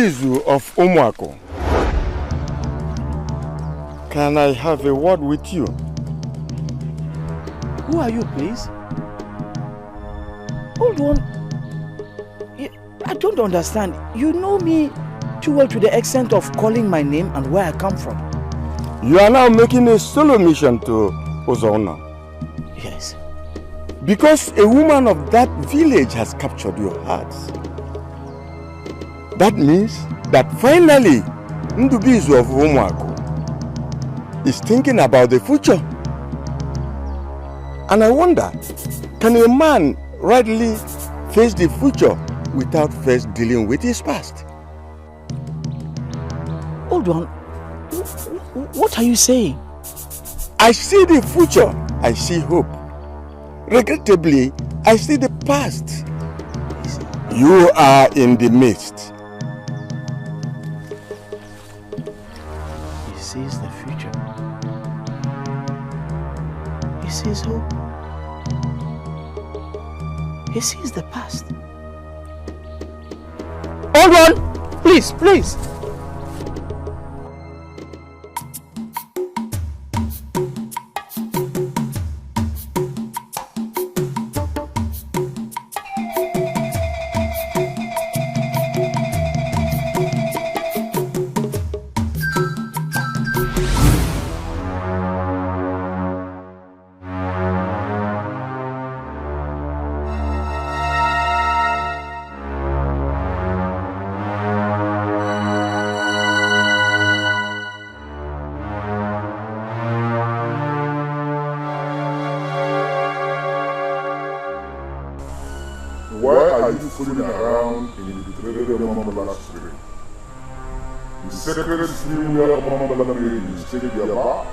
Ugezu of Umuako. Can I have a word with you? Who are you, please? Hold on. I don't understand. You know me too well to the extent of calling my name and where I come from. You are now making a solo mission to Ozona. Yes. Because a woman of that village has captured your hearts. That means that finally Ugezu of Umuako is thinking about the future. And I wonder, can a man rightly face the future without first dealing with his past? Hold on. What are you saying? I see the future. I see hope. Regrettably, I see the past. You are in the midst. He sees the future. He sees hope. He sees the past. Hold on! Please, please! Fooling around in the trade Mambala Street. The secret smear of Mambala made is taking your back.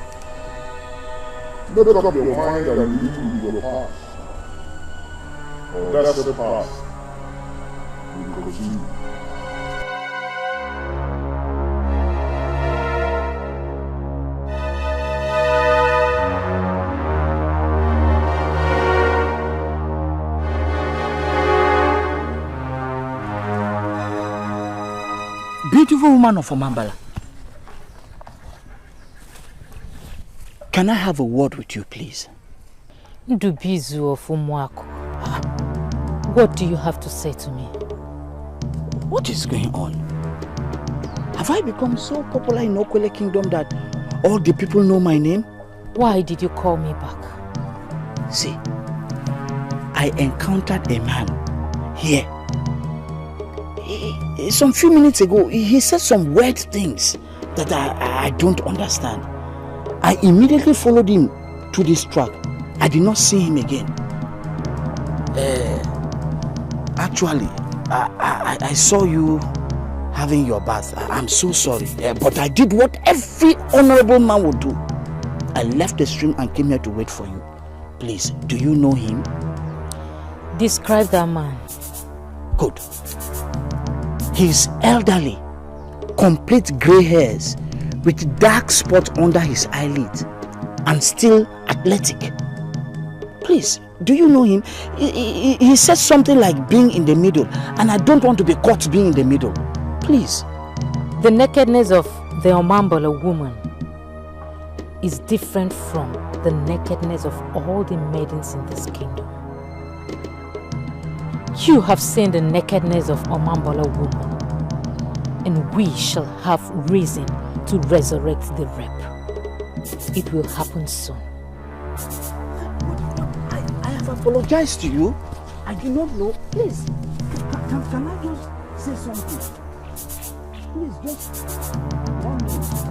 Make up your mind and live in your past. Or that's the past. Will continue. Beautiful woman of Omambala. Can I have a word with you, please? Ugezu of Umuako. What do you have to say to me? What is going on? Have I become so popular in Okwele Kingdom that all the people know my name? Why did you call me back? See, I encountered a man here. Some few minutes ago, he said some weird things that I don't understand. I immediately followed him to this truck. I did not see him again. Actually, I saw you having your bath. I'm so sorry, but I did what every honorable man would do. I left the stream and came here to wait for you. Please, do you know him? Describe that man. Good. He's elderly, complete grey hairs with dark spots under his eyelids and still athletic. Please, do you know him? He said something like being in the middle, and I don't want to be caught being in the middle. Please. The nakedness of the Omambala woman is different from the nakedness of all the maidens in this kingdom. You have seen the nakedness of Omambala woman, and we shall have reason to resurrect the rep. It will happen soon. I have apologized to you. I do not know. Please, can I just say something? Please, just 1 minute.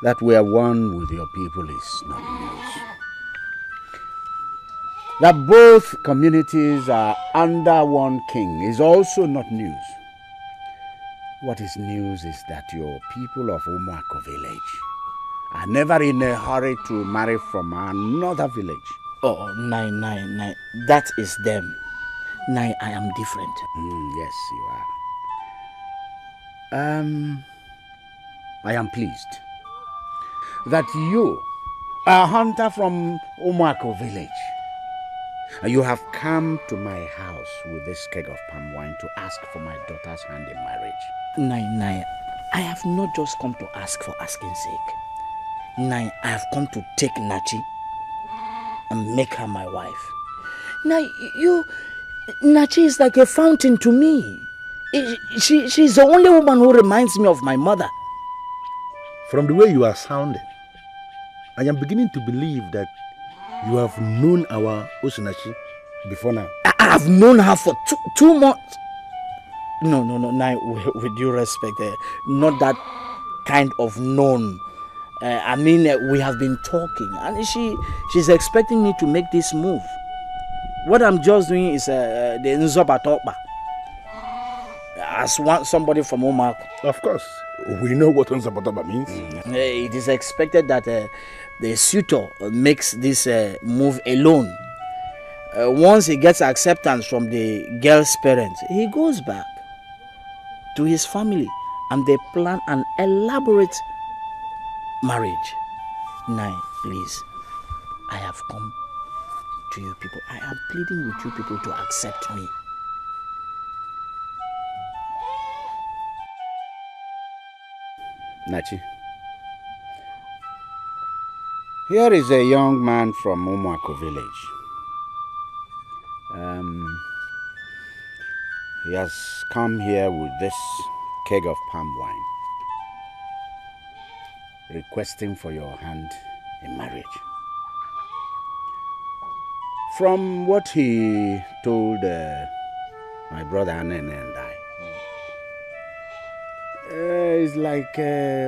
That we are one with your people is not news. That both communities are under one king is also not news. What is news is that your people of Umuako village are never in a hurry to marry from another village. Oh, Nai, that is them. Nai, I am different. Yes, you are. I am pleased that you, a hunter from Umuako village, you have come to my house with this keg of palm wine to ask for my daughter's hand in marriage. Nai, I have not just come to ask for asking sake. Nai, I have come to take Nachi and make her my wife. Nai, Nachi is like a fountain to me. She's the only woman who reminds me of my mother. From the way you are sounding, I am beginning to believe that you have known our Osinachi before now. I have known her for two months. No, Nai, with due respect, not that kind of known. I mean, we have been talking, and she's expecting me to make this move. What I'm just doing is the Nzoba Tokba. As somebody from Omak. Of course, we know what Nzoba Tokba means. It is expected that the suitor makes this move alone. Once he gets acceptance from the girl's parents, he goes back to his family and they plan an elaborate marriage. Nai, please, I have come to you people. I am pleading with you people to accept me. Nachi, here is a young man from Umuako village. He has come here with this keg of palm wine, requesting for your hand in marriage. From what he told my brother Anene and I, it's like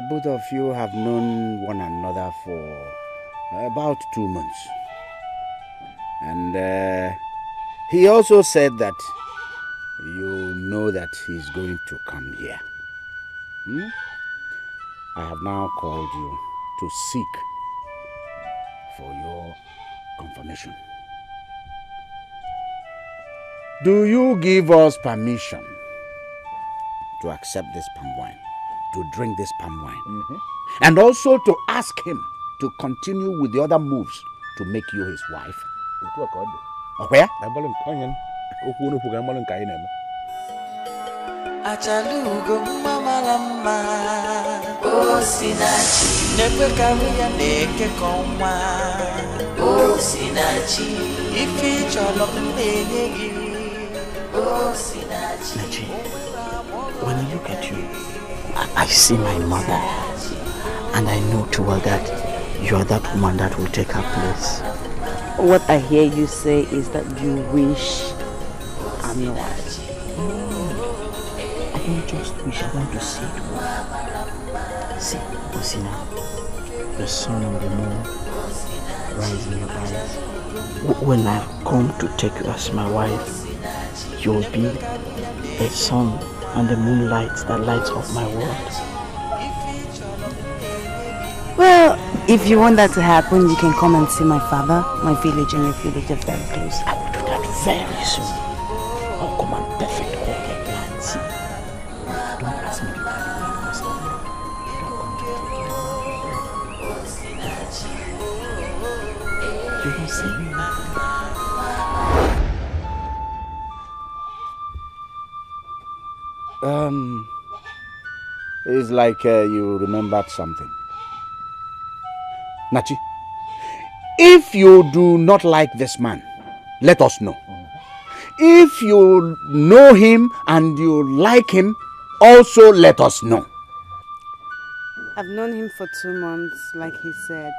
both of you have known one another for about 2 months. And he also said that you know that he's going to come here. I have now called you to seek for your confirmation. Do you give us permission to accept this palm wine, to drink this palm wine, and also to ask him to continue with the other moves to make you his wife? Where? Achalugo mama lama Osinachi Nepe karuya neke koma Osinachi Ifi cholo mbenegi Osinachi Nachi, when I look at you, I see my mother, and I know too well that you are that woman that will take her place. What I hear you say is that you wish I'm your wife. I don't just wish, I want to see it. See, Osina, the sun and the moon rise in your eyes. When I come to take you as my wife, you will be the sun and the moonlight that lights up my world. Well, if you want that to happen, you can come and see my father. My village and your village are very close. I will do that very soon. I'll come and perfect all the plans. Don't ask me to carry you because I don't come to you don't see me. It's like you remembered something. Nachi, if you do not like this man, let us know. If you know him and you like him, also let us know. I've known him for 2 months, like he said,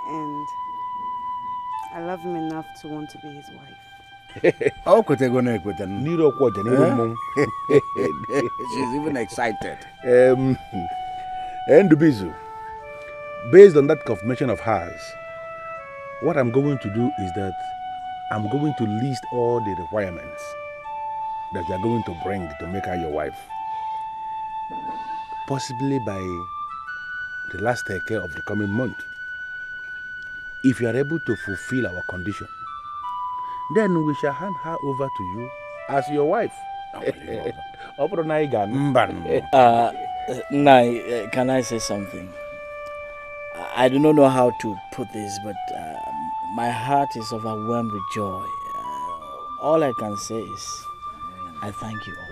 and I love him enough to want to be his wife. Oh, Niro Quaja, She's even excited. And Ugezu, based on that confirmation of hers, what I'm going to do is that I'm going to list all the requirements that you're going to bring to make her your wife. Possibly by the last Dikeh of the coming month. If you are able to fulfill our condition, then we shall hand her over to you as your wife. Nai, can I say something? I do not know how to put this, but my heart is overwhelmed with joy. All I can say is, I thank you all.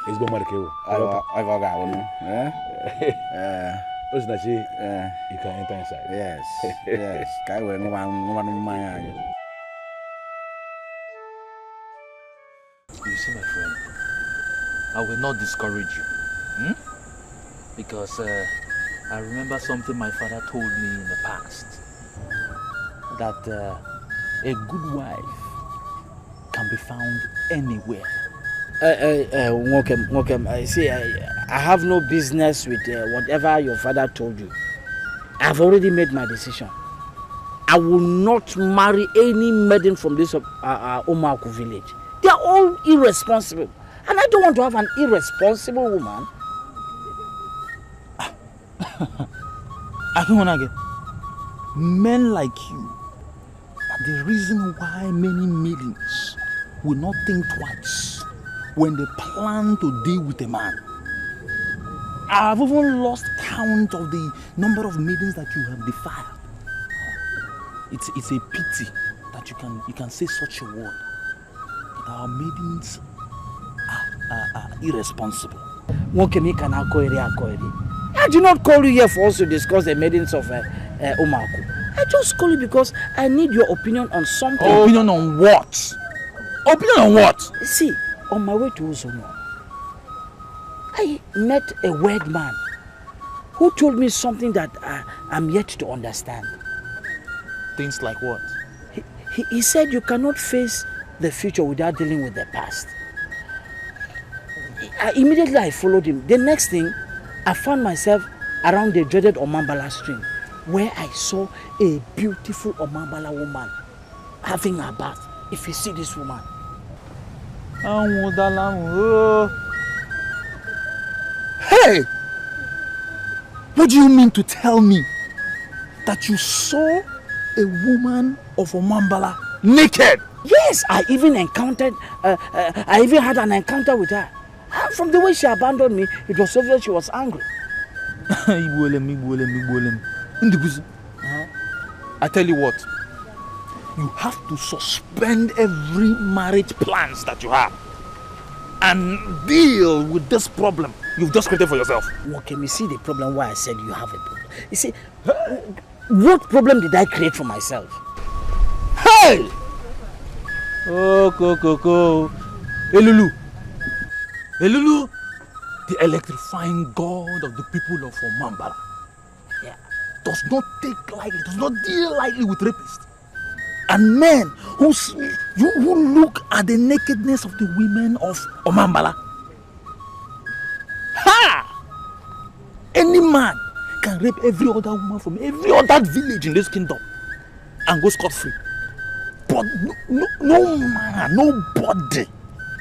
It's been Markewo. I got one. You can enter inside. Yes, yes. You see, my friend, I will not discourage you. Because I remember something my father told me in the past. That a good wife can be found anywhere. Welcome. See, I have no business with whatever your father told you. I've already made my decision. I will not marry any maiden from this Omaku village. They are all irresponsible. And I don't want to have an irresponsible woman. I don't want to get men like you are the reason why many maidens will not think twice when they plan to deal with a man. I've even lost count of the number of maidens that you have defiled. It's a pity that you can say such a word. That our maidens are irresponsible. I did not call you here for us to discuss the maidens of Omaku. I just call you because I need your opinion on something. Opinion on what? Opinion on what? See, on my way to Uzomo, I met a word man who told me something that I'm yet to understand. Things like what? He said you cannot face the future without dealing with the past. Immediately I followed him. The next thing, I found myself around the dreaded Omambala stream, where I saw a beautiful Omambala woman having a bath. If you see this woman. Hey! What do you mean to tell me that you saw a woman of Omambala naked? Yes, I even had an encounter with her. From the way she abandoned me, it was obvious she was angry. I tell you what, you have to suspend every marriage plans that you have and deal with this problem you've just created for yourself. Okay, you see the problem why I said you have a problem. You see, what problem did I create for myself? Hey! Oh, Elulu. Elulu, the electrifying god of the people of Omambala, does not take lightly, does not deal lightly with rapists. And men who look at the nakedness of the women of Omambala. Ha! Any man can rape every other woman from every other village in this kingdom and go scot-free. But no man, nobody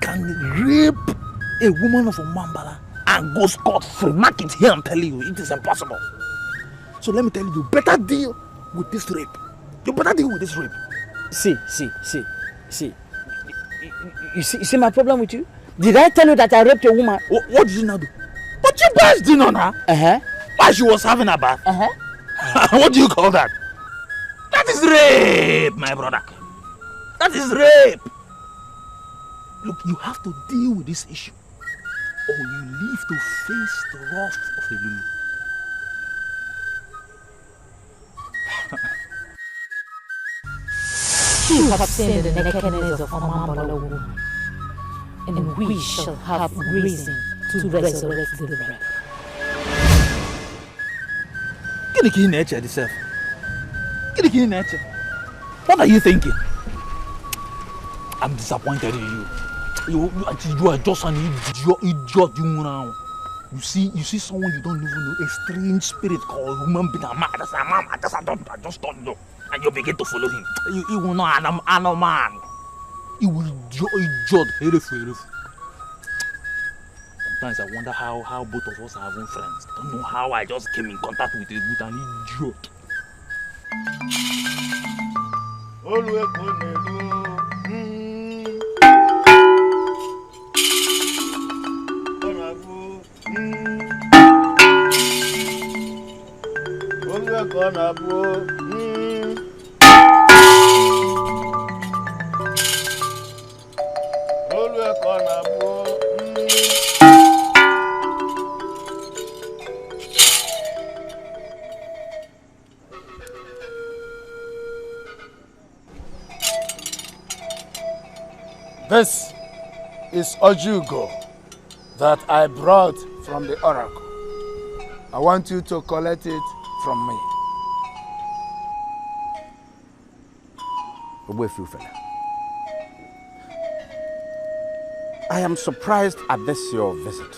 can rape a woman of Omambala and go scot-free. Mark it here, I'm telling you, it is impossible. So let me tell you, you better deal with this rape. You better deal with this rape. See. You see my problem with you? Did I tell you that I raped a woman? What did you now do? But you burst in on her. While she was having a bath. What do you call that? That is rape, my brother. That is rape. Look, you have to deal with this issue, or you live to face the wrath of a Lulu. You have seen the nakedness of Omambala woman, and we shall have reason to resurrect the wreck. Get in nature, yourself. Get in nature. What are you thinking? I'm disappointed in you. You are just an idiot you now. You see someone you don't even know, a strange spirit called human being. I just don't know. And you begin to follow him. You will not an man. You will idiot. Sometimes I wonder how both of us are having friends. I don't know how I just came in contact with an idiot. This is Ugezu that I brought from the oracle. I want you to collect it from me. I am surprised at this your visit.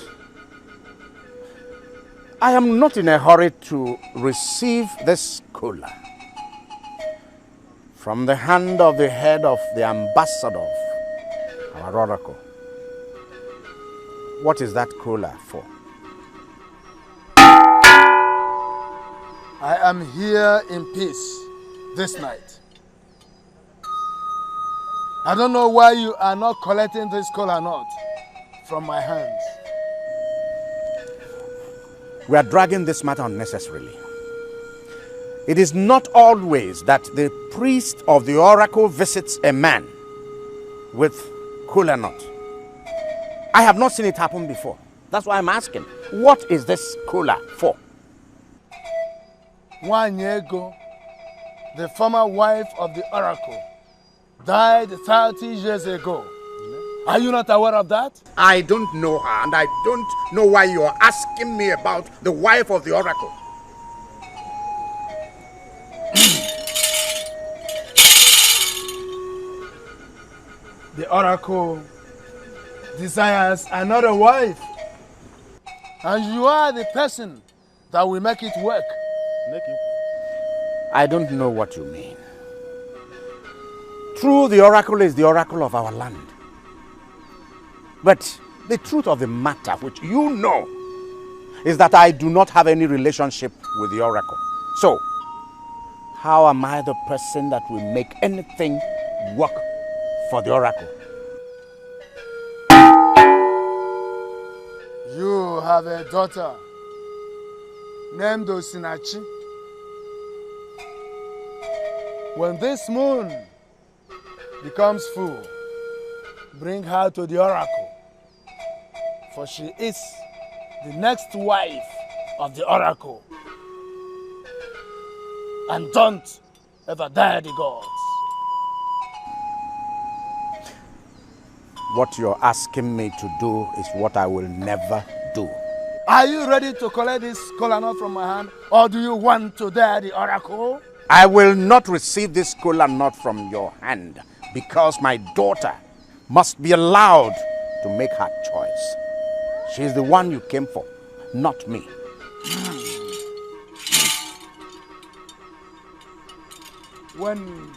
I am not in a hurry to receive this kola from the hand of the head of the ambassador of our oracle. What is that kola for? I am here in peace this night. I don't know why you are not collecting this kola nut from my hands. We are dragging this matter unnecessarily. It is not always that the priest of the oracle visits a man with kola nut. I have not seen it happen before. That's why I'm asking. What is this kola for? Wanyego, the former wife of the oracle, died 30 years ago. Are you not aware of that? I don't know her, and I don't know why you are asking me about the wife of the oracle. The oracle desires another wife, and you are the person that will make it work. I don't know what you mean. True, the oracle is the oracle of our land. But the truth of the matter, which you know, is that I do not have any relationship with the oracle. So, how am I the person that will make anything work for the oracle? You have a daughter named Osinachi. When this moon becomes full, bring her to the oracle, for she is the next wife of the oracle. And don't ever dare the gods. What you're asking me to do is what I will never do. Are you ready to collect this kola nut from my hand, or do you want to dare the oracle? I will not receive this kola nut from your hand because my daughter must be allowed to make her choice. She is the one you came for, not me. When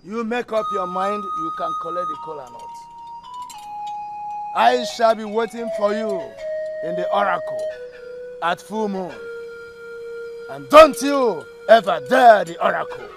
you make up your mind, you can collect the kola nut. I shall be waiting for you in the oracle at full moon. And don't you ever dare the oracle.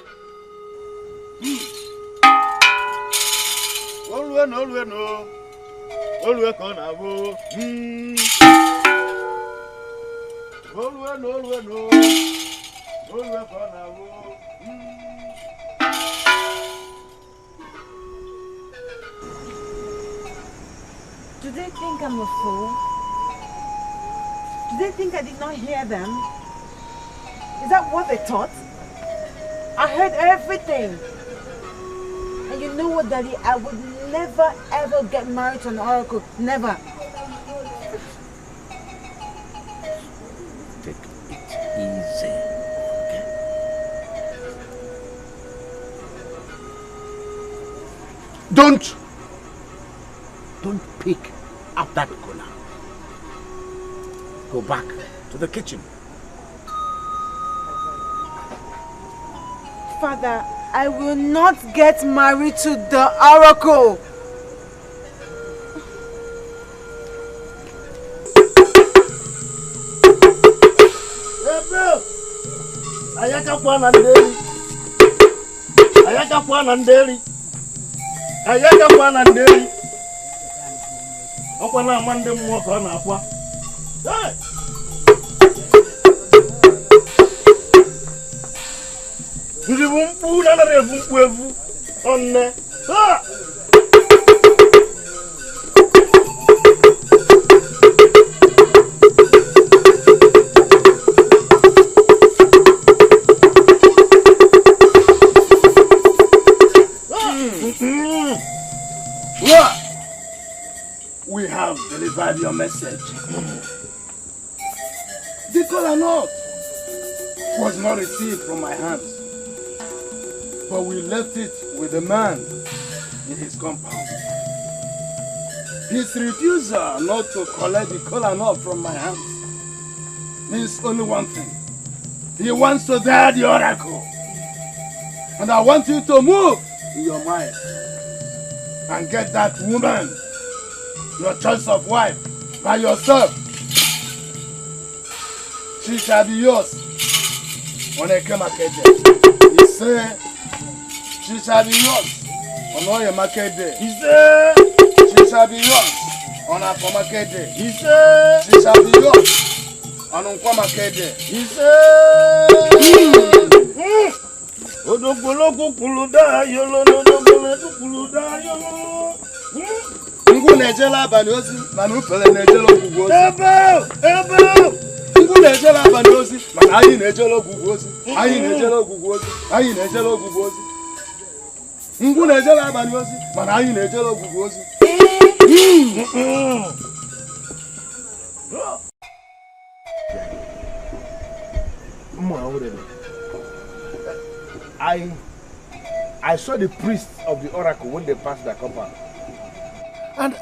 Do they think I'm a fool? Do they think I did not hear them? Is that what they thought? I heard everything. And you know what, Daddy? I would never ever get married to an oracle. Never. Take it easy, okay? Don't pick up that kola. Go back to the kitchen. Father, I will not get married to the oracle. Ayaka Kwana Ndeli. Ayaka Kwana Ndeli. Ayaka Kwana Ndeli. Okwana amande mwoko na akwa. Hey! Ndi bumpu na na bumpu evu. Onne. Ha! We have delivered your message. The kola nut was not received from my hands, but we left it with the man in his compound. His refusal not to collect the kola nut from my hands means only one thing. He wants to die the oracle. And I want you to move in your mind and get that woman, your choice of wife, by yourself. She shall be yours when I come market day. He said, she shall be yours on all your market day. He said, she shall be yours on our market day. He said, she shall be yours on our market day. He said, Odogologo kuluda yolo no no kuluda yolo. Ngu nejela banyozi manu pele nejelo gugozi. Ebe. Ngu nejela banyozi man ayi nejelo gugozi. Ayi nejelo gugozi. Ayi nejelo gugozi. Ngu nejela banyozi man ayi nejelo gugozi. I saw the priests of the oracle when they passed their compound. And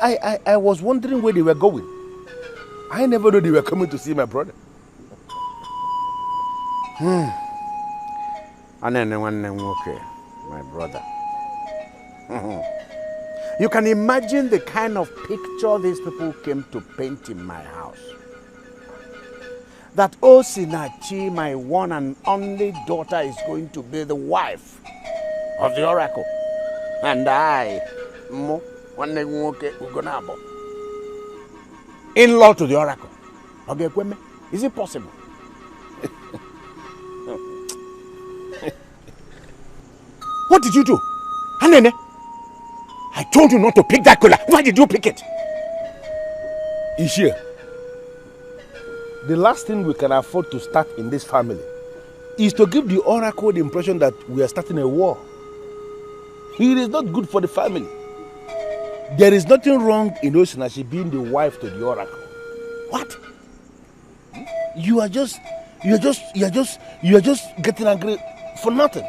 I was wondering where they were going. I never knew they were coming to see my brother. And then okay, my brother. You can imagine the kind of picture these people came to paint in my house. That Osinachi, my one and only daughter, is going to be the wife of the oracle. And I, in-law to the oracle. Okay, is it possible? What did you do? Anene, I told you not to pick that kola. Why did you pick it? Ishia, the last thing we can afford to start in this family is to give the oracle the impression that we are starting a war. It is not good for the family. There is nothing wrong in Osinachi being the wife to the oracle. What? You are just getting angry for nothing.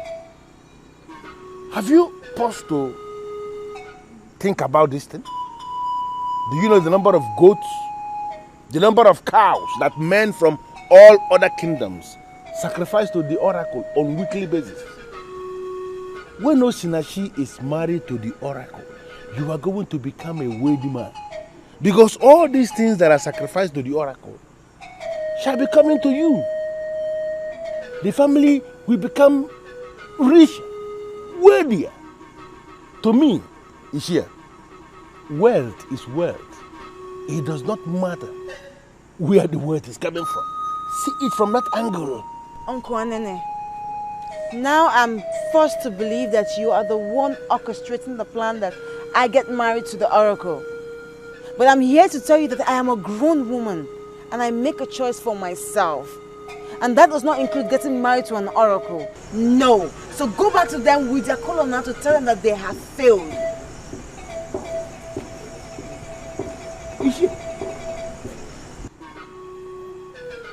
Have you paused to think about this thing? Do you know the number of goats, the number of cows that men from all other kingdoms sacrifice to the oracle on weekly basis? When Osinachi is married to the oracle, you are going to become a wealthy man. Because all these things that are sacrificed to the oracle shall be coming to you. The family will become rich, wealthier. To me, Ishia, wealth is wealth. It does not matter where the wealth is coming from. See it from that angle. Uncle Anene, now I'm forced to believe that you are the one orchestrating the plan that I get married to the oracle. But I'm here to tell you that I am a grown woman and I make a choice for myself. And that does not include getting married to an oracle. No. So go back to them with their color now to tell them that they have failed.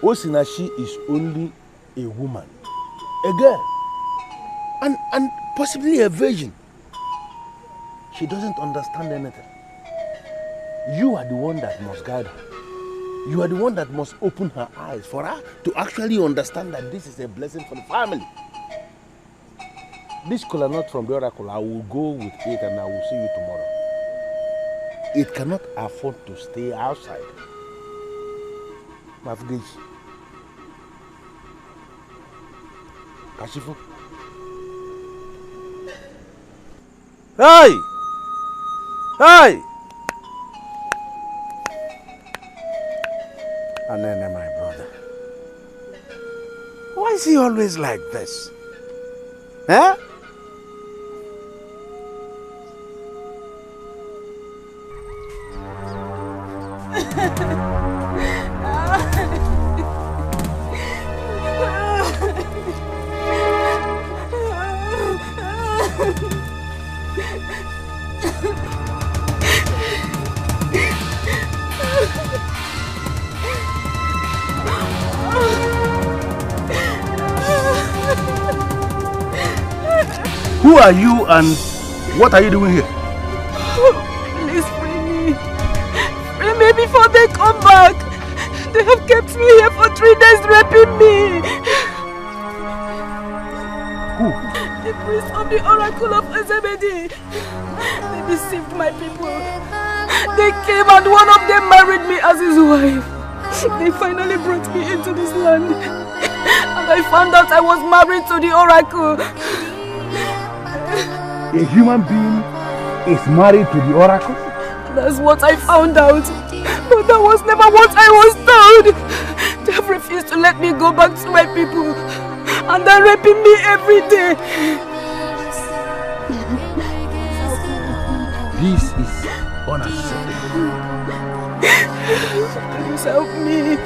Osinachi is only a woman, a girl, and possibly a virgin. She doesn't understand anything. You are the one that must guide her. You are the one that must open her eyes for her to actually understand that this is a blessing for the family. This kola nut from the oracle, I will go with it and I will see you tomorrow. It cannot afford to stay outside. Mafgeji. Kashifu. Hey! Hey! Anene, my brother. Why is he always like this? Huh? Who are you and what are you doing here? Please free me. Free me before they come back. They have kept me here for 3 days raping me. Who? The priest of the oracle of Ezebedi. They deceived my people. They came and one of them married me as his wife. They finally brought me into this land. And I found out I was married to the oracle. A human being is married to the oracle? That's what I found out. But that was never what I was told. They have refused to let me go back to my people. And they're raping me every day. This is unacceptable. Please help me.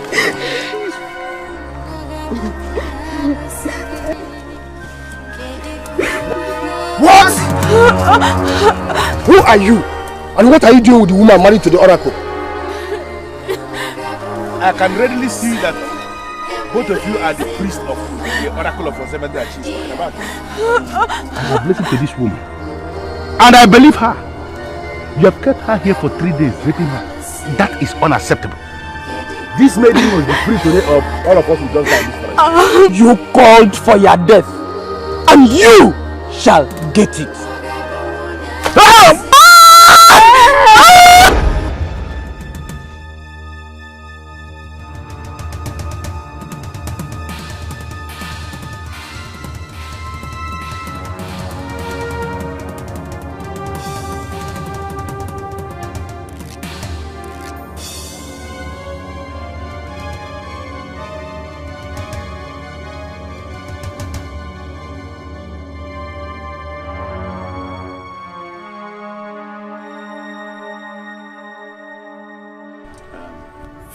What? Who are you? And what are you doing with the woman married to the oracle? I can readily see that both of you are the priest of the oracle of Ozemede that she's talking about. I have listened to this woman. And I believe her. You have kept her here for 3 days, raping her. That is unacceptable. This maiden was the priest today of all of us who just died this forest. You called for your death. And you shall get it.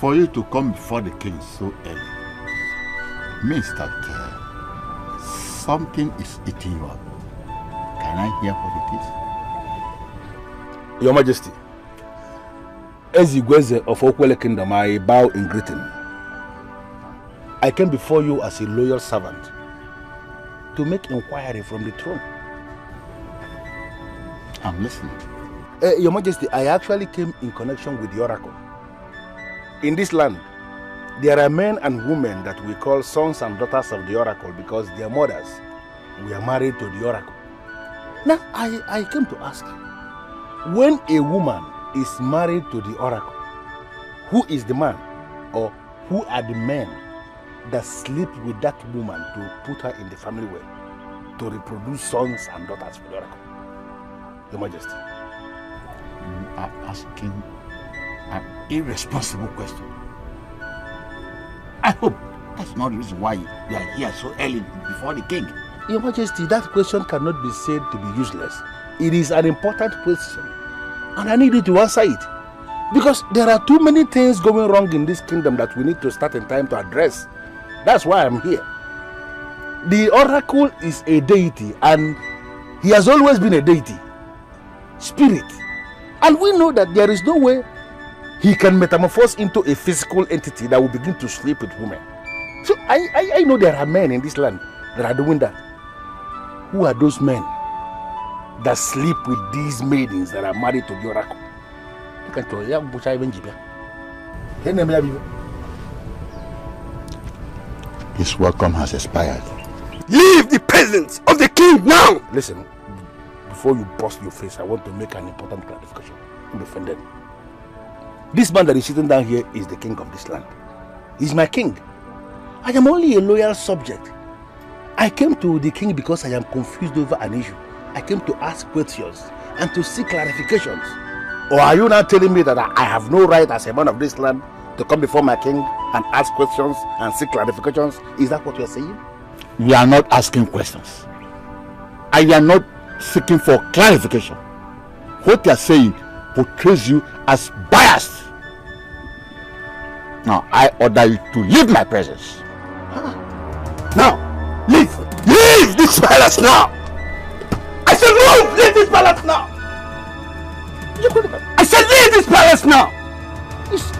For you to come before the king so early means that something is eating you up. Can I hear what it is? Your Majesty, as Ugezu of Okwele Kingdom, I bow in greeting. I came before you as a loyal servant to make inquiry from the throne. I'm listening. Your Majesty, I actually came in connection with the oracle. In this land, there are men and women that we call sons and daughters of the oracle because their mothers were married to the oracle. Now, I came to ask you, when a woman is married to the oracle, who is the man or who are the men that sleep with that woman to put her in the family well, to reproduce sons and daughters for the oracle? Your Majesty. You are asking an irresponsible question. I hope that's not the reason why you are here so early before the king. Your Majesty, that question cannot be said to be useless. It is an important question, and I need you to answer it. Because there are too many things going wrong in this kingdom that we need to start in time to address. That's why I'm here. The oracle is a deity, and he has always been a deity. Spirit. And we know that there is no way he can metamorphose into a physical entity that will begin to sleep with women. So I know there are men in this land that are doing that. Who are those men that sleep with these maidens that are married to the oracle. You can tell you, his welcome has expired. Leave the presence of the king now! Listen, before you bust your face, I want to make an important clarification. Don't be offended. This man that is sitting down here is the king of this land. He's my king. I am only a loyal subject. I came to the king because I am confused over an issue. I came to ask questions and to seek clarifications. Or are you now telling me that I have no right as a man of this land to come before my king and ask questions and seek clarifications? Is that what you are saying? You are not asking questions. I am not seeking for clarification. What you are saying portrays you as biased. Now, I order you to leave my presence. Now, leave! Leave this palace now! I said move! Leave this palace now! I said leave this palace now!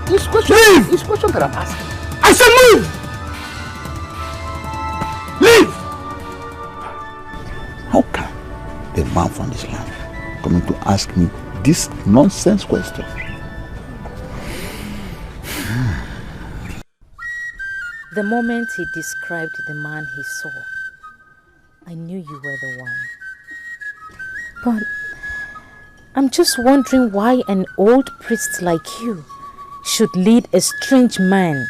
This question, leave! This question that I'm asking. I said move! Leave! How can a man from this land come to ask me this nonsense question? The moment he described the man he saw, I knew you were the one. But I'm just wondering why an old priest like you should lead a strange man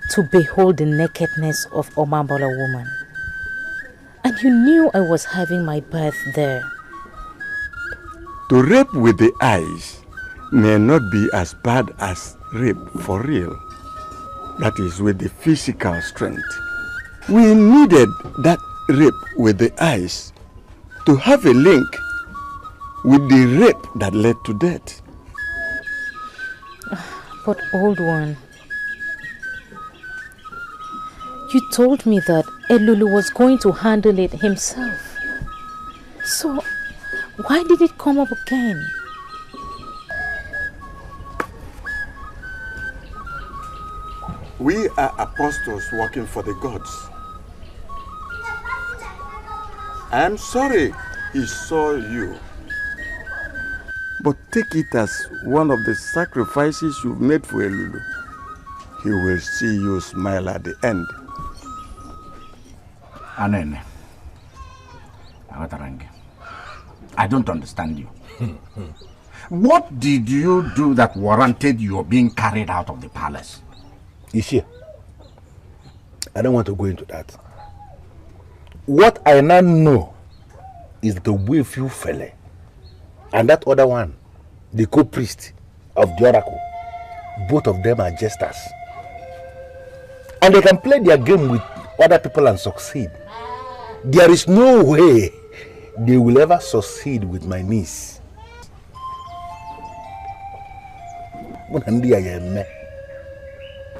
to behold the nakedness of Omambola woman. And you knew I was having my birth there. To rape with the eyes may not be as bad as rape for real. That is, with the physical strength. We needed that rape with the eyes to have a link with the rape that led to death. But old one, you told me that Elulu was going to handle it himself. So, why did it come up again? We are apostles working for the gods. I am sorry he saw you. But take it as one of the sacrifices you've made for Elulu. He will see you smile at the end. Anene, I don't understand you. What did you do that warranted your being carried out of the palace? Ishi, I don't want to go into that. What I now know is the way few fella and that other one, the co-priest of the oracle, both of them are jesters. And they can play their game with other people and succeed. There is no way they will ever succeed with my niece.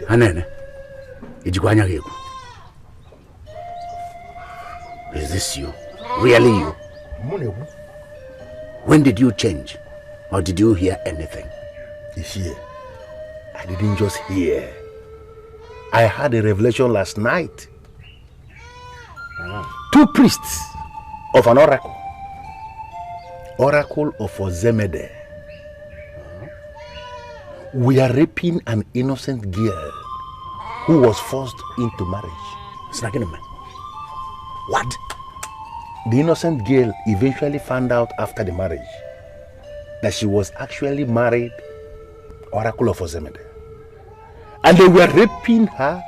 Anene, is this you? Really you? When did you change? Or did you hear anything? Ishi, I didn't just hear. I had a revelation last night. Two priests of an oracle. Oracle of Ozemede. We are raping an innocent girl who was forced into marriage. What? The innocent girl eventually found out after the marriage that she was actually married Oracle of Ozemede. And they were raping her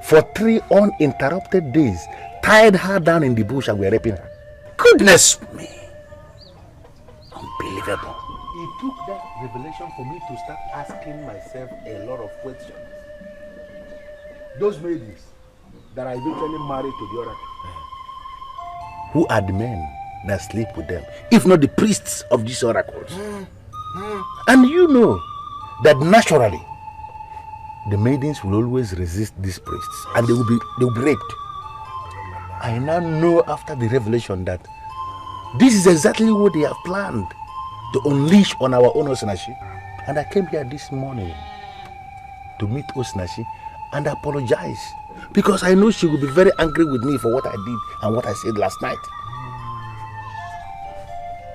for 3 uninterrupted days, tied her down in the bush and were raping her. Goodness me. Unbelievable. It took that revelation for me to start asking myself a lot of questions. Those maidens that are eventually married to the oracle, who are the men that sleep with them, if not the priests of these oracles? And you know that naturally the maidens will always resist these priests and they will be raped. I now know after the revelation that this is exactly what they have planned to unleash on our own Osinachi. And I came here this morning to meet Osinachi and apologize, because I know she will be very angry with me for what I did and what I said last night.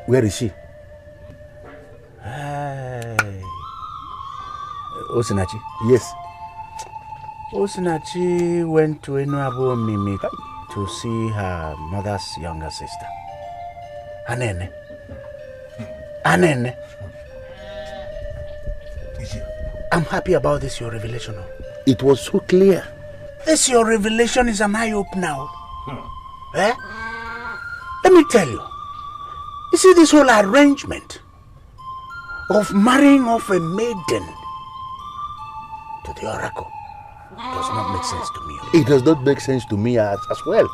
Where is she? Osinachi? Yes. Osinachi went to Enuabo Mimi to see her mother's younger sister. Anene. I'm happy about this, your revelation. It was so clear. This, your revelation, is an eye-opener. Eh? Let me tell you. You see, this whole arrangement of marrying off a maiden to the oracle does not make sense to me. It does not make sense to me as well.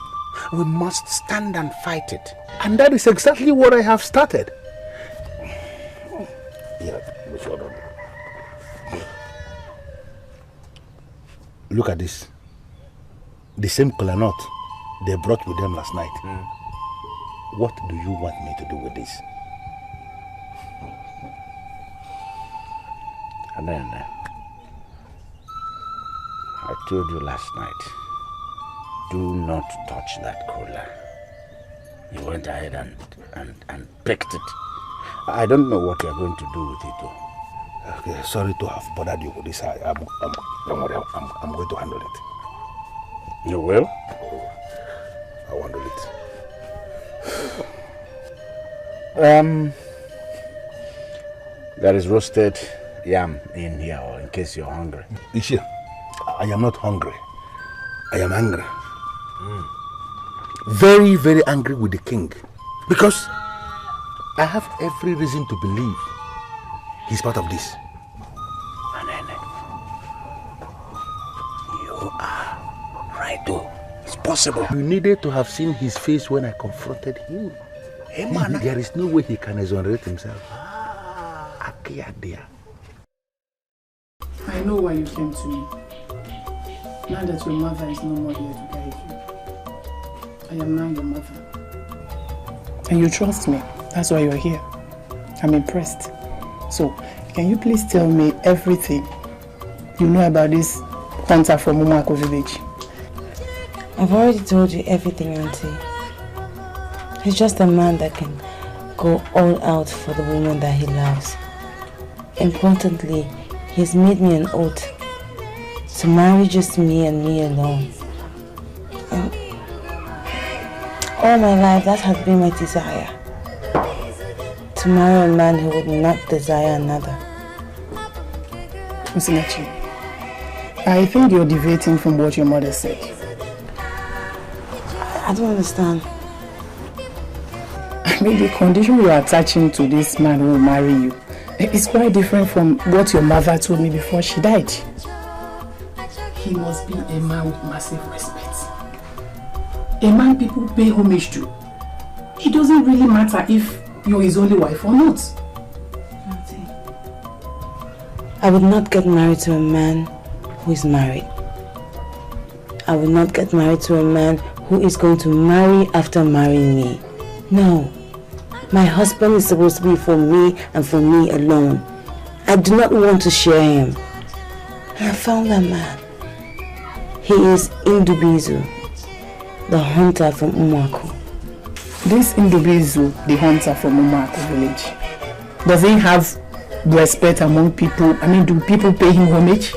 We must stand and fight it. And that is exactly what I have started. Yeah, hold on. Look at this. The same kola nut they brought with them last night. What do you want me to do with this? And then I told you last night, do not touch that kola. You went ahead and picked it. I don't know what you're going to do with it though. Okay, sorry to have bothered you with this. Don't worry, I'm going to handle it. You will? I'll handle it. There is roasted yam in here, or in case you're hungry. Ishi, I am not hungry. I am angry. Very, very angry with the king. Because I have every reason to believe he's part of this. Anene, you are right though. It's possible. You needed to have seen his face when I confronted him. Hey, man. There is no way he can exonerate himself. I know why you came to me. Now that your mother is no more here to guide you. I am now your mother. And you trust me. That's why you're here. I'm impressed. So, can you please tell me everything you know about this hunter from Umako village? I've already told you everything, Auntie. He's just a man that can go all out for the woman that he loves. Importantly, he's made me an oath to marry just me and me alone. And all my life, that has been my desire. To marry a man who would not desire another. Usinachi, I think you're deviating from what your mother said. I don't understand. I mean, the condition you are attaching to this man who will marry you is quite different from what your mother told me before she died. He must be a man with massive respect. A man people pay homage to. It doesn't really matter if you're his only wife or not. I would not get married to a man who is married. I will not get married to a man who is going to marry after marrying me. No. My husband is supposed to be for me and for me alone. I do not want to share him. And I found that man. He is Ugezu, the hunter from Umako. This Ugezu, the hunter from Umako village, does he have respect among people? I mean, do people pay him homage?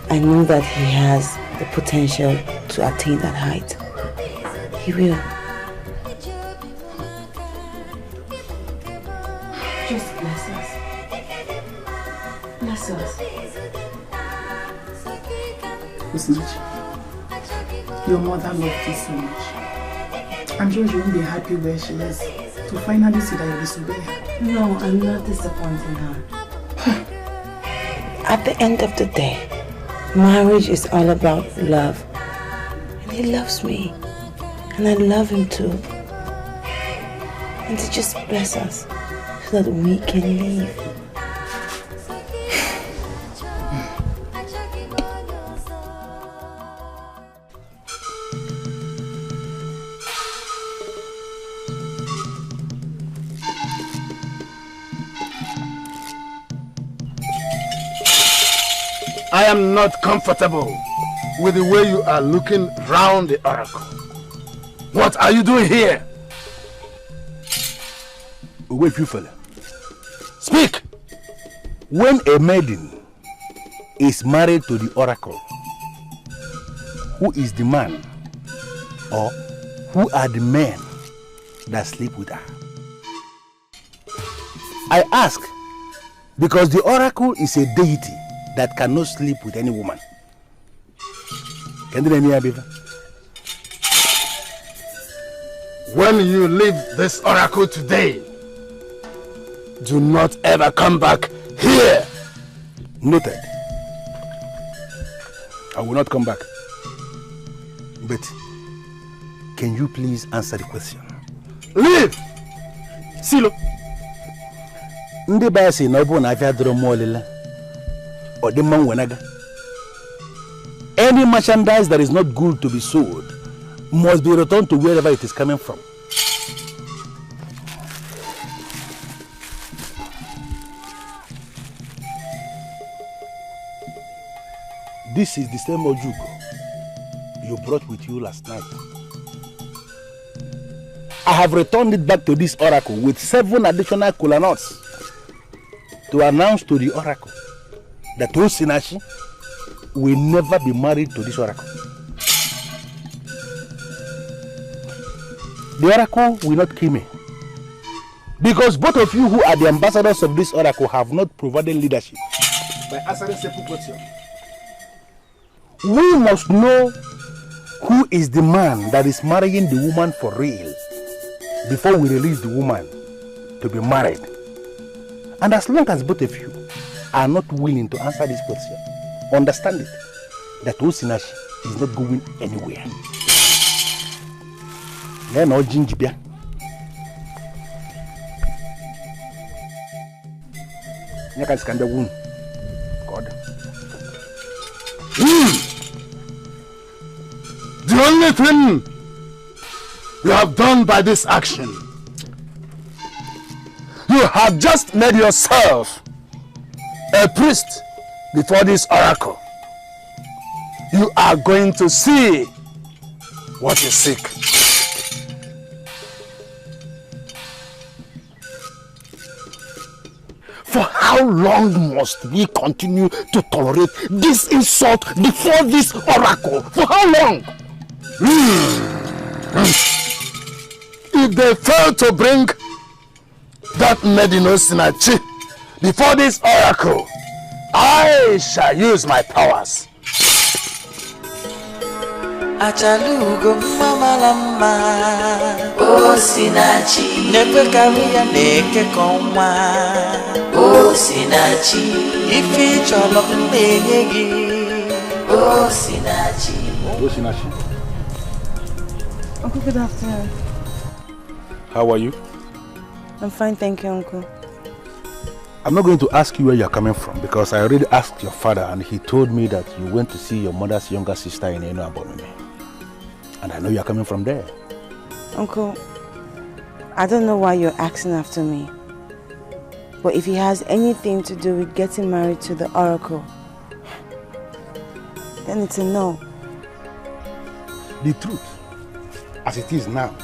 I know that he has the potential to attain that height. He will. Just bless us. Bless us. Usinachi, your mother loved you so much. I'm sure she won't be happy where she is to finally see that you disobey her. No, I'm not disappointing her. At the end of the day, marriage is all about love. And he loves me. And I love him too. And to just bless us so that we can live. I am not comfortable with the way you are looking round the oracle. What are you doing here? Wait, you fella. Speak! When a maiden is married to the oracle, who is the man or who are the men that sleep with her? I ask because the oracle is a deity that cannot sleep with any woman. Can you hear me? When you leave this oracle today, do not ever come back here. Noted. I will not come back. But can you please answer the question? Leave! Silo. Ndị ba si na obu na afia dro molila. O di man wenaga. Any merchandise that is not good to be sold must be returned to wherever it is coming from. This is the same Ugezu you brought with you last night. I have returned it back to this oracle with 7 additional kola nuts to announce to the oracle that Osinachi will never be married to this oracle. The oracle will not kill me because both of you who are the ambassadors of this oracle have not provided leadership by answering simple questions. We must know who is the man that is marrying the woman for real before we release the woman to be married. And as long as both of you are not willing to answer this question, understand it, that Osinachi is not going anywhere. Then all Jinjibia. God. The only thing you have done by this action, you have just made yourself a priest before this oracle. You are going to see what you seek. For how long must we continue to tolerate this insult before this oracle? For how long? If they fail to bring that maiden Osinachi before this oracle, I shall use my powers. Achalugo mama lama Osinachi never carry a naked konwa Osinachi ifi cholo mbenegi Osinachi. Uncle, good afternoon. How are you? I'm fine, thank you, Uncle. I'm not going to ask you where you're coming from because I already asked your father and he told me that you went to see your mother's younger sister in Eno Abomime. And I know you're coming from there. Uncle, I don't know why you're asking after me. But if he has anything to do with getting married to the oracle, then it's a no. The truth, as it is now,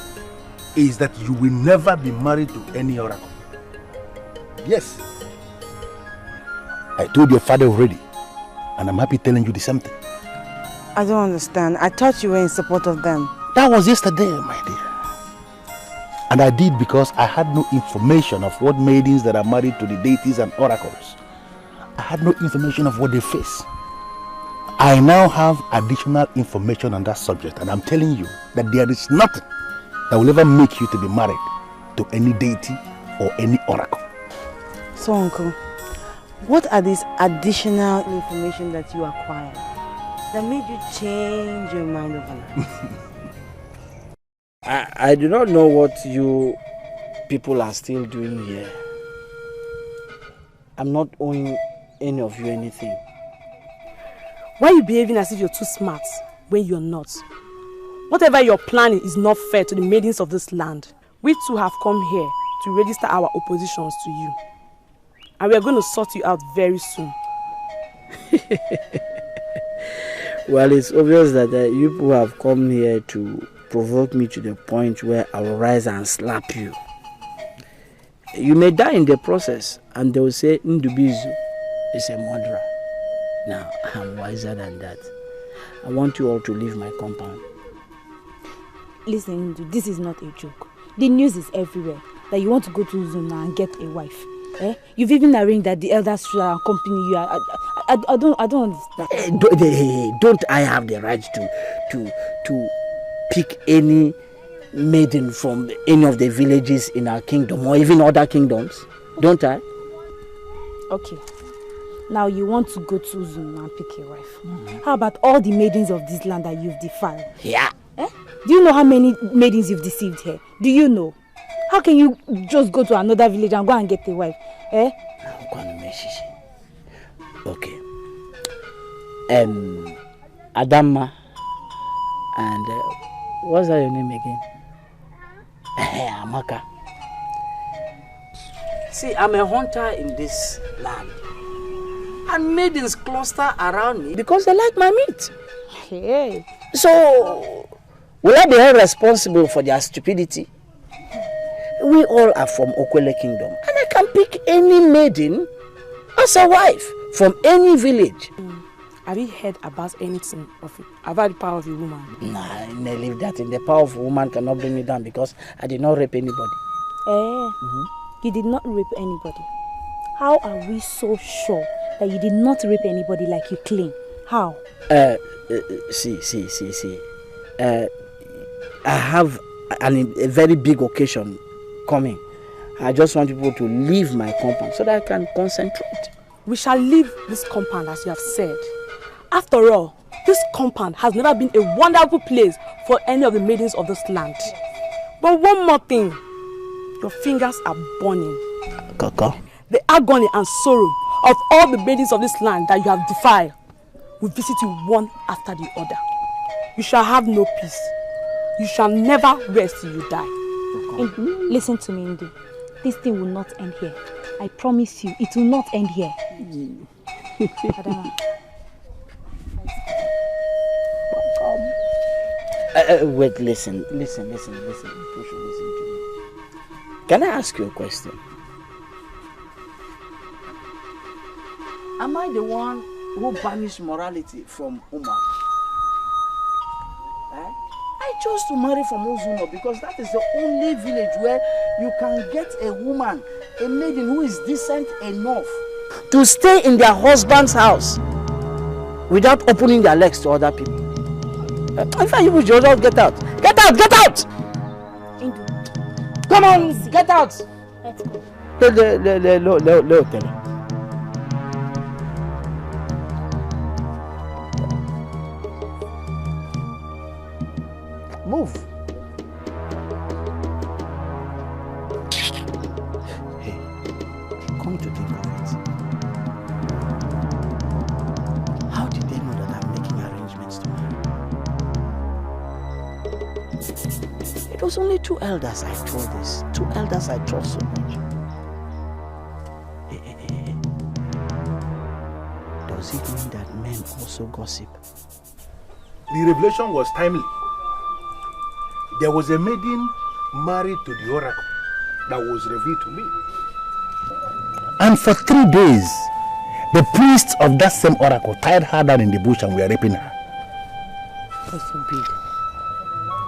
is that you will never be married to any oracle. Yes. I told your father already, and I'm happy telling you the same thing. I don't understand. I thought you were in support of them. That was yesterday, my dear. And I did because I had no information of what maidens that are married to the deities and oracles. I had no information of what they face. I now have additional information on that subject, and I'm telling you that there is nothing that will ever make you to be married to any deity or any oracle. So, Uncle, what are these additional information that you acquired that made you change your mind overnight? I do not know what you people are still doing here. I'm not owing any of you anything. Why are you behaving as if you're too smart when you're not? Whatever you're planning is not fair to the maidens of this land. We too have come here to register our oppositions to you. And we are going to sort you out very soon. Well, it's obvious that you people have come here to provoke me to the point where I will rise and slap you. You may die in the process, and they will say Ugezu is a murderer. Now, I'm wiser than that. I want you all to leave my compound. Listen, this is not a joke. The news is everywhere that you want to go to Zuna and get a wife. Eh? You've even arranged that the elders should accompany you. I don't understand. Don't I have the right to pick any maiden from any of the villages in our kingdom or even other kingdoms? Don't I? Okay. Now you want to go to Zuna and pick a wife. How about all the maidens of this land that you've defiled? Yeah. Eh? Do you know how many maidens you've deceived here? Do you know? How can you just go to another village and go and get a wife? Eh? Okay. Adama and what's that your name again? Amaka. See, I'm a hunter in this land. And maidens cluster around me because they like my meat. Hey. So, will I be held responsible for their stupidity? We all are from Okwele Kingdom, and I can pick any maiden as a wife from any village. Have you heard about anything of it? About the power of a woman? Nah, I leave that in. The power of a woman cannot bring me down because I did not rape anybody. You did not rape anybody. How are we so sure that you did not rape anybody like you claim? How? See. I have a very big occasion coming. I just want people to leave my compound so that I can concentrate. We shall leave this compound as you have said. After all, this compound has never been a wonderful place for any of the maidens of this land. But one more thing, your fingers are burning. Kaka. The agony and sorrow of all the maidens of this land that you have defiled will visit you one after the other. You shall have no peace. You shall never rest till you die. Listen to me, Ndu. This thing will not end here. I promise you, it will not end here. Adama. Wait, listen. You should listen to me. Can I ask you a question? Am I the one who banished morality from Uma? I chose to marry from Ozuno because that is the only village where you can get a woman, a maiden who is decent enough to stay in their husband's house without opening their legs to other people. In fact, you should just get out. Get out! Get out! Indu. Come on, get out! Let's go. Move. Hey, come to think of it. How did they know that I'm making arrangements to marry? It was only 2 elders I told this. 2 elders I trust so much. Hey. Does it mean that men also gossip? The revelation was timely. There was a maiden married to the oracle that was revealed to me. And for 3 days, the priests of that same oracle tied her down in the bush and were raping her. God forbid.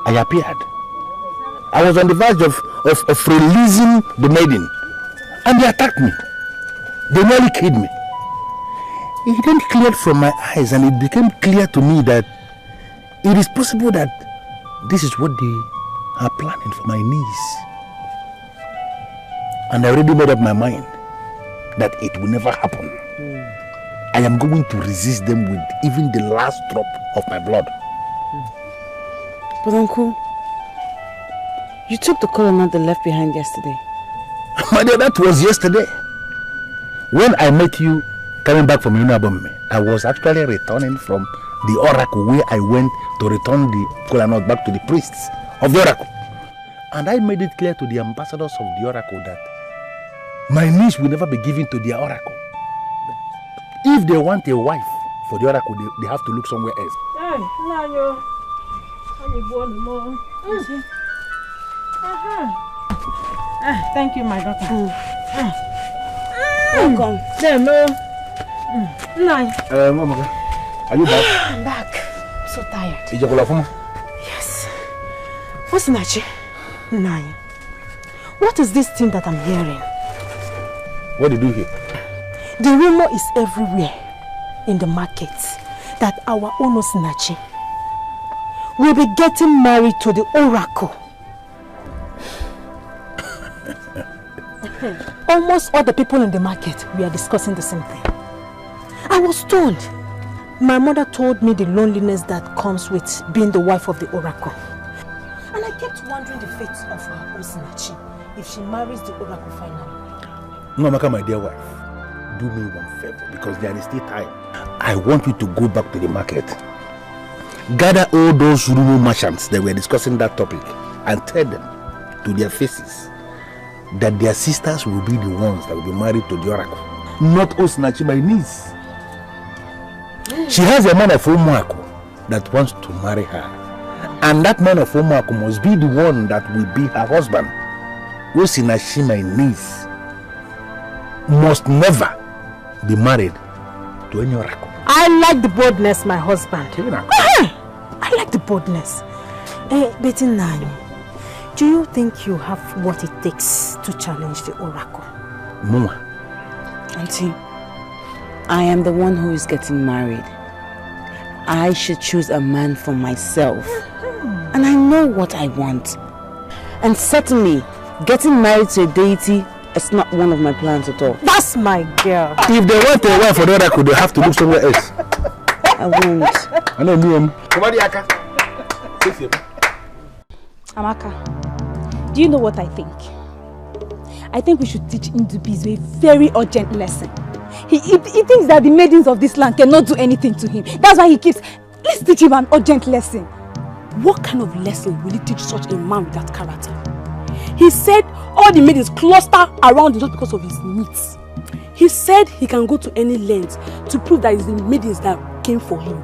I appeared. I was on the verge of releasing the maiden, and they attacked me. They nearly killed me. It then cleared from my eyes, and it became clear to me that it is possible that this is what they are planning for my niece. And I already made up my mind that it will never happen. I am going to resist them with even the last drop of my blood. But uncle, you took the colonel they left behind yesterday. My dear, that was yesterday. When I met you coming back from Unraveling, I was actually returning from the oracle where I went to return the colonel back to the priests of the oracle. And I made it clear to the ambassadors of the oracle that my niece will never be given to their oracle. If they want a wife for the oracle, they have to look somewhere else. Hey, Nanyo. I'm born more. Thank you, my daughter. Welcome. Mama, are you back? I'm back. I'm so tired. Yes. What's Nachi? Nine. What is this thing that I'm hearing? What did you hear? The rumor is everywhere in the market that our Ono Sinachi will be getting married to the Oracle. Almost all the people in the market, we are discussing the same thing. I was told. My mother told me the loneliness that comes with being the wife of the Oracle. And I kept wondering the fate of our Osinachi if she marries the Oracle finally. No, Amaka, my dear wife, do me one favor because there is still time. I want you to go back to the market. Gather all those rural merchants that were discussing that topic and tell them to their faces that their sisters will be the ones that will be married to the Oracle. Not Osinachi, my niece. She has a man of Omuaku that wants to marry her. And that man of Omuaku must be the one that will be her husband. Osinachi, my niece, must never be married to any Oracle. I like the boldness, my husband. I like the boldness. Betty Nani, do you think you have what it takes to challenge the Oracle? Mama. Auntie, I am the one who is getting married. I should choose a man for myself. And I know what I want. And certainly, getting married to a deity is not one of my plans at all. That's my girl. If they want a wife for the Oracle, they have to look somewhere else. I won't. I know me. Amaka, do you know what I think? I think we should teach Ndubizu a very urgent lesson. He thinks that the maidens of this land cannot do anything to him. That's why he keeps... Let's teach him an urgent lesson. What kind of lesson will he teach such a man with that character? He said all the maidens cluster around him just because of his needs. He said he can go to any length to prove that it's the maidens that came for him.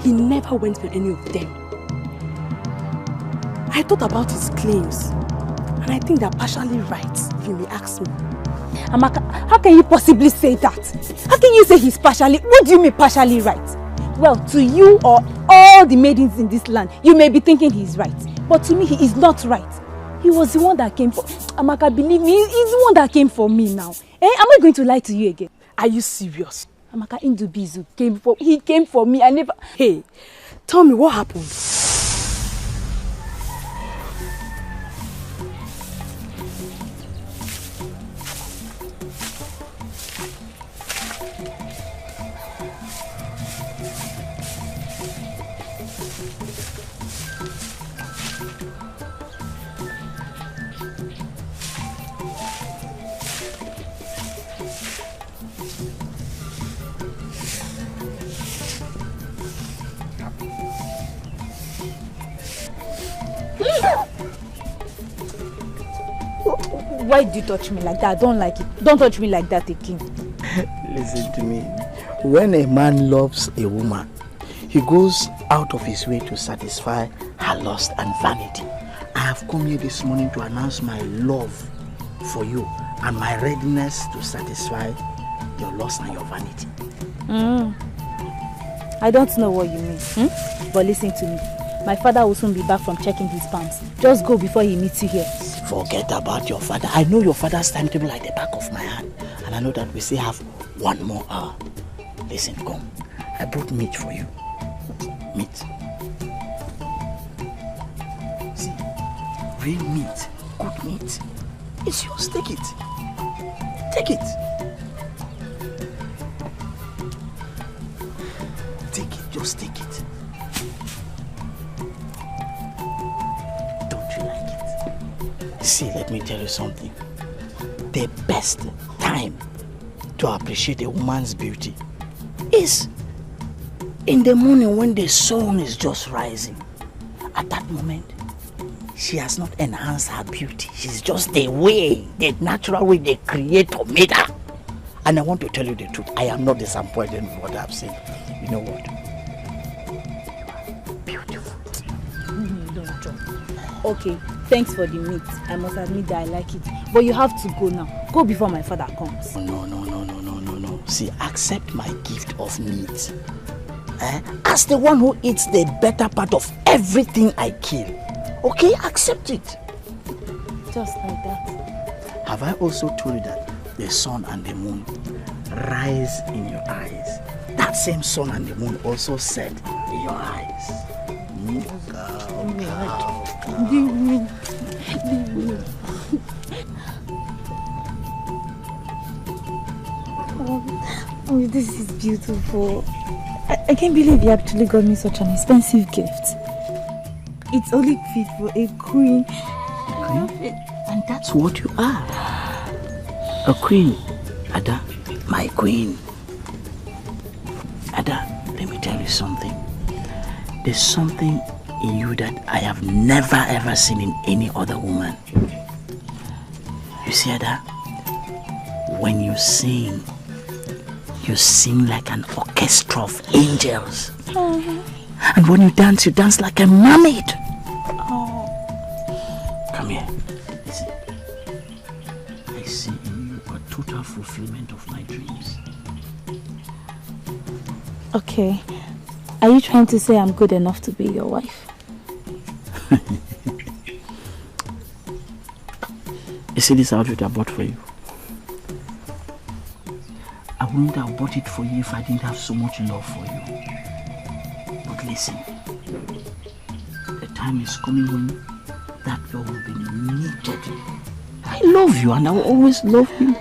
He never went for any of them. I thought about his claims, and I think they're partially right, if you may ask me. Amaka, how can you possibly say that? How can you say he's partially... What do you mean partially right? Well, to you or all the maidens in this land, you may be thinking he's right. But to me, he is not right. He was the one that came for... Amaka, believe me, he's the one that came for me now. Am I going to lie to you again? Are you serious? Amaka, Ndubizu came for me. I never... Hey, tell me what happened. Why do you touch me like that? I don't like it. Don't touch me like that again. Listen to me. When a man loves a woman, he goes out of his way to satisfy her lust and vanity. I have come here this morning to announce my love for you and my readiness to satisfy your lust and your vanity. I don't know what you mean, but listen to me. My father will soon be back from checking his pants. Just go before he meets you here. Forget about your father. I know your father's timetable like the back of my hand. And I know that we still have 1 more hour. Listen, come. I brought meat for you. Meat. See, real meat, good meat. It's yours, take it. Take it. Take it, just take it. See, let me tell you something. The best time to appreciate a woman's beauty is in the morning when the sun is just rising. At that moment, she has not enhanced her beauty. She's just the natural way the Creator made her. And I want to tell you the truth. I am not disappointed with what I've seen. You know what? You are beautiful. Don't jump. Okay. Thanks for the meat. I must admit that I like it. But you have to go now. Go before my father comes. No. See, accept my gift of meat. As the one who eats the better part of everything I kill. Okay, accept it. Just like that. Have I also told you that the sun and the moon rise in your eyes? That same sun and the moon also set in your eyes. Oh, this is beautiful. I can't believe you actually got me such an expensive gift. It's only fit for a queen. And that's what you are. A queen. Ada, my queen. Ada, let me tell you something. There's something in you that I have never ever seen in any other woman. You see, Ada, when you sing like an orchestra of angels. And when you dance like a mermaid. Come here. Listen. I see in you a total fulfillment of my dreams. Okay. Are you trying to say I'm good enough to be your wife? You see this outfit I bought for you? I wouldn't have bought it for you if I didn't have so much love for you. But listen, the time is coming when that girl will be needed. I love you and I will always love you.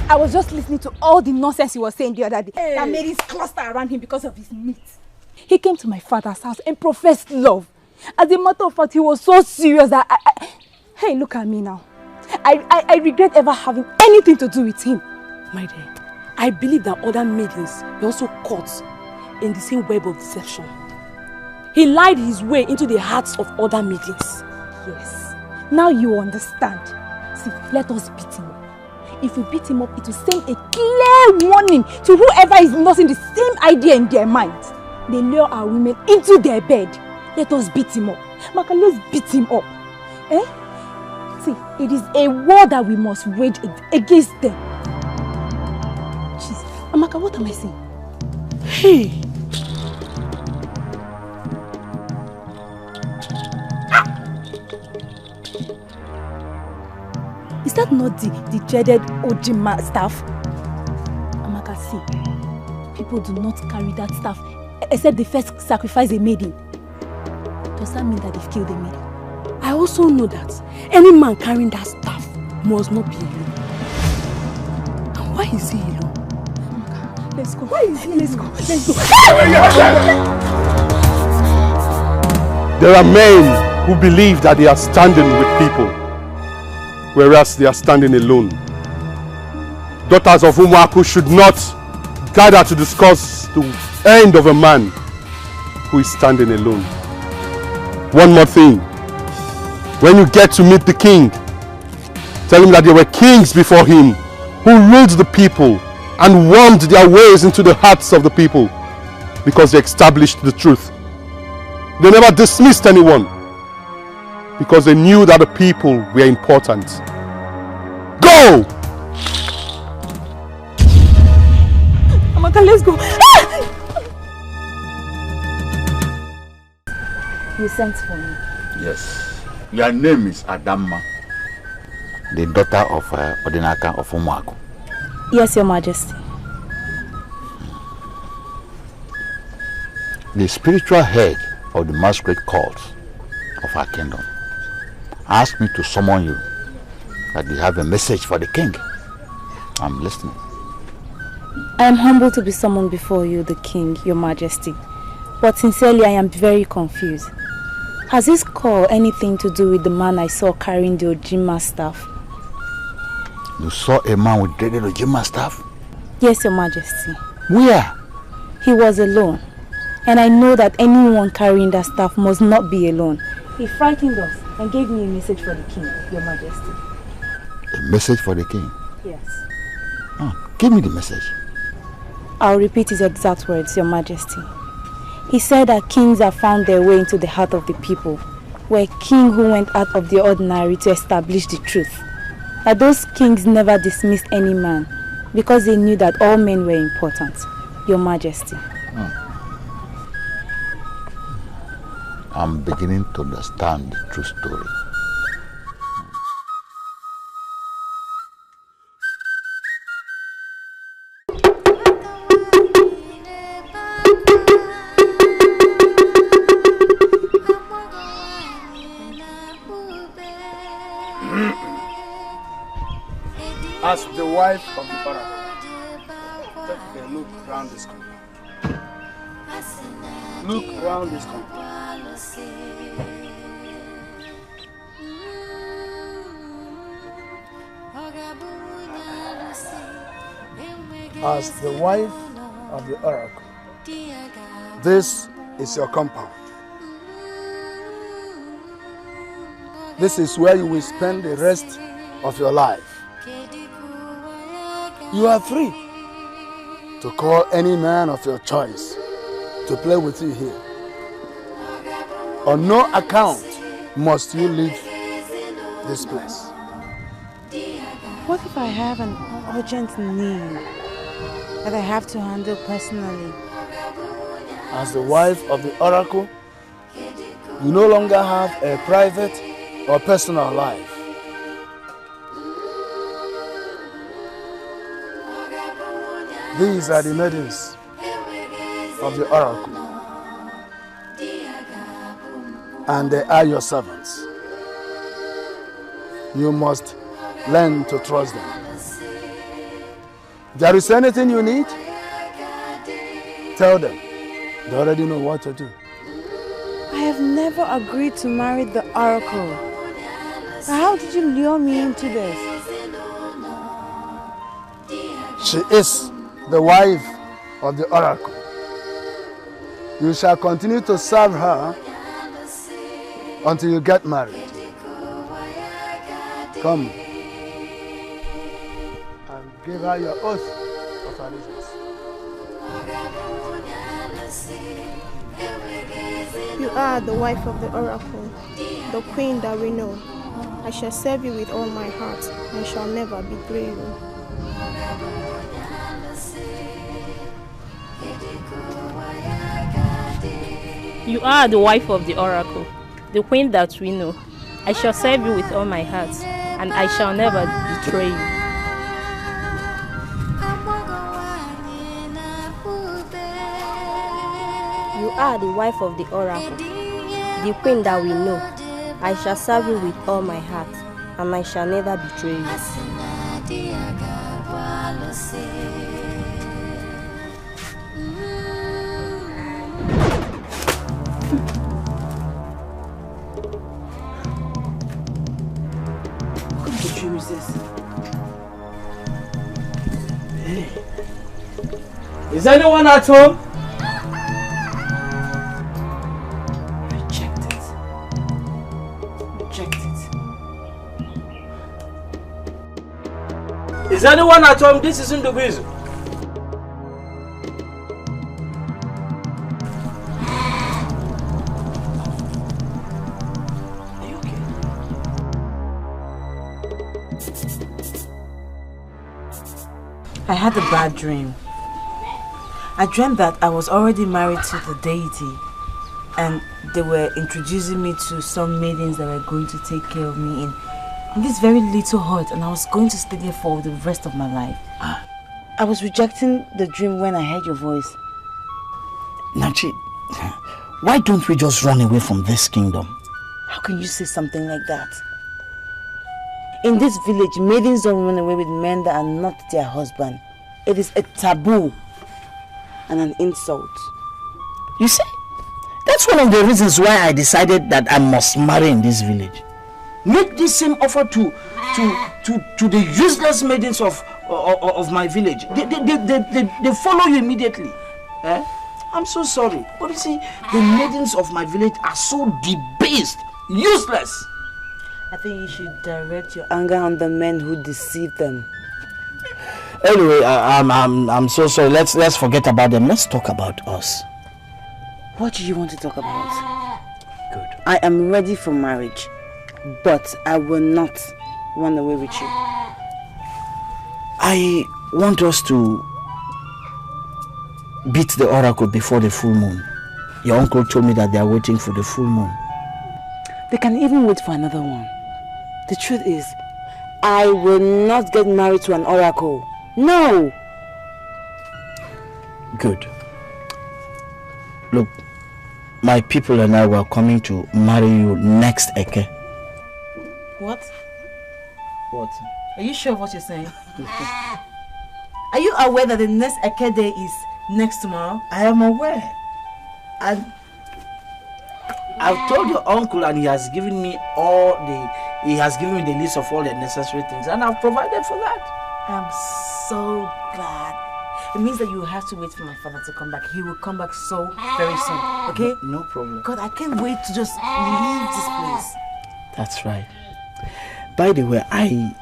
I was just listening to all the nonsense he was saying the other day that made his cluster around him because of his meat. He came to my father's house and professed love. As a matter of fact, he was so serious that Hey, look at me now. I regret ever having anything to do with him. My dear, I believe that other maidens were also caught in the same web of deception. He lied his way into the hearts of other maidens. Yes. Now you understand. See, let us beat him up. If we beat him up, it will send a clear warning to whoever is nursing the same idea in their minds. They lure our women into their bed. Let us beat him up. Maka, let's beat him up. See, it is a war that we must wage against them. Jeez, Amaka, what am I saying? Hey! Is that not the dreaded Ojima staff? Amaka, see, people do not carry that staff except they first sacrifice a maiden. Does that mean that they've killed a maiden? I also know that any man carrying that staff must not be alone. And why is he alone? Amaka, let's go. Why is he? Let's go. Let's go. There are men who believe that they are standing with people, whereas they are standing alone. Daughters of Umuaku should not gather to discuss the end of a man who is standing alone. One more thing. When you get to meet the king, tell him that there were kings before him who ruled the people and wormed their ways into the hearts of the people because they established the truth. They never dismissed anyone because they knew that the people were important. Go! Amaka, let's go. You sent for me. Yes. Your name is Adamma, the daughter of Odinaka of Umuaku. Yes, Your Majesty. The spiritual head of the masquerade cult of our kingdom asked me to summon you, that they have a message for the king. I'm listening. I am humbled to be summoned before you, the king, Your Majesty. But sincerely, I am very confused. Has this call anything to do with the man I saw carrying the Ojima staff? You saw a man with dreaded Ojima staff? Yes, Your Majesty. Where? He was alone. And I know that anyone carrying that staff must not be alone. He frightened us and gave me a message for the king, Your Majesty. A message for the king? Yes. Oh, give me the message. I'll repeat his exact words, Your Majesty. He said that kings have found their way into the heart of the people. Were a king who went out of the ordinary to establish the truth. That those kings never dismissed any man because they knew that all men were important, Your Majesty. Oh. I'm beginning to understand the true story. As the wife of the oracle, take a look around this compound. Look around this compound. As the wife of the oracle, this is your compound. This is where you will spend the rest of your life. You are free to call any man of your choice to play with you here. On no account must you leave this place. What if I have an urgent need that I have to handle personally? As the wife of the oracle, you no longer have a private or personal life. These are the maidens of the oracle, and they are your servants. You must learn to trust them. If there is anything you need, tell them. They already know what to do. I have never agreed to marry the oracle. How did you lure me into this? She is the wife of the oracle. You shall continue to serve her until you get married. Come and give her your oath of allegiance. You are the wife of the oracle, the queen that we know. I shall serve you with all my heart and shall never betray you. You are the wife of the oracle, the queen that we know. I shall serve you with all my heart, and I shall never betray you. You are the wife of the oracle, the queen that we know. I shall serve you with all my heart, and I shall never betray you. Is anyone at home? Reject it. Is anyone at home? This is Ugezu. I had a bad dream. I dreamt that I was already married to the deity and they were introducing me to some maidens that were going to take care of me in this very little hut, and I was going to stay there for the rest of my life. I was rejecting the dream when I heard your voice. Nachi, why don't we just run away from this kingdom? How can you say something like that? In this village, maidens don't run away with men that are not their husband. It is a taboo and an insult. You see, that's one of the reasons why I decided that I must marry in this village. Make this same offer to the useless maidens of my village. They follow you immediately. Eh? I'm so sorry. But you see, the maidens of my village are so debased, useless. I think you should direct your anger on the men who deceived them. Anyway, I'm so sorry. Let's forget about them. Let's talk about us. What do you want to talk about? Good. I am ready for marriage, but I will not run away with you. I want us to beat the oracle before the full moon. Your uncle told me that they are waiting for the full moon. They can even wait for another one. The truth is, I will not get married to an oracle. No! Good. Look, my people and I were coming to marry you next Eke. What? What? Are you sure of what you're saying? Are you aware that the next Eke day is next tomorrow? I am aware. And I've told your uncle and he has given me the list of all the necessary things and I've provided for that. I'm so glad. It means that you have to wait for my father to come back. He will come back so very soon, okay? No problem. God, I can't wait to just leave this place. That's right. By the way, I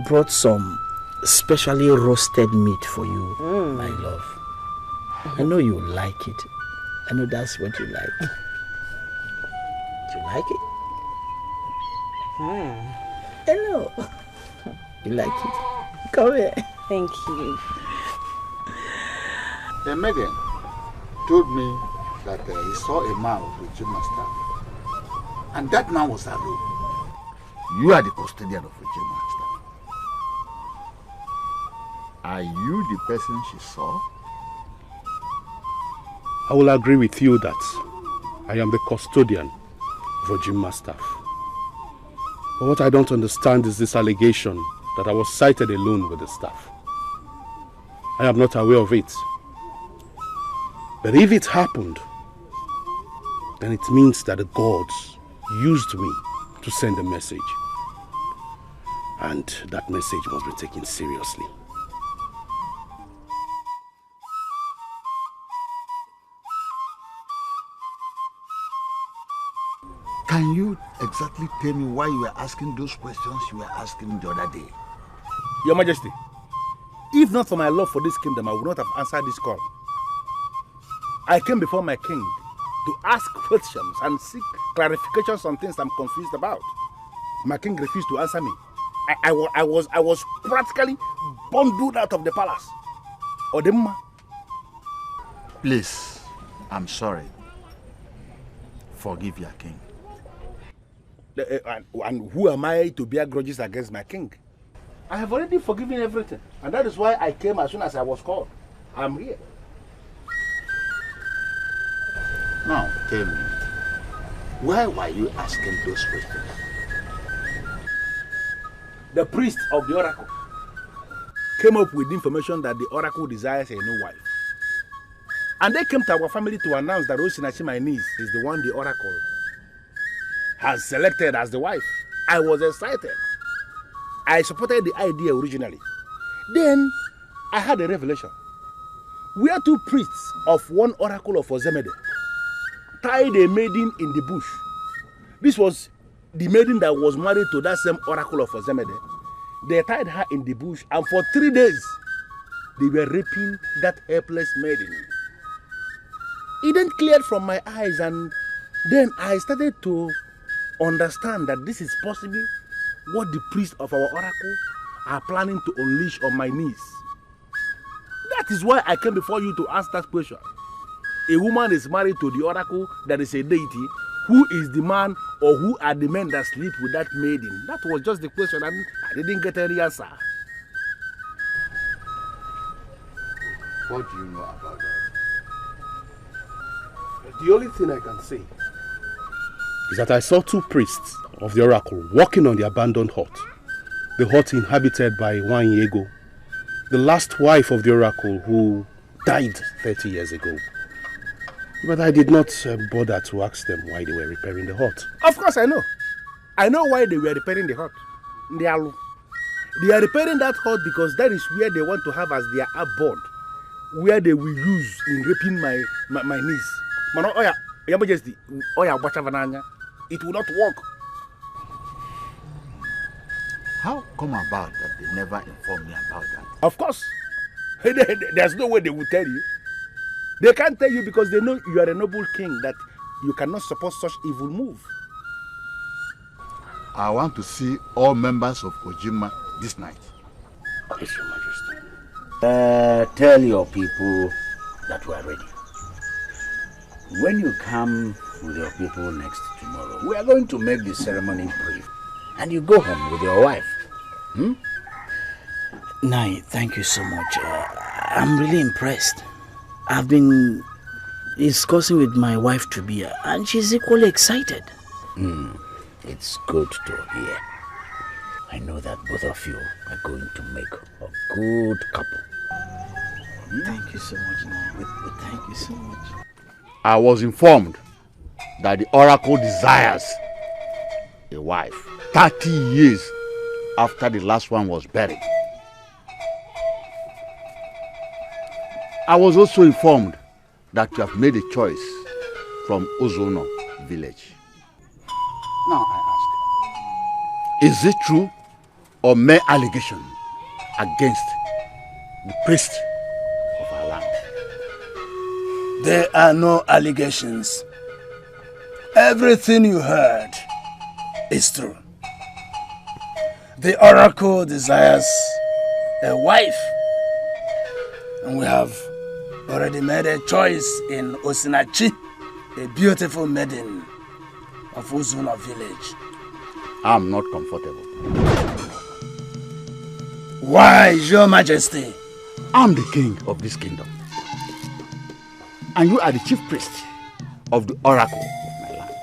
brought some specially roasted meat for you, my love. I know you like it. I know that's what you like. Do you like it? Hello. You like it? Come here. Thank you. The Megan told me that he saw a man with a gym master, and that man was alone. You are the custodian of a gym master. Are you the person she saw? I will agree with you that I am the custodian of a gym master. But what I don't understand is this allegation that I was sighted alone with the staff. I am not aware of it. But if it happened, then it means that the gods used me to send a message. And that message must be taken seriously. Can you exactly tell me why you were asking those questions you were asking the other day? Your Majesty, if not for my love for this kingdom, I would not have answered this call. I came before my king to ask questions and seek clarifications on things I'm confused about. My king refused to answer me. I was practically bundled out of the palace. Odemma. Please, I'm sorry. Forgive your king. And who am I to bear grudges against my king? I have already forgiven everything. And that is why I came as soon as I was called. I'm here. Now, tell me, why were you asking those questions? The priest of the oracle came up with information that the oracle desires a new wife. And they came to our family to announce that Osinachi, my niece, is the one the oracle has selected as the wife. I was excited. I supported the idea originally. Then I had a revelation. We are two priests of one oracle of Ozemede tied a maiden in the bush. This was the maiden that was married to that same oracle of Ozemede. They tied her in the bush, and for 3 days they were raping that helpless maiden. It then cleared from my eyes, and then I started to understand that this is possibly what the priests of our oracle are planning to unleash on my niece. That is why I came before you to ask that question. A woman is married to the oracle that is a deity. Who is the man or who are the men that sleep with that maiden? That was just the question, and I didn't get any answer. What do you know about that? The only thing I can say is that I saw two priests of the oracle walking on the abandoned hut. The hut inhabited by Ini Edo, the last wife of the oracle who died 30 years ago. But I did not bother to ask them why they were repairing the hut. Of course I know. I know why they were repairing the hut. They are repairing that hut because that is where they want to have as their abode where they will use in raping my niece. Man, oh yeah, Your Majesty, oh yeah, it will not work. How come about that they never informed me about that? Of course. There's no way they will tell you. They can't tell you because they know you are a noble king, that you cannot support such evil move. I want to see all members of Ojima this night. Yes, Your Majesty. Tell your people that we are ready. When you come with your people next tomorrow, we are going to make the ceremony brief. And you go home with your wife. Nai, thank you so much. I'm really impressed. I've been discussing with my wife Tubia, and she's equally excited. It's good to hear. I know that both of you are going to make a good couple. Thank you so much, Nai. Thank you so much. I was informed that the oracle desires a wife 30 years after the last one was buried. I was also informed that you have made a choice from Ozono village. Now I ask, is it true or mere allegation against the priest of our land? There are no allegations. Everything you heard is true. The oracle desires a wife, and we have already made a choice in Osinachi, a beautiful maiden of Uzuno village. I'm not comfortable. Why, Your Majesty? I'm the king of this kingdom, and you are the chief priest of the oracle of my land.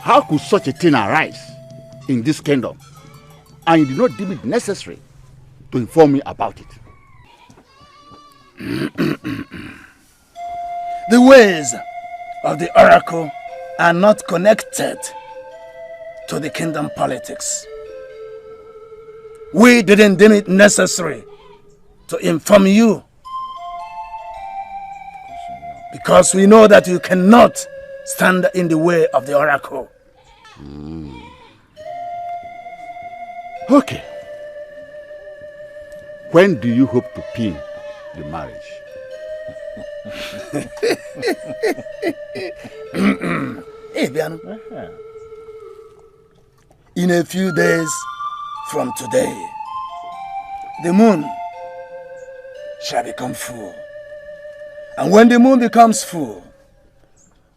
How could such a thing arise in this kingdom, and you did not deem it necessary to inform me about it? The ways of the oracle are not connected to the kingdom politics. We didn't deem it necessary to inform you because we know that you cannot stand in the way of the oracle. Okay. When do you hope to pin the marriage? In a few days from today, the moon shall become full. And when the moon becomes full,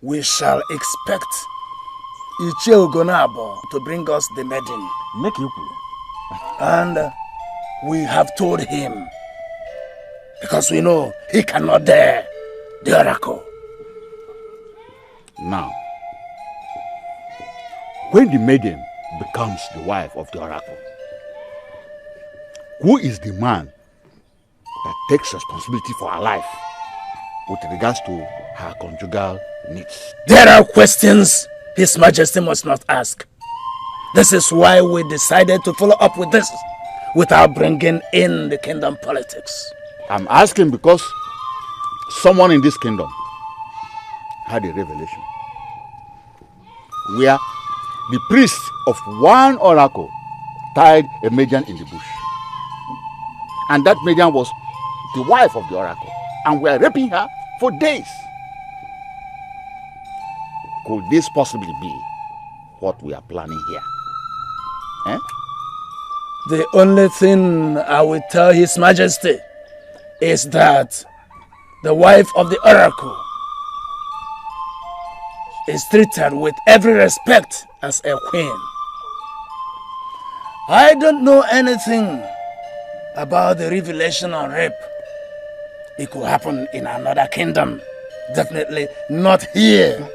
we shall expect Ichie Ugonabo to bring us the maiden. Make you. And we have told him, because we know he cannot dare the oracle. Now, when the maiden becomes the wife of the oracle, who is the man that takes responsibility for her life with regards to her conjugal needs? There are questions His Majesty must not ask. This is why we decided to follow up with this without bringing in the kingdom politics. I'm asking because someone in this kingdom had a revelation where the priest of one oracle tied a maiden in the bush. And that maiden was the wife of the oracle. And we are raping her for days. Could this possibly be what we are planning here? Eh? The only thing I will tell His Majesty is that the wife of the oracle is treated with every respect as a queen. I don't know anything about the revelation on rape. It could happen in another kingdom. Definitely not here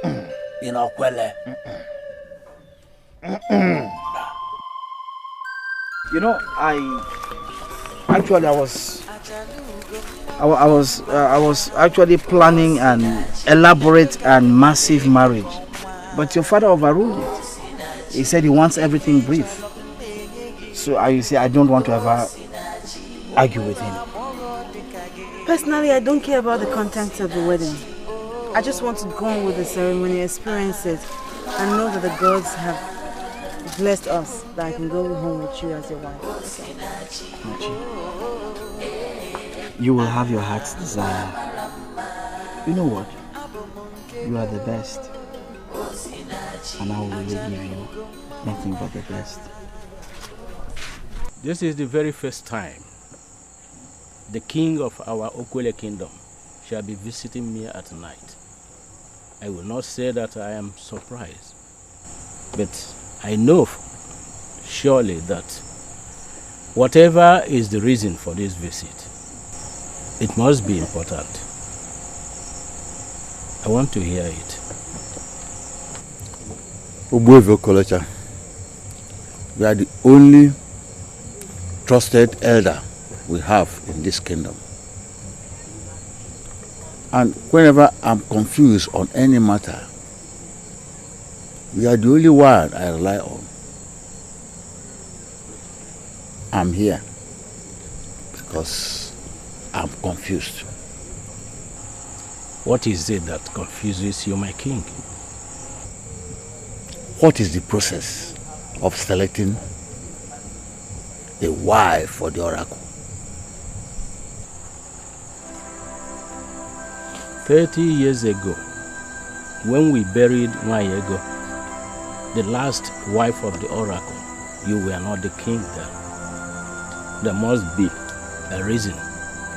in Okwele. You know, I was actually planning an elaborate and massive marriage, but your father overruled it. He said he wants everything brief. So you see, I don't want to ever argue with him. Personally, I don't care about the contents of the wedding. I just want to go on with the ceremony, experience it, and know that the gods have blessed us, that I can go home with you as your wife. Machi, you will have your heart's desire. You know what? You are the best. And I will really give you nothing but the best. This is the very first time the king of our Okwele kingdom shall be visiting me at night. I will not say that I am surprised, but I know surely that whatever is the reason for this visit, it must be important. I want to hear it. Ugezu Kolocha, you are the only trusted elder we have in this kingdom. And whenever I'm confused on any matter, you are the only one I rely on. I'm here because I'm confused. What is it that confuses you, my king? What is the process of selecting a wife for the oracle? 30 years ago, when we buried Ini Edo, the last wife of the oracle, you were not the king then. There must be a reason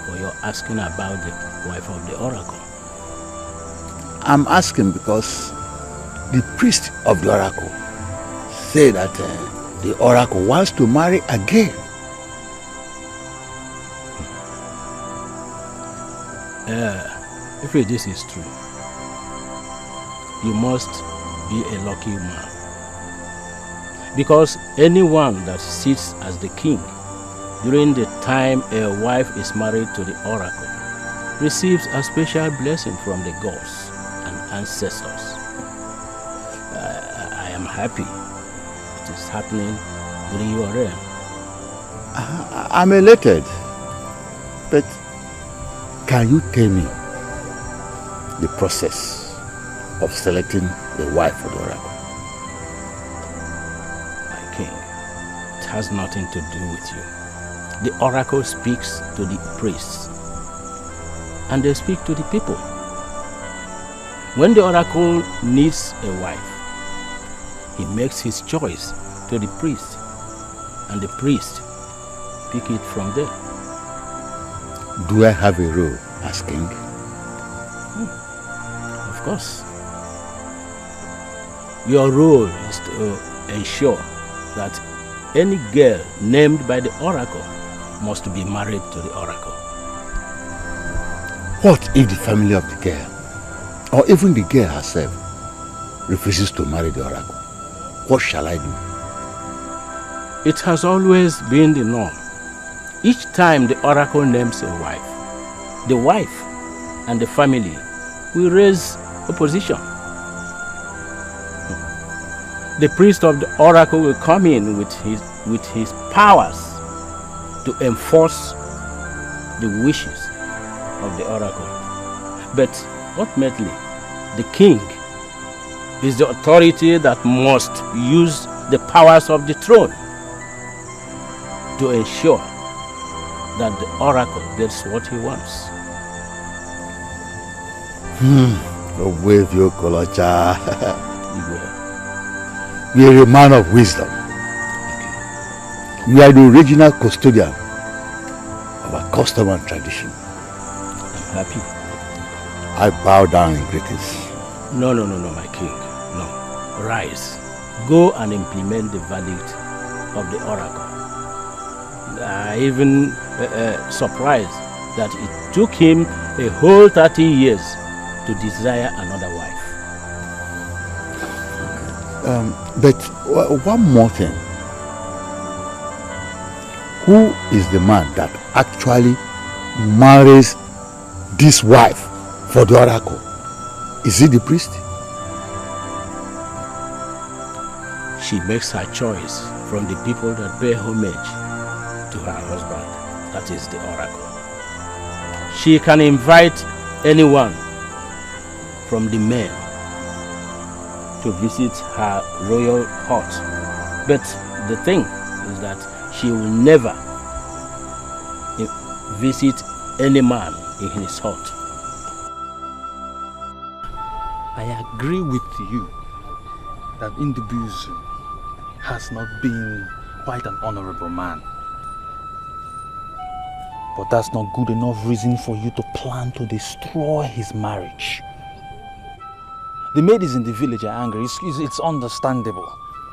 for your asking about the wife of the oracle. I'm asking because the priest of the oracle say that the oracle wants to marry again. If this is true, you must be a lucky man. Because anyone that sits as the king during the time a wife is married to the oracle receives a special blessing from the gods and ancestors. I am happy it is happening during your reign. I'm elated, but can you tell me the process of selecting the wife for the oracle? My king, it has nothing to do with you. The oracle speaks to the priests, and they speak to the people. When the oracle needs a wife, he makes his choice to the priest, and the priest pick it from there. Do I have a role as king? Of course. Your role is to ensure that any girl named by the oracle must be married to the oracle. What if the family of the girl, or even the girl herself, refuses to marry the oracle? What shall I do? It has always been the norm. Each time the oracle names a wife, the wife and the family will raise opposition. The priest of the oracle will come in with his powers to enforce the wishes of the oracle. But ultimately, the king is the authority that must use the powers of the throne to ensure that the oracle gets what he wants. Ugezu Kolocha. You are a man of wisdom. You are the original custodian of our custom and tradition. I'm happy. I bow down in greetings. No, my king. No. Rise. Go and implement the verdict of the oracle. I even surprised that it took him a whole 30 years to desire another wife. But one more thing. Who is the man that actually marries this wife for the oracle? Is it the priest? She makes her choice from the people that pay homage to her husband. That is the oracle. she can invite anyone from the men to visit her royal hut. But the thing is that she will never visit any man in his hut. I agree with you that Ugezu has not been quite an honorable man. But that's not good enough reason for you to plan to destroy his marriage. The ladies in the village are angry. It's understandable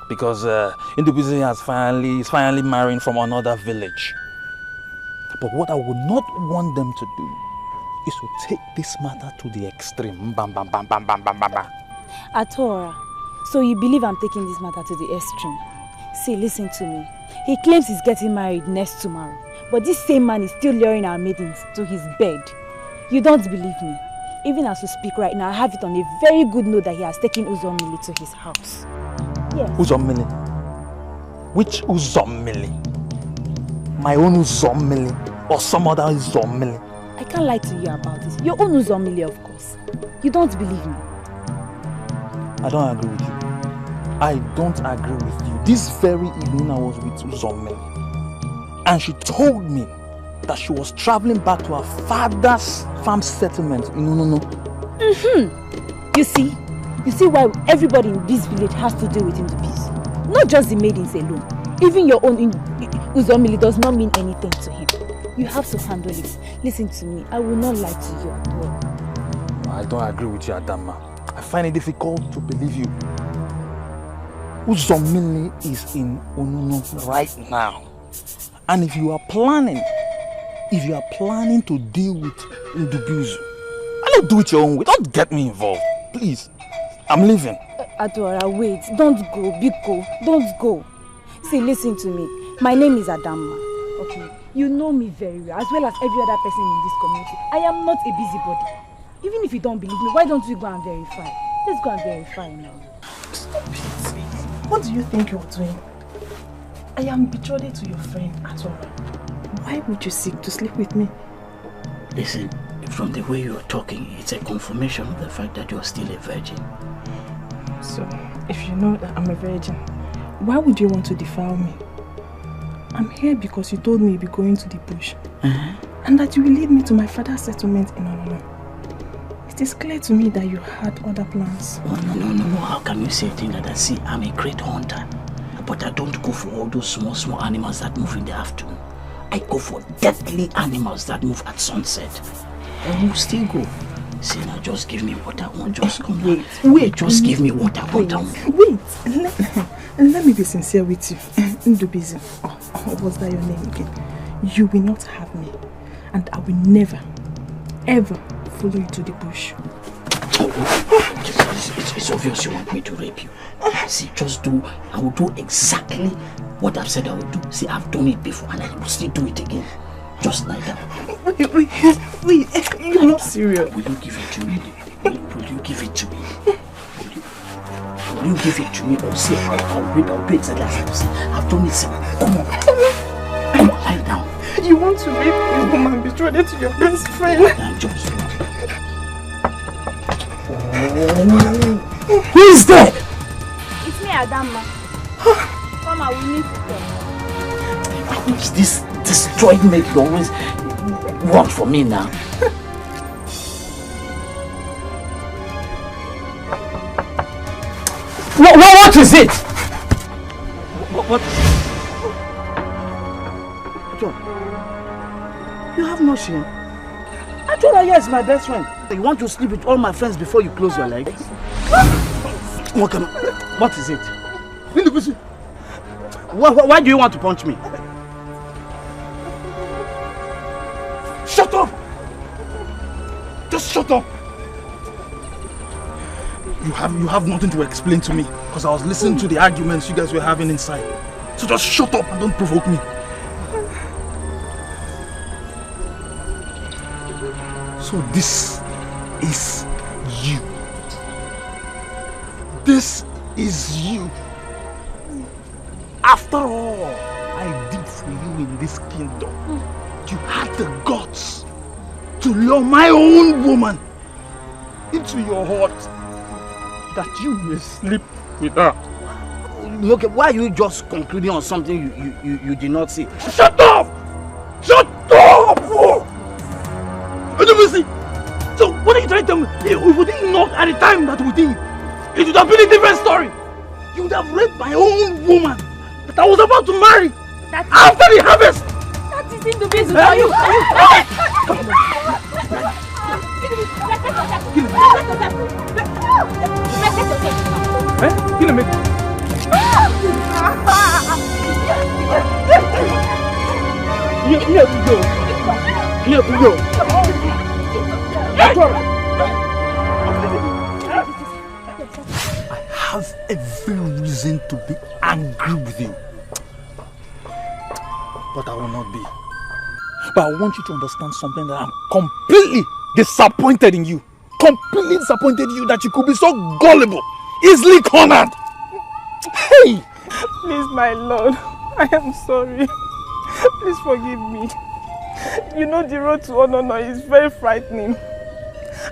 because Ugezu is finally marrying from another village. But what I would not want them to do is to take this matter to the extreme. Bam, bam, bam, bam, bam, bam, bam, bam. Atora, so you believe I'm taking this matter to the extreme? See, listen to me. He claims he's getting married next tomorrow. But this same man is still luring our maidens to his bed. You don't believe me? Even as we speak right now, I have it on a very good note that he has taken Uzomili to his house. Yes. Uzomili? Which Uzomili? My own Uzomili or some other Uzomili? I can't lie to you about this. Your own Uzomili, of course. You don't believe me? I don't agree with you. I don't agree with you. This very evening I was with Uzomili. And she told me that she was traveling back to her father's farm settlement in Unono. You see why everybody in this village has to deal with him to peace. Not just the maidens alone. Even your own Uzomili does not mean anything to him. You have to handle it. Listen to me. I will not lie to you at all. I don't agree with you, Adama. I find it difficult to believe you. Uzomili is in Unono right now. And if you are planning to deal with Ugezu, I don't do it your own way. Don't get me involved, please. I'm leaving. Adora, wait. Don't go, Biko. Don't go. See, listen to me. My name is Adama. Okay? You know me very well, as well as every other person in this community. I am not a busybody. Even if you don't believe me, why don't we go and verify? Let's go and verify now. Stop it. What do you think you're doing? I am betrothed to your friend, Atora. Why would you seek to sleep with me? Listen, from the way you're talking, it's a confirmation of the fact that you're still a virgin. So, if you know that I'm a virgin, why would you want to defile me? I'm here because you told me you'd be going to the bush. And that you will lead me to my father's settlement in Onono. It is clear to me that you had other plans. Oh, no. How can you say a thing like that? See, I'm a great hunter. But I don't go for all those small animals that move in the afternoon. I go for deadly animals that move at sunset. And you still go. See, now just give me what I want. Just come. Wait. Just give me what I want. Wait. Let me be sincere with you. Ugezu. What was that your name again? You will not have me. And I will never, ever follow you to the bush. It's obvious you want me to rape you. See, I will do exactly what I've said I will do. See, I've done it before and I will still do it again. Just like that. Wait, you're not serious. Will you give it to me? Will you give it to me? Will you give it to me or say I'll do exactly as I've said? I've done it, sir. Come on, lie down. You want to rape a woman betrothed to your best friend? I'm just Who is there? It's me, Adama. Come, I will need to I wish this destroyed maid will always run for me now. What is it? What? John, you have no shame. I told her yes, my best friend. You want to sleep with all my friends before you close your legs? What is it? Why do you want to punch me? Shut up! Just shut up! You have nothing to explain to me because I was listening to the arguments you guys were having inside. So just shut up and don't provoke me. So this is you. This is you. After all I did for you in this kingdom, you had the guts to lure my own woman into your heart that you may sleep with her. Look, why are you just concluding on something you did not see? Shut up! Shut up! See? So, what are you trying to tell me? If we didn't knock at the time that we did, it would have been a different story. You would have raped my own woman that I was about to marry after the harvest. That is in the business. Are you? Kill me. Here we go. Here we go. I have every reason to be angry with you, but I will not be. But I want you to understand something, that I'm completely disappointed in you. Completely disappointed in you that you could be so gullible, easily cornered. Hey! Please, my lord, I am sorry. Please forgive me. You know the road to honor is very frightening.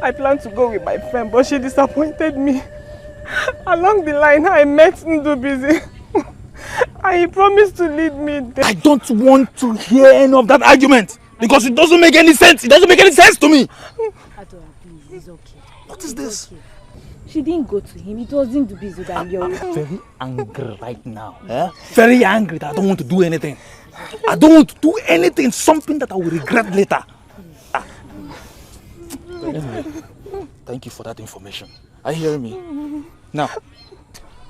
I planned to go with my friend, but she disappointed me. Along the line, I met Ndubizi. And he promised to lead me there. I don't want to hear any of that argument, because it doesn't make any sense. It doesn't make any sense to me. Adora, please, it's okay. What is this? Okay. She didn't go to him. It was Ndubizi that lured her. I'm very angry right now. Very angry that I don't want to do anything. I don't want to do anything, something that I will regret later. Anyway, thank you for that information. Are you hearing me? Now,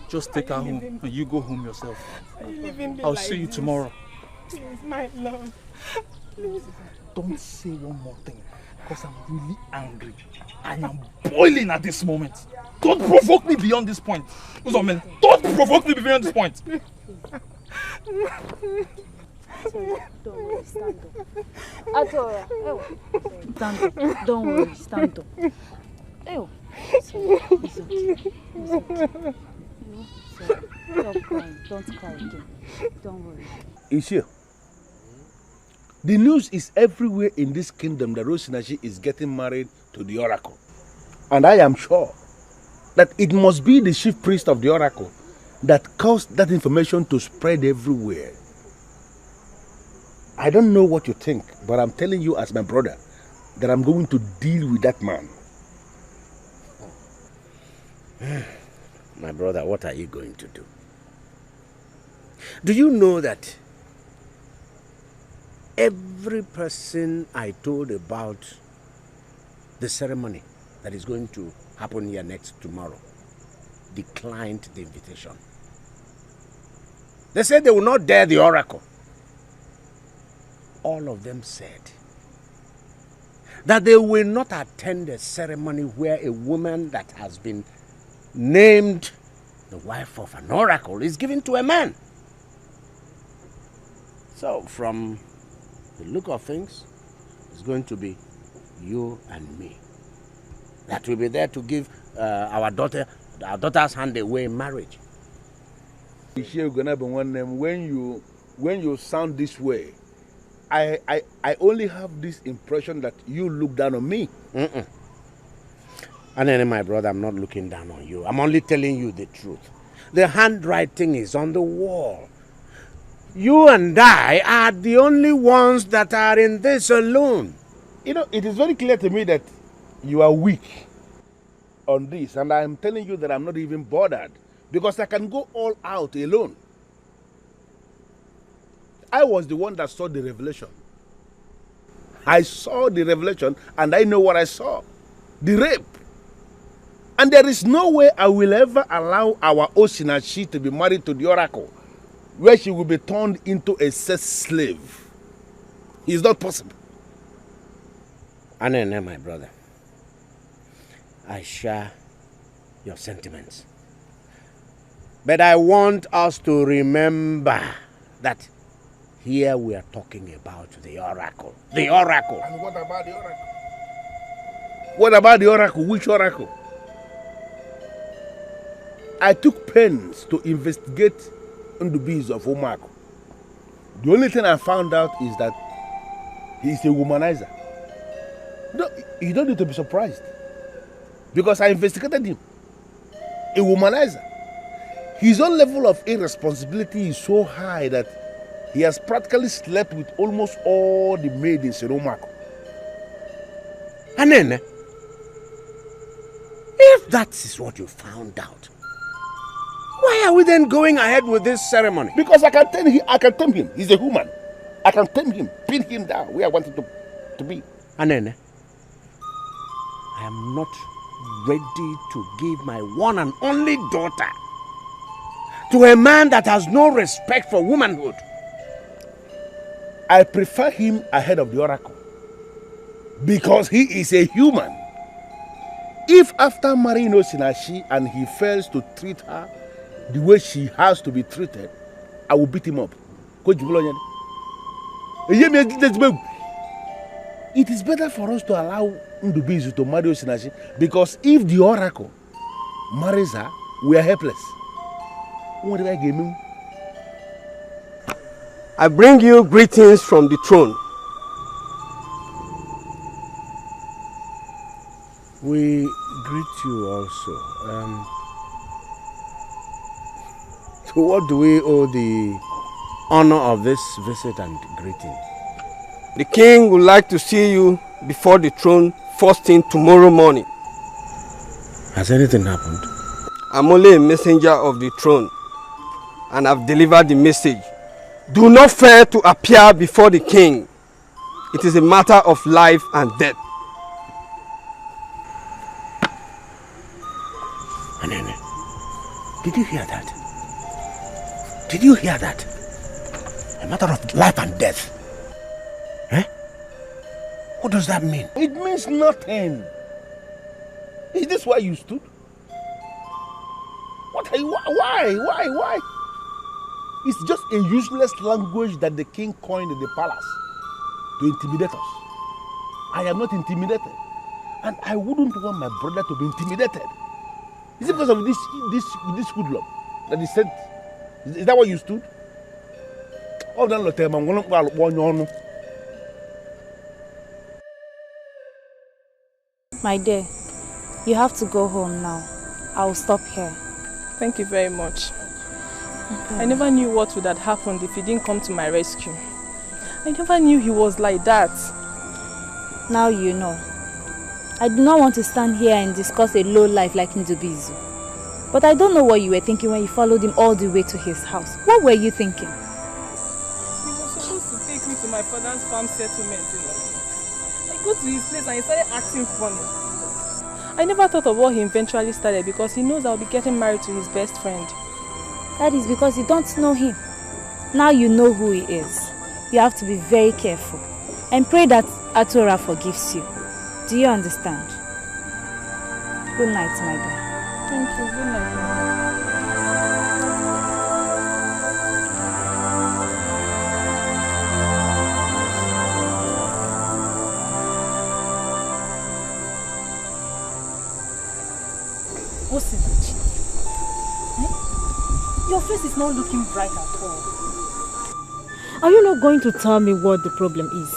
just take her home and you go home yourself. I'll see you tomorrow. Please, my love. Please. Don't say one more thing, because I'm really angry. I am boiling at this moment. Don't provoke me beyond this point. Don't provoke me beyond this point. Don't worry, stand up. Adora, stand up. Don't worry, stand up. It's okay. It's okay. Stop crying. Don't cry again. Don't worry. Issue. The news is everywhere in this kingdom that Osinachi is getting married to the oracle. And I am sure that it must be the chief priest of the oracle that caused that information to spread everywhere. I don't know what you think, but I'm telling you as my brother that I'm going to deal with that man. My brother, what are you going to do? Do you know that every person I told about the ceremony that is going to happen here next tomorrow declined the invitation? They said they will not dare the oracle. All of them said that they will not attend a ceremony where a woman that has been named the wife of an oracle is given to a man. So, from the look of things, it's going to be you and me that will be there to give our daughter's hand away in marriage. When you sound this way, I only have this impression that you look down on me. And then, my brother, I'm not looking down on you. I'm only telling you the truth. The handwriting is on the wall. You and I are the only ones that are in this alone. You know, it is very clear to me that you are weak on this, and I'm telling you that I'm not even bothered, because I can go all out alone. I was the one that saw the revelation. I saw the revelation, and I know what I saw. The rape. And there is no way I will ever allow our Osinachi to be married to the oracle, where she will be turned into a sex slave. It's not possible. Anene, my brother, I share your sentiments. But I want us to remember that here we are talking about the oracle. The oracle. And what about the oracle? What about the oracle? Which oracle? I took pains to investigate Ndubizi of Omako. The only thing I found out is that he is a womanizer. No, you don't need to be surprised. Because I investigated him. A womanizer. His own level of irresponsibility is so high that he has practically slept with almost all the maidens in Omako. And then, if that is what you found out, why are we then going ahead with this ceremony? Because I can tame him. He's a human. I can tame him, pin him down where I want him to be. And then, I am not ready to give my one and only daughter to a man that has no respect for womanhood. I prefer him ahead of the oracle because he is a human. If after marrying Osinachi and he fails to treat her the way she has to be treated, I will beat him up. It is better for us to allow Ugezu to marry Osinachi because if the oracle marries her, we are helpless. What did I give him? I bring you greetings from the throne. We greet you also. To what do we owe the honor of this visit and greeting? The king would like to see you before the throne first thing tomorrow morning. Has anything happened? I'm only a messenger of the throne, and I've delivered the message. Do not fear to appear before the king. It is a matter of life and death. Anene, did you hear that? Did you hear that? A matter of life and death. Eh? What does that mean? It means nothing. Is this why you stood? What are you? Why? It's just a useless language that the king coined in the palace to intimidate us. I am not intimidated, and I wouldn't want my brother to be intimidated. Is it because of this hoodlum that he said? Is that why you stood? My dear, you have to go home now. I will stop here. Thank you very much. I never knew what would have happened if he didn't come to my rescue. I never knew he was like that. Now you know. I do not want to stand here and discuss a low life like Ugezu. But I don't know what you were thinking when you followed him all the way to his house. What were you thinking? He was supposed to take me to my father's farm settlement, you know. I go to his place and he started acting funny. I never thought of what he eventually started because he knows I'll be getting married to his best friend. That is because you don't know him. Now you know who he is. You have to be very careful and pray that Atora forgives you. Do you understand? Good night, my dear. Thank you. Good night. Osinachi, your face is not looking bright at all. Are you not going to tell me what the problem is?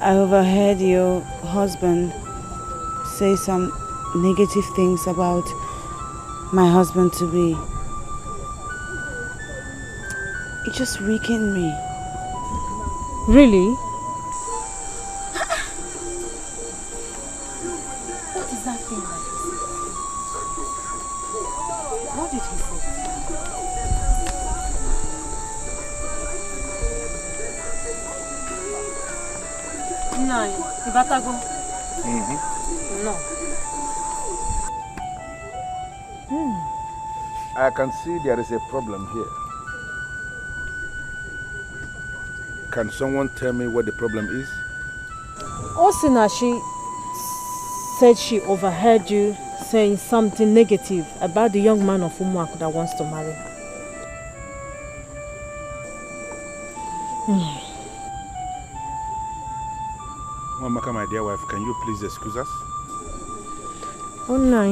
I overheard your husband say some negative things about my husband-to-be. It just weakened me. Really? What is that thing like this? What did he say? No, Ibatago. No. I can see there is a problem here. Can someone tell me what the problem is? Osinachi said she overheard you saying something negative about the young man of Umuaku that wants to marry her. Mamaka, my dear wife, can you please excuse us? Oh, no.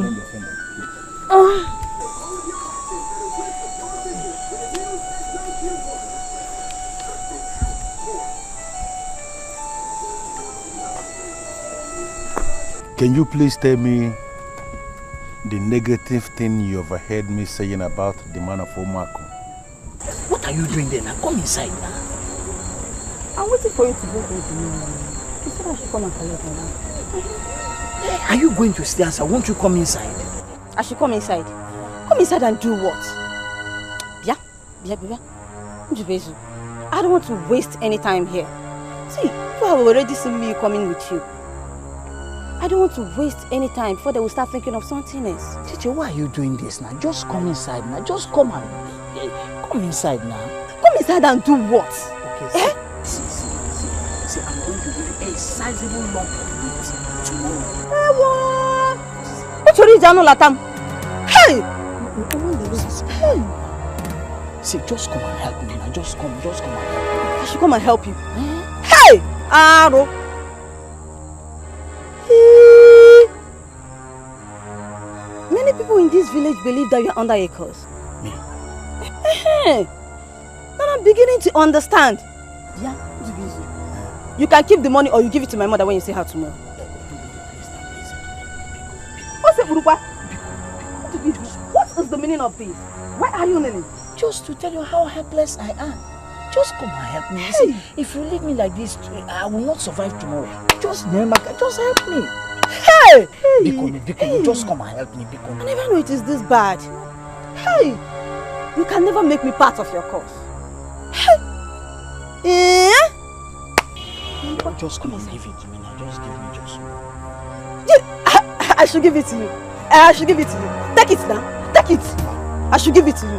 Can you please tell me the negative thing you overheard me saying about the man of Omako? What are you doing there now? Come inside now. I'm waiting for you to go to me. You said I should come and collect her now. Are you going to stay outside? Won't you come inside? I should come inside. Come inside and do what? Yeah. Ugezu, I don't want to waste any time here. See, you have already seen me coming with you. I don't want to waste any time before they will start thinking of something else. Chiche, why are you doing this now? Just come inside now. Just come and come inside now. Come inside and do what? Okay, see, I'm going to give you a sizable lump of meat tomorrow. What you down latam? Hey! Hey! See, just come and help me now. Just come and help me. I should come and help you. Hey! Aro! Many people in this village believe that you are under a curse. Me? Now I'm beginning to understand. Yeah, you can keep the money or you give it to my mother when you see her tomorrow. What's it, Urupa? What is the meaning of this? Why are you kneeling? Just to tell you how helpless I am. Just come and help me. See, if you leave me like this, I will not survive tomorrow. Just help me. Hey! Biko, just come and help me, Biko. I never knew it is this bad. Hey! You can never make me part of your cause. Hey! Just come and give it to me now. Just give me just one. I should give it to you. I should give it to you. Take it now. Take it. I should give it to you.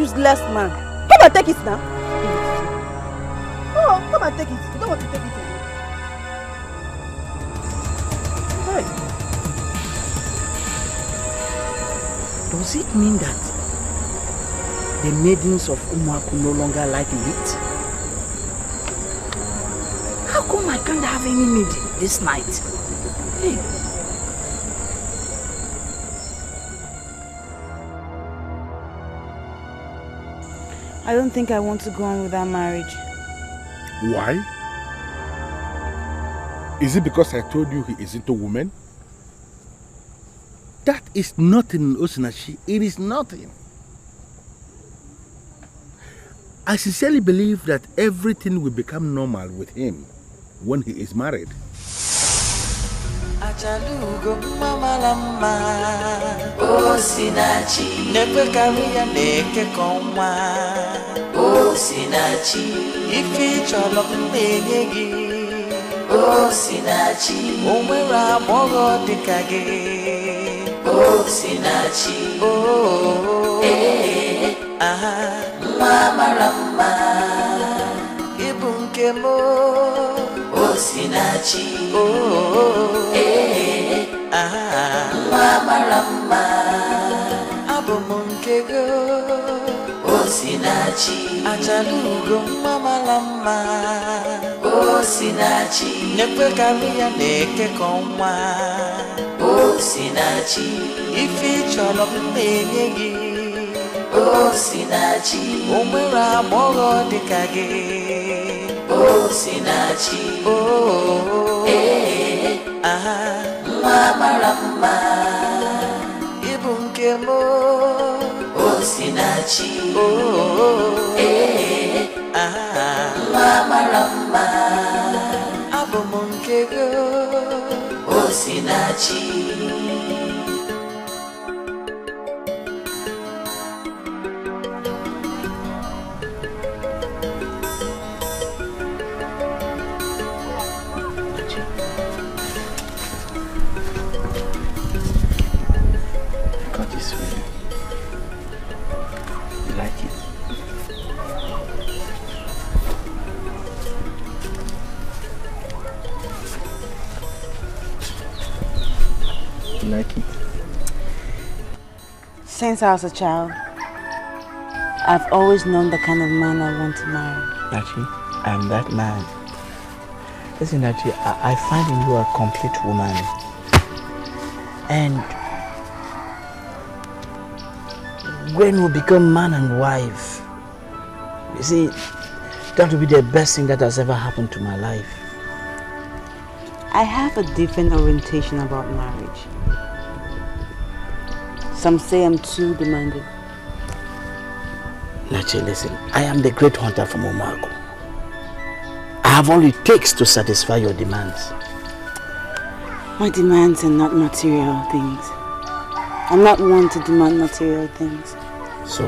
Useless man. Come and take it now. Give it to you. Oh, come and take it. You don't want to take it again. Hey. Does it mean that the maidens of Umaku no longer like meat? How come I can't have any meat this night? Hey. I don't think I want to go on with that marriage. Why? Is it because I told you he isn't a woman? That is nothing, Osinachi. It is nothing. I sincerely believe that everything will become normal with him when he is married. Achalugo mama lama Osinachi Nepe kariya neke konwa Osinachi Ifi cholo mbenyegi Osinachi Omwera mogo dikage Osinachi Oh Aha Mama lama Ibunke mo Osinachi Oh Mama Rama Abomunkego Osinachi Achalugo Mama Rama Osinachi Nepe kariya neke konwa Osinachi Ifi cholo mbenyegi Osinachi Omwera mogo dikage Osinachi Oh Aha Mama Rama Ibunke mo Osinachi Oh Aha Mama Rama Abomunkego Osinachi Like it? Since I was a child, I've always known the kind of man I want to marry. Nachi, I'm that man. Listen, Nachi, I find in you a complete woman. And when we become man and wife, you see, that will be the best thing that has ever happened to my life. I have a different orientation about marriage. Some say I'm too demanding. Nachi, listen, I am the great hunter from Omako. I have all it takes to satisfy your demands. My demands are not material things. I'm not one to demand material things. So,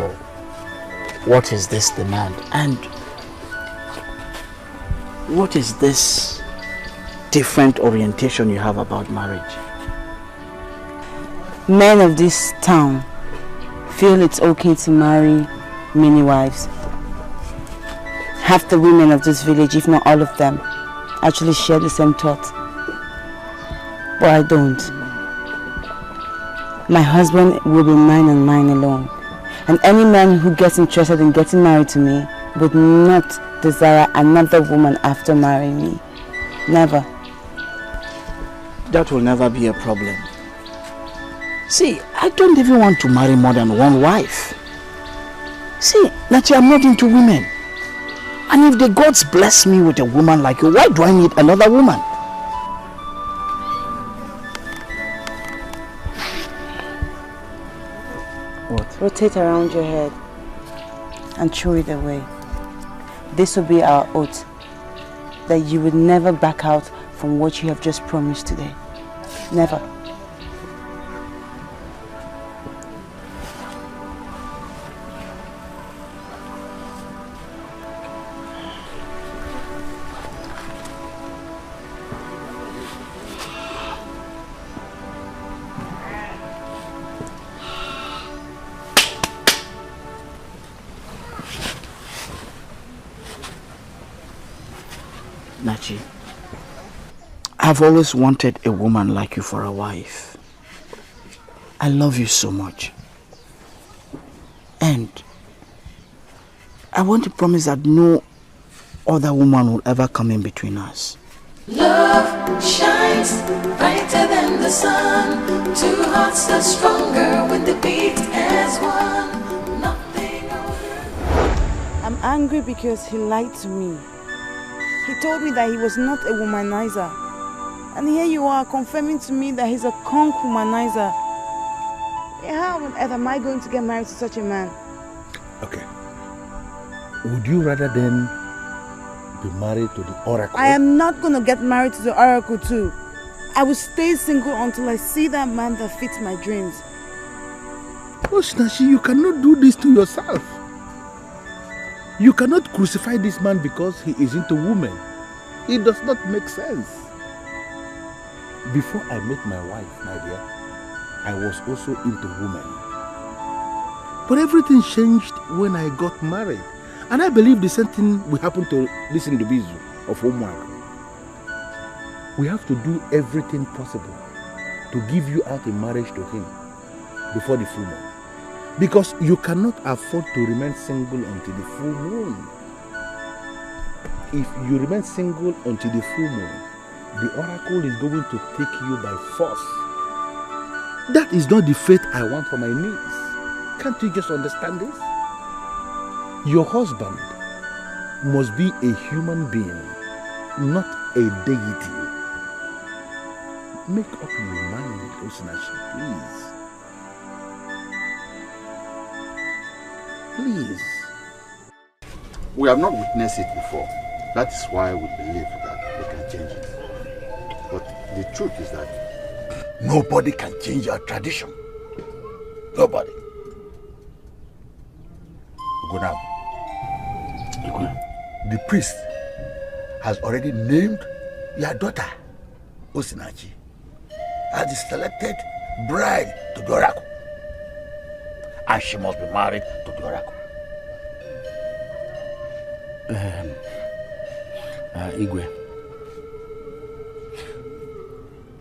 what is this demand? And what is this different orientation you have about marriage? Men of this town feel it's okay to marry many wives. Half the women of this village, if not all of them, actually share the same thought. But I don't. My husband will be mine and mine alone. And any man who gets interested in getting married to me would not desire another woman after marrying me. Never. That will never be a problem. See, I don't even want to marry more than one wife. See, Nachi, I'm not into women. And if the gods bless me with a woman like you, why do I need another woman? What? Rotate around your head and throw it away. This will be our oath that you would never back out from what you have just promised today. Never. Nachi, I've always wanted a woman like you for a wife. I love you so much. And I want to promise that no other woman will ever come in between us. Love shines brighter than the sun. Two hearts are stronger when they beat as one. Nothing I'm angry because he lied to me. He told me that he was not a womanizer. And here you are confirming to me that he's a conk womanizer. How on earth am I going to get married to such a man? Okay. Would you rather then be married to the oracle? I am not going to get married to the oracle too. I will stay single until I see that man that fits my dreams. Oh, Nachi, you cannot do this to yourself. You cannot crucify this man because he is into women. It does not make sense. Before I met my wife, my dear, I was also into women. But everything changed when I got married. And I believe the same thing will happen to this individual of Omwag. We have to do everything possible to give you out in marriage to him before the full moon. Because you cannot afford to remain single until the full moon. If you remain single until the full moon, the oracle is going to take you by force. That is not the fate I want for my niece. Can't you just understand this? Your husband must be a human being, not a deity. Make up your mind, Osinachi, please. Please. We have not witnessed it before. That is why we believe that we can change it. But the truth is that nobody can change our tradition. Nobody. Gunab, the priest has already named your daughter, Osinachi, as the selected bride to the oracle. And she must be married to the oracle. Igwe.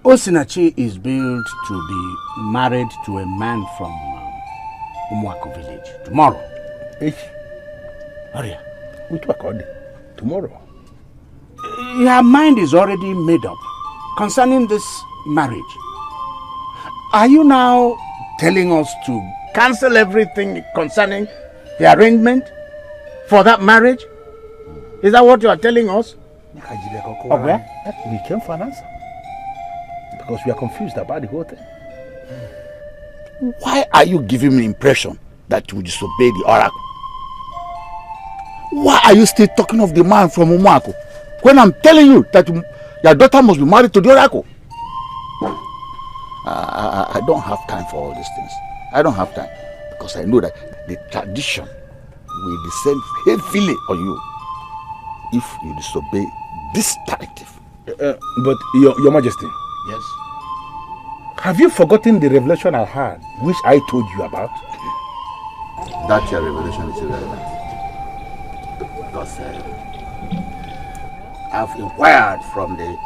Osinachi is billed to be married to a man from Umwako village tomorrow. Aria, which one? Tomorrow? Your mind is already made up concerning this marriage. Are you now telling us to cancel everything concerning the arrangement for that marriage? Is that what you are telling us? Okay. We came for an answer. because we are confused about the whole thing. Why are you giving me impression that you disobey the oracle? Why are you still talking of the man from Umuako when I'm telling you that your daughter must be married to the oracle? I don't have time for all these things. I don't have time because I know that the tradition will descend heavily on you if you disobey this directive. But your Majesty. Yes. Have you forgotten the revelation I had, which I told you about? That your revelation is irrelevant. Because I've inquired from the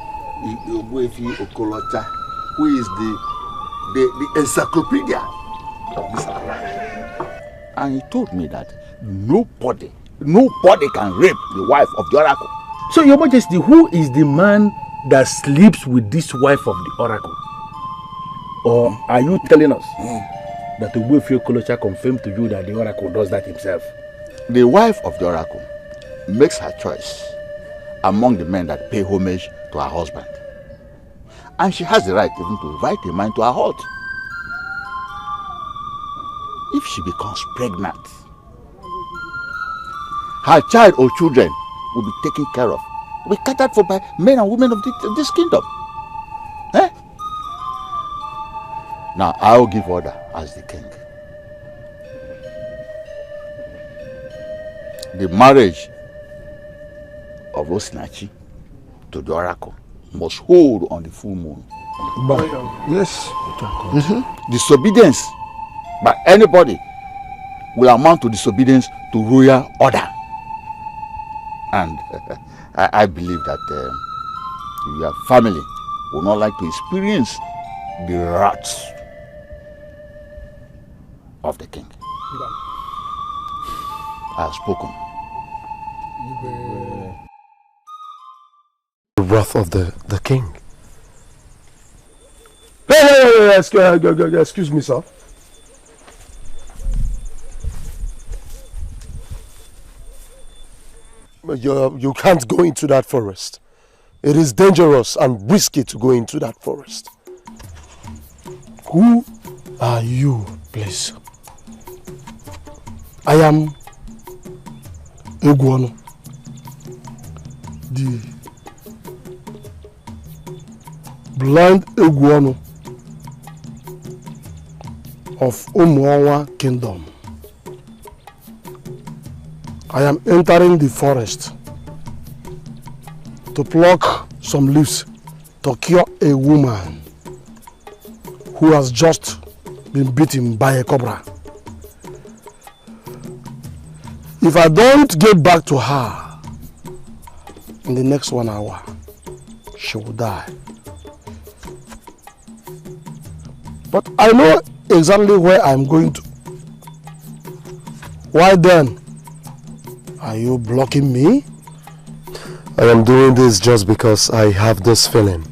Ugezu Okolocha, who is the encyclopedia of this island. And he told me that nobody can rape the wife of the oracle. So, Your Majesty, who is the man that sleeps with this wife of the oracle? Or are you telling us that Ugezu Okolocha confirmed to you that the oracle does that himself? The wife of the oracle makes her choice among the men that pay homage to her husband. And she has the right even to invite a man to her hut. If she becomes pregnant, her child or children will be taken care of, will be catered for by men and women of this kingdom. Eh? Now I will give order as the king. The marriage of Osinachi to the oracle must hold on the full moon. But, yes. Disobedience by anybody will amount to disobedience to royal order. And I believe that your family will not like to experience the wrath of the king. I have spoken. The wrath of the king. Hey, excuse me, sir. You can't go into that forest. It is dangerous and risky to go into that forest. Who are you, please? I am Egwuonu, the blind Egwuonu of Umuawa Kingdom. I am entering the forest to pluck some leaves to cure a woman who has just been bitten by a cobra. If I don't get back to her in the next 1 hour, she will die. But I know exactly where I'm going to. Why then are you blocking me? I am doing this just because I have this feeling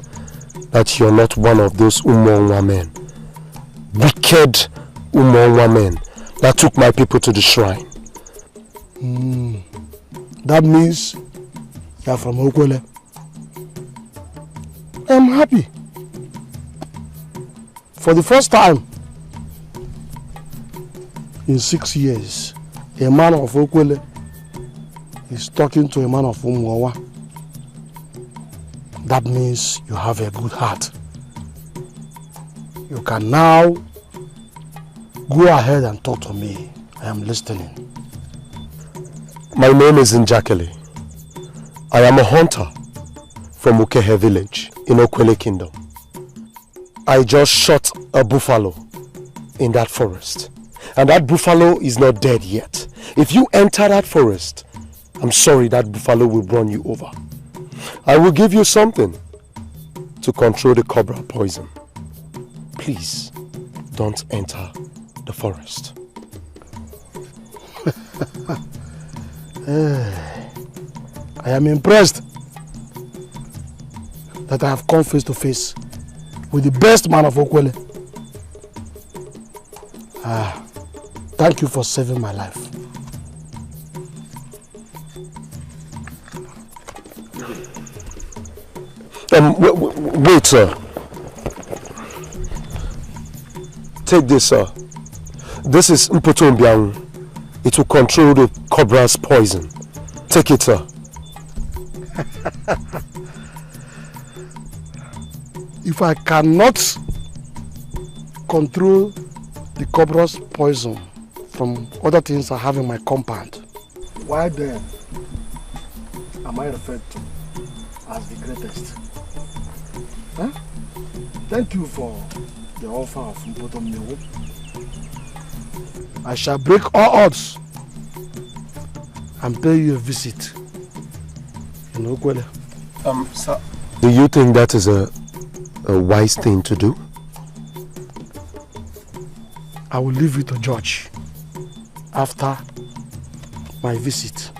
that you're not one of those Umuonwa men. Wicked Umuonwa men that took my people to the shrine. That means you're from Okwele. I'm happy. For the first time in 6 years, a man of Okwele is talking to a man of Umuonwa. That means you have a good heart. You can now go ahead and talk to me. I am listening. My name is Njakele. I am a hunter from Ukehe village in Okwele Kingdom. I just shot a buffalo in that forest. And that buffalo is not dead yet. If you enter that forest, I'm sorry, that buffalo will run you over. I will give you something to control the cobra poison. Please, don't enter the forest. I am impressed that I have come face to face with the best man of Okwele. Thank you for saving my life. Wait, sir. Take this, sir. This is Mpotombiang. It will control the cobra's poison. Take it, sir. If I cannot control the cobra's poison from other things I have in my compound, why then am I referred to as the greatest? Huh? Thank you for the offer of Mpotombiang. I shall break all odds and pay you a visit in Okwele. Sir. Do you think that is a wise thing to do? I will leave you to judge after my visit.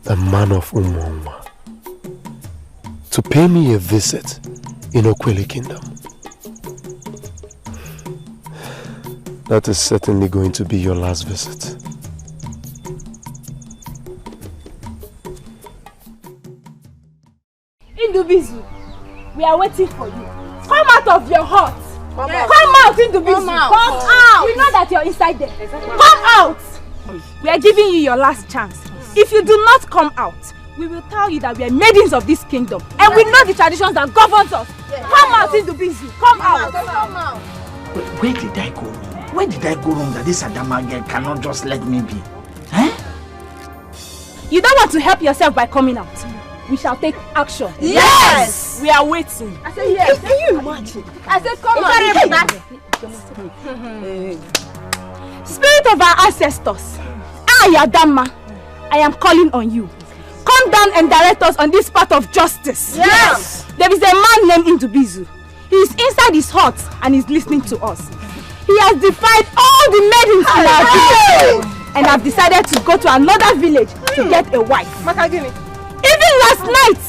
A man of Umwangwa to pay me a visit in Okwele Kingdom. That is certainly going to be your last visit. Indubizu, we are waiting for you. Come out of your hut. Come out, Indubizu. Come out. We know that you're inside there. Come out. We are giving you your last chance. If you do not come out, we will tell you that we are maidens of this kingdom and we know the traditions that governs us. Come out, Indubizu. Come out. Come out. Where did I go wrong? Where did I go wrong that this Adama girl cannot just let me be? Eh? You don't want to help yourself by coming out. We shall take action. Yes! We are waiting. I said yes. Can you imagine? I said come on. Spirit of our ancestors, Adama, I am calling on you. Come down and direct us on this path of justice. Yes! There is a man named Indubizu. He is inside his hut and is listening to us. He has defied all the maidens in our village and have decided to go to another village to get a wife. Even last night,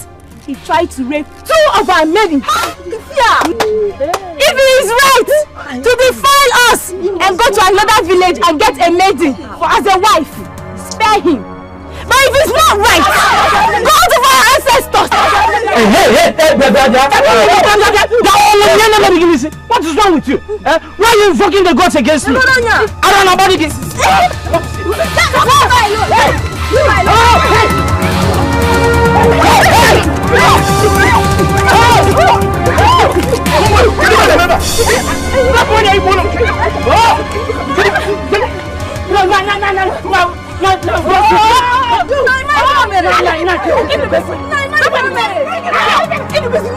he tried to rape 2 of our maidens. If he is right to defile us and go to another village and get a maiden for as a wife, spare him. But if it's not right, go to our ancestors. What is wrong with you? Why are you invoking the gods against me? I don't know about this.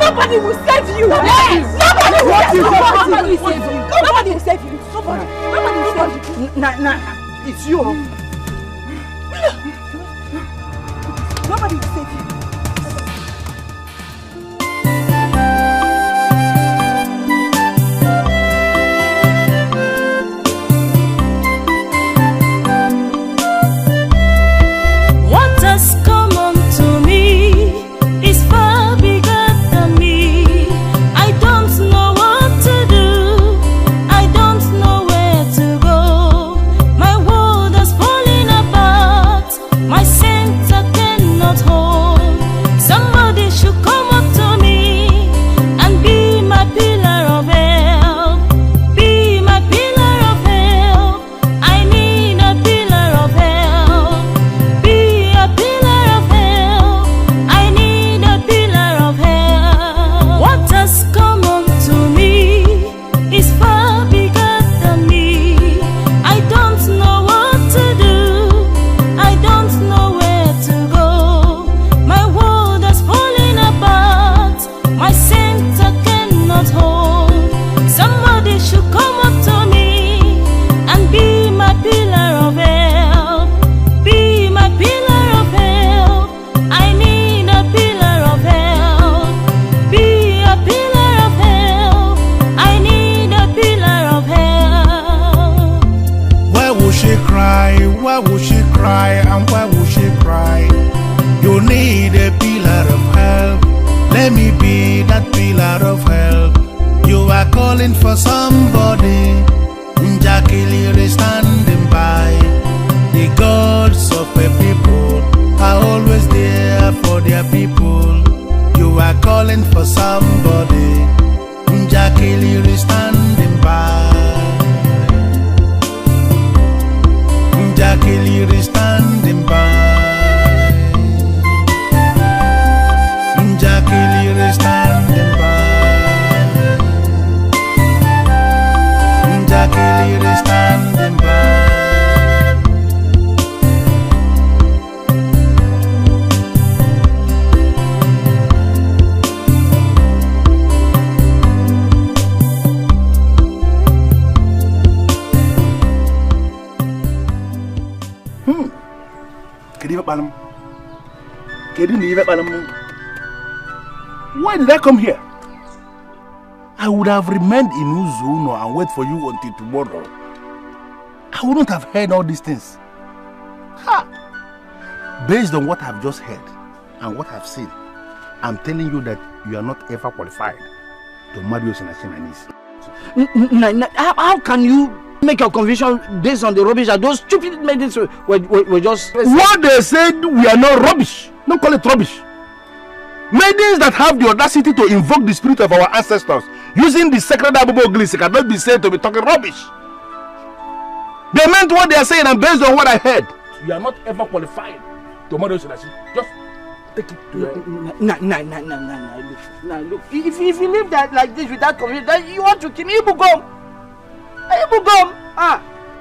Nobody will save you. Nobody will save you. Nobody will save you. Nobody will save you. It's you. Nobody will save you. For somebody, Jackie is standing by. The falling for somebody. Njakili is standing by. Njakili is standing by. Njakili is standing by. Njakili is standing by. Why did I come here? I would have remained in Ugezu and wait for you until tomorrow. I wouldn't have heard all these things. Ha! Based on what I've just heard and what I've seen, I'm telling you that you are not ever qualified to marry Osinachi my niece. How can you make your conviction based on the rubbish that those stupid maidens were just... What they said, we are not rubbish. Don't call it rubbish. Maidens that have the audacity to invoke the spirit of our ancestors using the sacred Abubo Glis cannot be said to be talking rubbish. They meant what they are saying, and based on what I heard, you are not ever qualified to marry Osinachi. Just take it to your... Look. If you live that like this without conviction, then you want to kill me, Ibugom. Ibugom.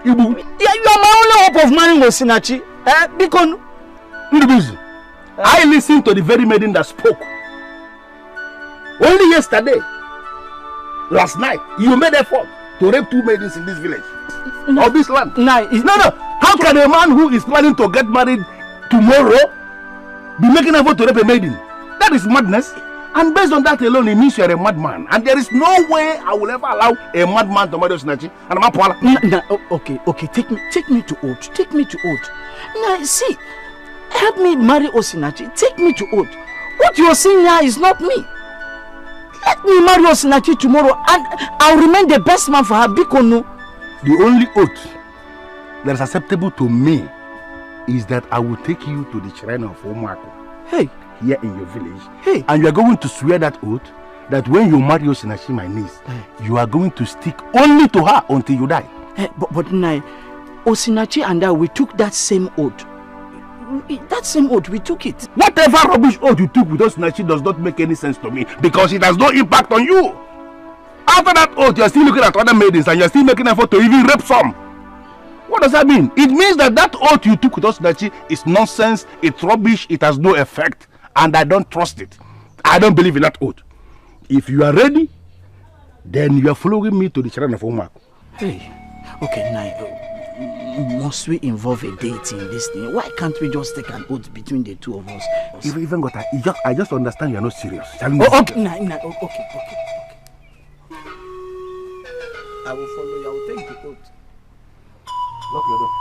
Ibu. Yeah, you are my only hope of marrying Osinachi. Because... I listened to the very maiden that spoke. Only yesterday, last night, you made effort to rape 2 maidens in this village. Or this land. No. How can a man who is planning to get married tomorrow be making effort to rape a maiden? That is madness. And based on that alone, it means you are a madman. And there is no way I will ever allow a madman to marry Osinachi. And I'm okay. Take me to oath. Take me to oath. Now, see. Help me marry Osinachi. Take me to oath. What you are saying now is not me. Let me marry Osinachi tomorrow and I'll remain the best man for her. Bikono. The only oath that is acceptable to me is that I will take you to the shrine of Omako. Hey. Here in your village. Hey. And you are going to swear that oath that when you marry Osinachi, my niece, you are going to stick only to her until you die. But now, Osinachi and I, we took that same oath. That same oath, we took it. Whatever rubbish oath you took with Osinachi does not make any sense to me because it has no impact on you. After that oath, you are still looking at other maidens and you are still making effort to even rape some. What does that mean? It means that that oath you took with Osinachi is nonsense, it's rubbish, it has no effect, and I don't trust it. I don't believe in that oath. If you are ready, then you are following me to the shrine of Omako. Hey, okay, now. Must we involve a deity in this thing? Why can't we just take an oath between the two of us? I just understand you are not serious. Okay. Okay. I will follow you. I will take the oath. Lock your door.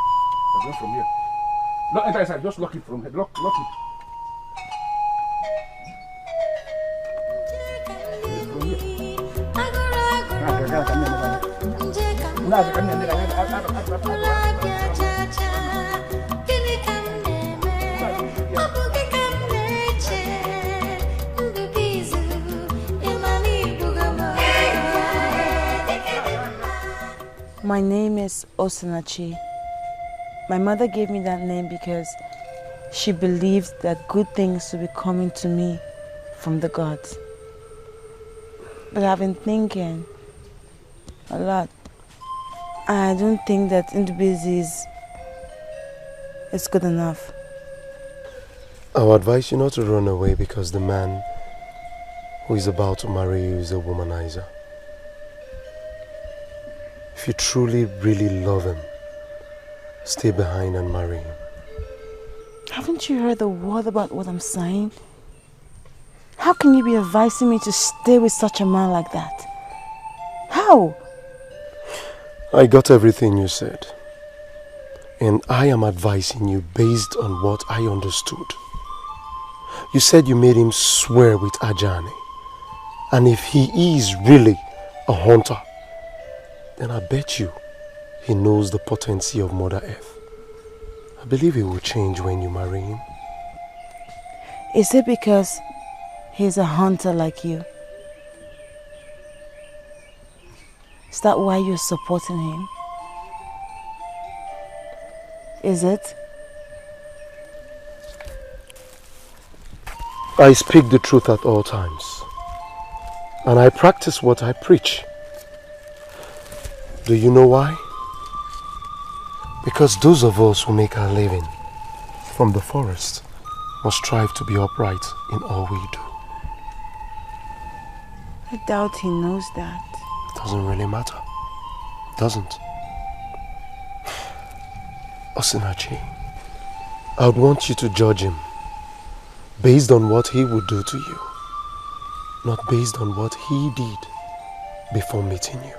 I'm going from here. No, enter inside. Just lock it from here. Lock it. My name is Osinachi. My mother gave me that name because she believed that good things would be coming to me from the gods. But I've been thinking a lot. I don't think that Ndubuisi is good enough. I would advise you not to run away because the man who is about to marry you is a womanizer. If you truly, really love him, stay behind and marry him. Haven't you heard the word about what I'm saying? How can you be advising me to stay with such a man like that? How? I got everything you said. And I am advising you based on what I understood. You said you made him swear with Ajani. And if he is really a hunter, then I bet you he knows the potency of Mother Earth. I believe he will change when you marry him. Is it because He's a hunter like you. Is that why you're supporting him? Is it? I speak the truth at all times, and I practice what I preach. Do you know why? Because those of us who make our living from the forest must strive to be upright in all we do. I doubt he knows that. It doesn't really matter. Doesn't. Osinachi, I would want you to judge him based on what he would do to you, not based on what he did before meeting you.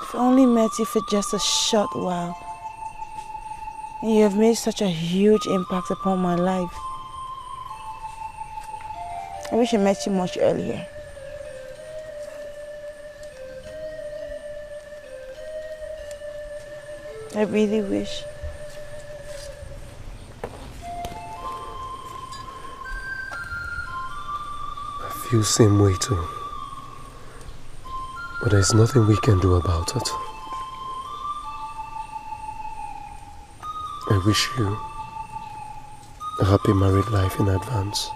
If I only met you for just a short while, and you have made such a huge impact upon my life. I wish I met you much earlier. I really wish. I feel the same way too. But there's nothing we can do about it. I wish you a happy married life in advance.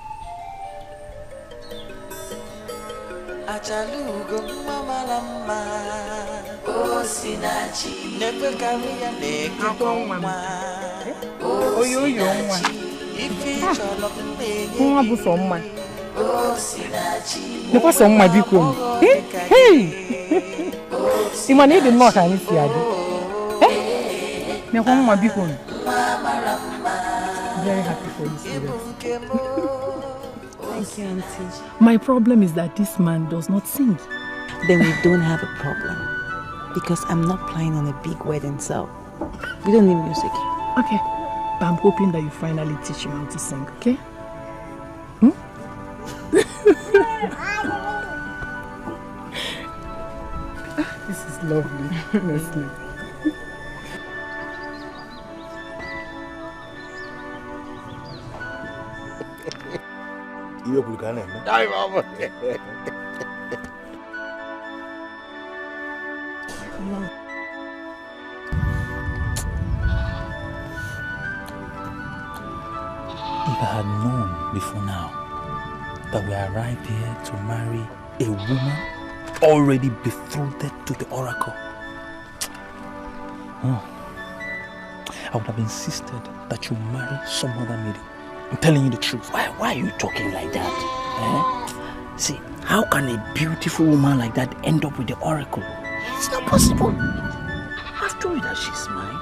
Very happy for you, serious. Thank you, Auntie. My problem is that this man does not sing. Then we don't have a problem. Because I'm not planning on a big wedding, so we don't need music. Okay. But I'm hoping that you finally teach him how to sing, okay? This is lovely, honestly. If I had known before now that we arrived here to marry a woman already betrothed to the oracle, I would have insisted that you marry some other maiden. I'm telling you the truth. Why are you talking like that? See, how can a beautiful woman like that end up with the oracle? It's not possible. I've told you that she's mine.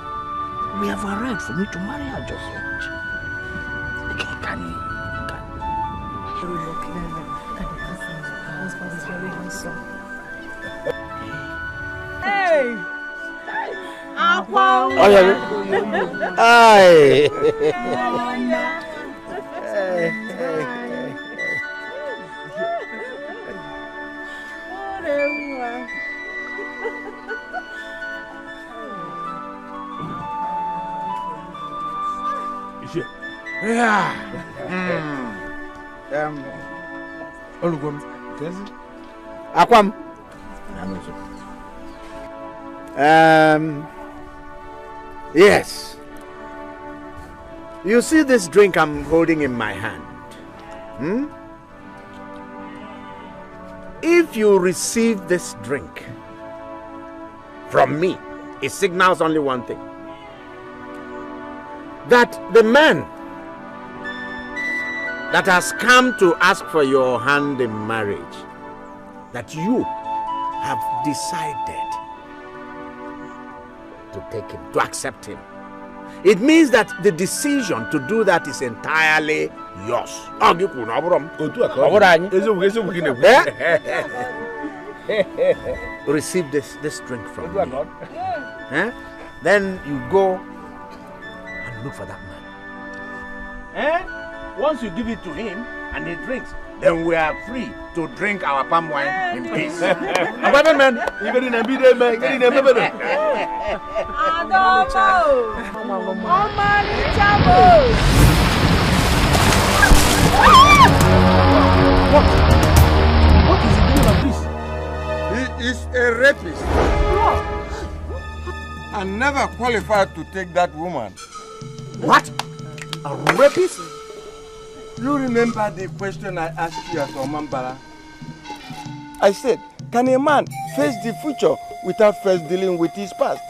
We have arrived for me to marry her just watch. Can you? Very lucky. Look at the husband. Her husband is very handsome. Hey! Oh, yeah. Aye. Akwam. Yes. You see this drink I'm holding in my hand? If you receive this drink from me, it signals only one thing. That the man that has come to ask for your hand in marriage, that you have decided to take him, to accept him. It means that the decision to do that is entirely yours. Receive this drink from me. Then you go and look for that man. Once you give it to him and he drinks, then we are free to drink our palm wine in peace. What is he doing like this? He is a rapist. And never qualified to take that woman. What? A rapist? You remember the question I asked you at Omambala? I said, can a man face the future without first dealing with his past?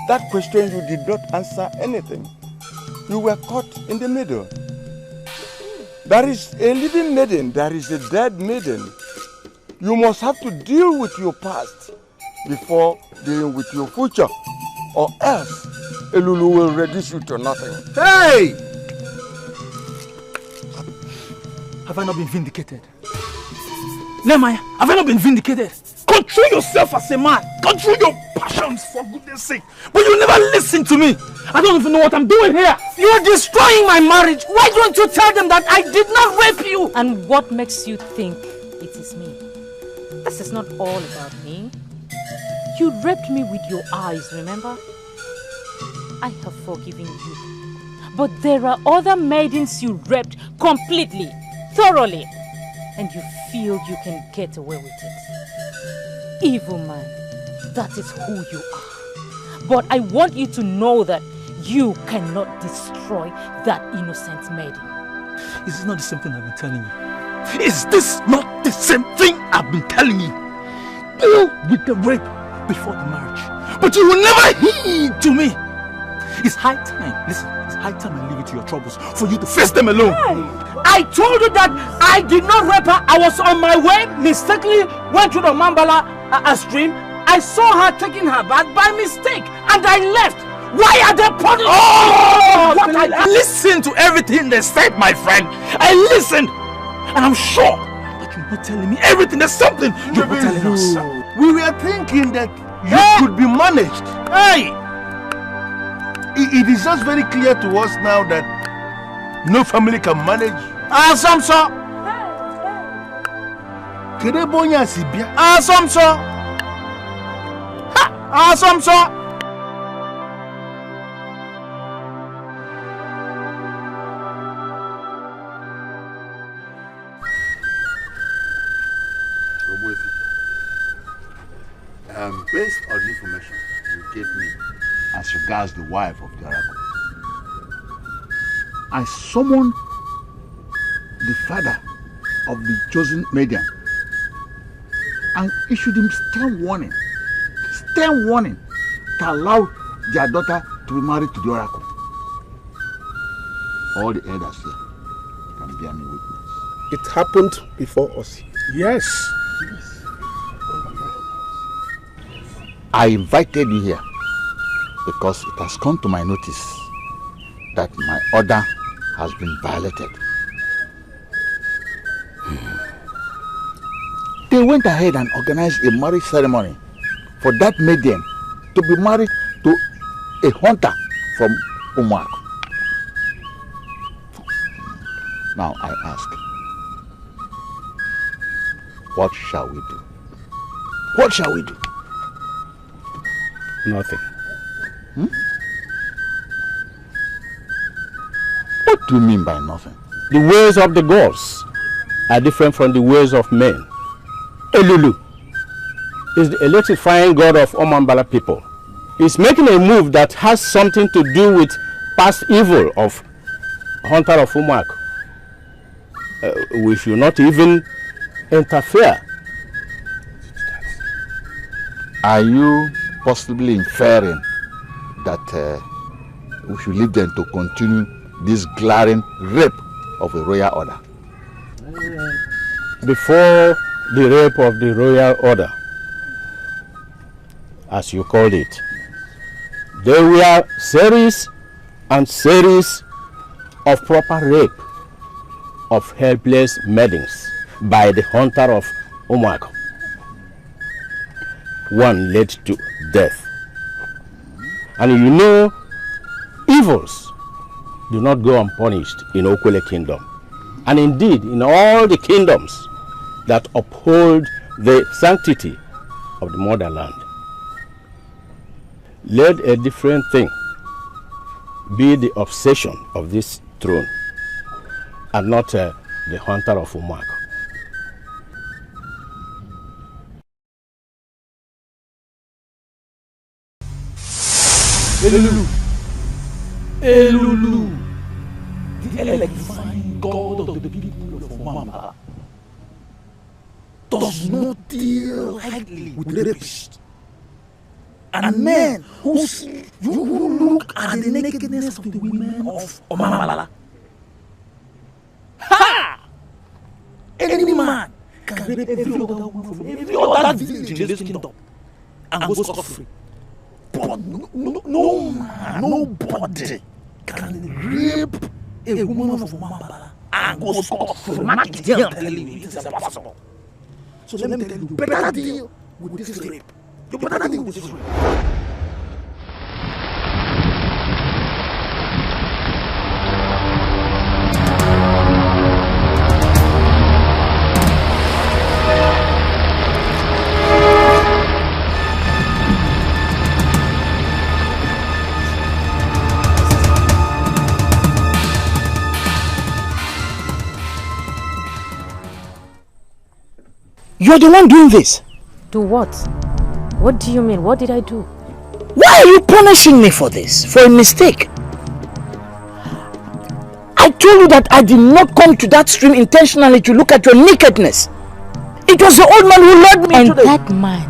That question you did not answer anything. You were caught in the middle. There is a living maiden, there is a dead maiden. You must have to deal with your past before dealing with your future, or else Elulu will reduce you to nothing. Hey! Have I not been vindicated? Nehemiah, have I not been vindicated? Control yourself as a man. Control your passions, for goodness sake. But you never listen to me. I don't even know what I'm doing here. You're destroying my marriage. Why don't you tell them that I did not rape you? And what makes you think it is me? This is not all about me. You raped me with your eyes, remember? I have forgiven you. But there are other maidens you raped completely, thoroughly. And you feel you can get away with it. Evil man, that is who you are. But I want you to know that you cannot destroy that innocent maiden. Is this not the same thing I've been telling you? Is this not the same thing I've been telling you? Deal with the rape before the marriage. But you will never heed to me. It's high time, listen, it's high time I leave it to your troubles for you to face them alone. I told you that I did not rape her. I was on my way, mistakenly went to the Mambala stream. I saw her taking her bath by mistake and I left. Why are they putting... What I listened to everything they said, my friend. I listened. And I'm sure that you're not telling me everything. There's something you're not telling us. We were thinking that you could be managed. Hey! It is just very clear to us now that no family can manage. Asomso! Kedebonya Sibia. Asomso! Asomso! Based on the information you gave me as regards the wife of the oracle, I summoned the father of the chosen maiden and issued him stern warning to allow their daughter to be married to the oracle. All the elders here can bear me witness. It happened before us. Yes. I invited you here because it has come to my notice that my order has been violated. They went ahead and organized a marriage ceremony for that maiden to be married to a hunter from Umuaku. Now I ask, what shall we do? What shall we do? Nothing. What do you mean by nothing? The ways of the gods are different from the ways of men. Elulu is the electrifying god of Omambala people. He's making a move that has something to do with past evil of Hunter of Umuaku. We should not even interfere. Are you possibly inferring that we should leave them to continue this glaring rape of a royal order? Before the rape of the royal order, as you called it, there were series and series of proper rape of helpless maidens by the hunter of Umuaku. One led to death. And you know, evils do not go unpunished in Okwele Kingdom. And indeed, in all the kingdoms that uphold the sanctity of the motherland. Let a different thing be the obsession of this throne. and not the hunter of Umuaku. Elulu! Elulu! The electrifying god of the people of Omambala does not deal lightly with rapists and men who look at the nakedness of the women of Omambala. Ha! Any man can rape every other woman from every other village in this kingdom and go scot-free. But no man, nobody can rape a woman of Omambala and go scot-free. I'm telling you, it is impossible. So let me tell you, better deal with this rape. You better deal with this rape. You're the one doing this. Do what? What do you mean? What did I do? Why are you punishing me for this? For a mistake? I told you that I did not come to that stream intentionally to look at your nakedness. It was the old man who led me and to the... that man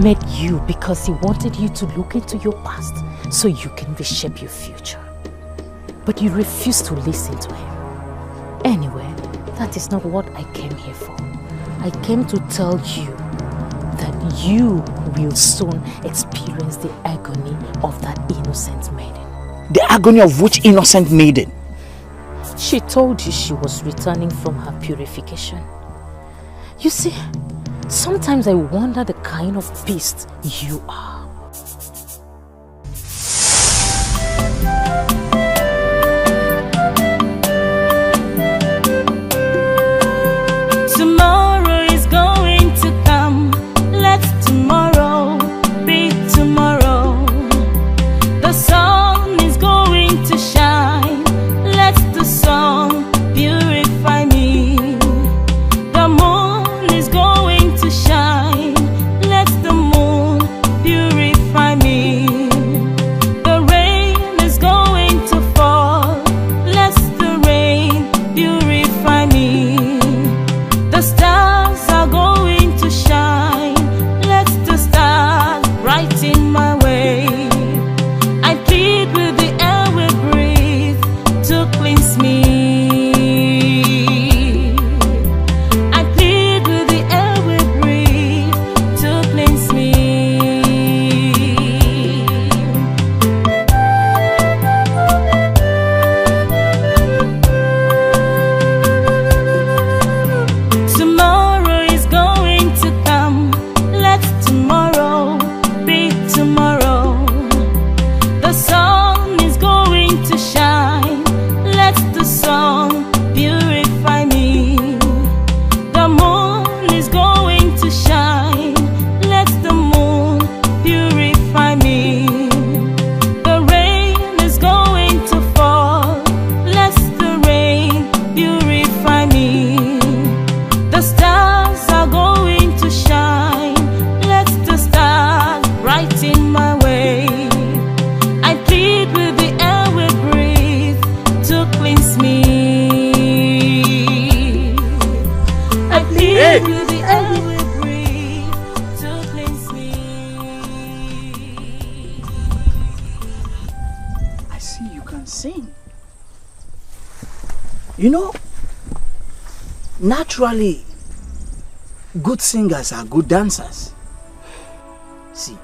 met you because he wanted you to look into your past so you can reshape your future. But you refused to listen to him. Anyway, that is not what I came here for. I came to tell you that you will soon experience the agony of that innocent maiden. The agony of which innocent maiden? She told you she was returning from her purification. You see, sometimes I wonder the kind of beast you are. You know, naturally, good singers are good dancers. See,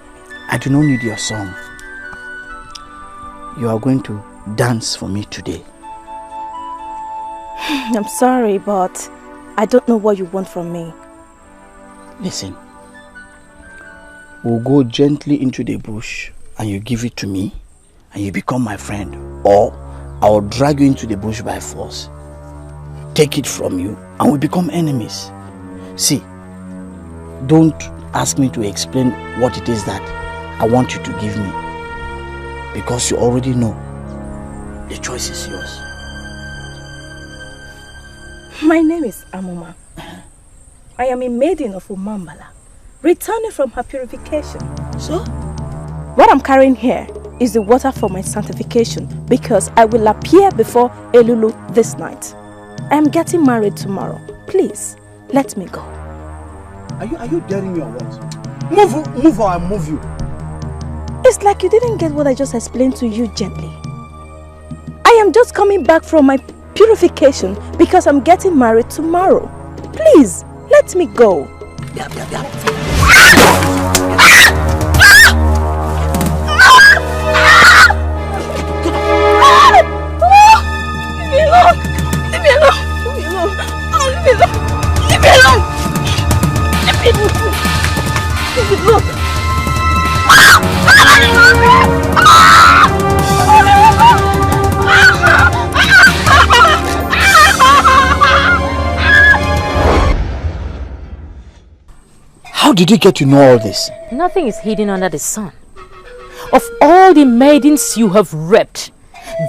I do not need your song. You are going to dance for me today. I'm sorry, but I don't know what you want from me. Listen, we'll go gently into the bush and you give it to me and you become my friend. Or I'll drag you into the bush by force, take it from you, and we become enemies. See, don't ask me to explain what it is that I want you to give me, because you already know. The choice is yours. My name is Amuma. I am a maiden of Umambala, returning from her purification. So? What I'm carrying here is the water for my sanctification because I will appear before Elulu this night. I am getting married tomorrow. Please, let me go. Are you daring me or what? Move or I'll move you. It's like you didn't get what I just explained to you gently. I am just coming back from my purification because I'm getting married tomorrow. Please, let me go. How did you get to know all this? Nothing is hidden under the sun. Of all the maidens you have raped,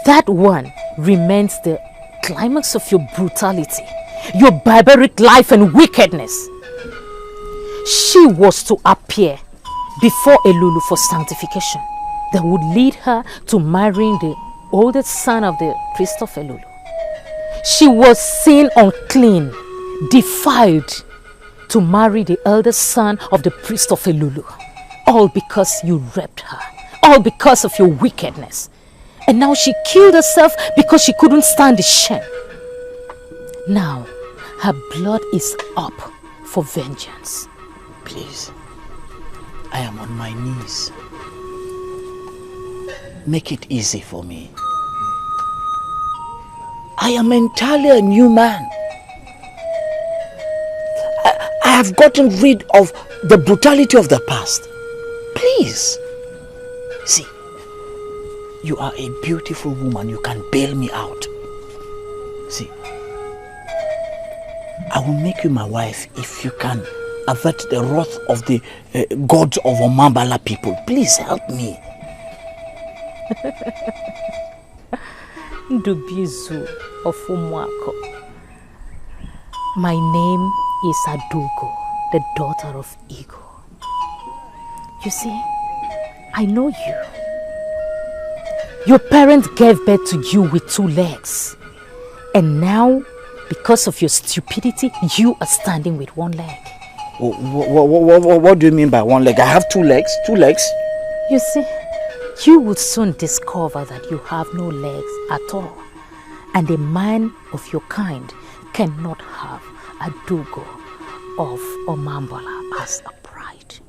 that one remains the climax of your brutality, your barbaric life and wickedness. She was to appear before Elulu for sanctification that would lead her to marrying the oldest son of the priest of Elulu. She was seen unclean, defiled, to marry the eldest son of the priest of Elulu. All because you raped her. All because of your wickedness. And now she killed herself because she couldn't stand the shame. Now, her blood is up for vengeance. Please, I am on my knees. Make it easy for me. I am entirely a new man. I have gotten rid of the brutality of the past. Please. See, you are a beautiful woman. You can bail me out. See, I will make you my wife if you can avert the wrath of the gods of Omambala people. Please help me. Ugezu of Umwako. My name is Adugo, the daughter of Ego. You see, I know you. Your parents gave birth to you with 2 legs. And now, because of your stupidity, you are standing with 1 leg. What do you mean by 1 leg? I have 2 legs. 2 legs? You see, you will soon discover that you have no legs at all. And a man of your kind cannot have Adugo of Omambala as a bride.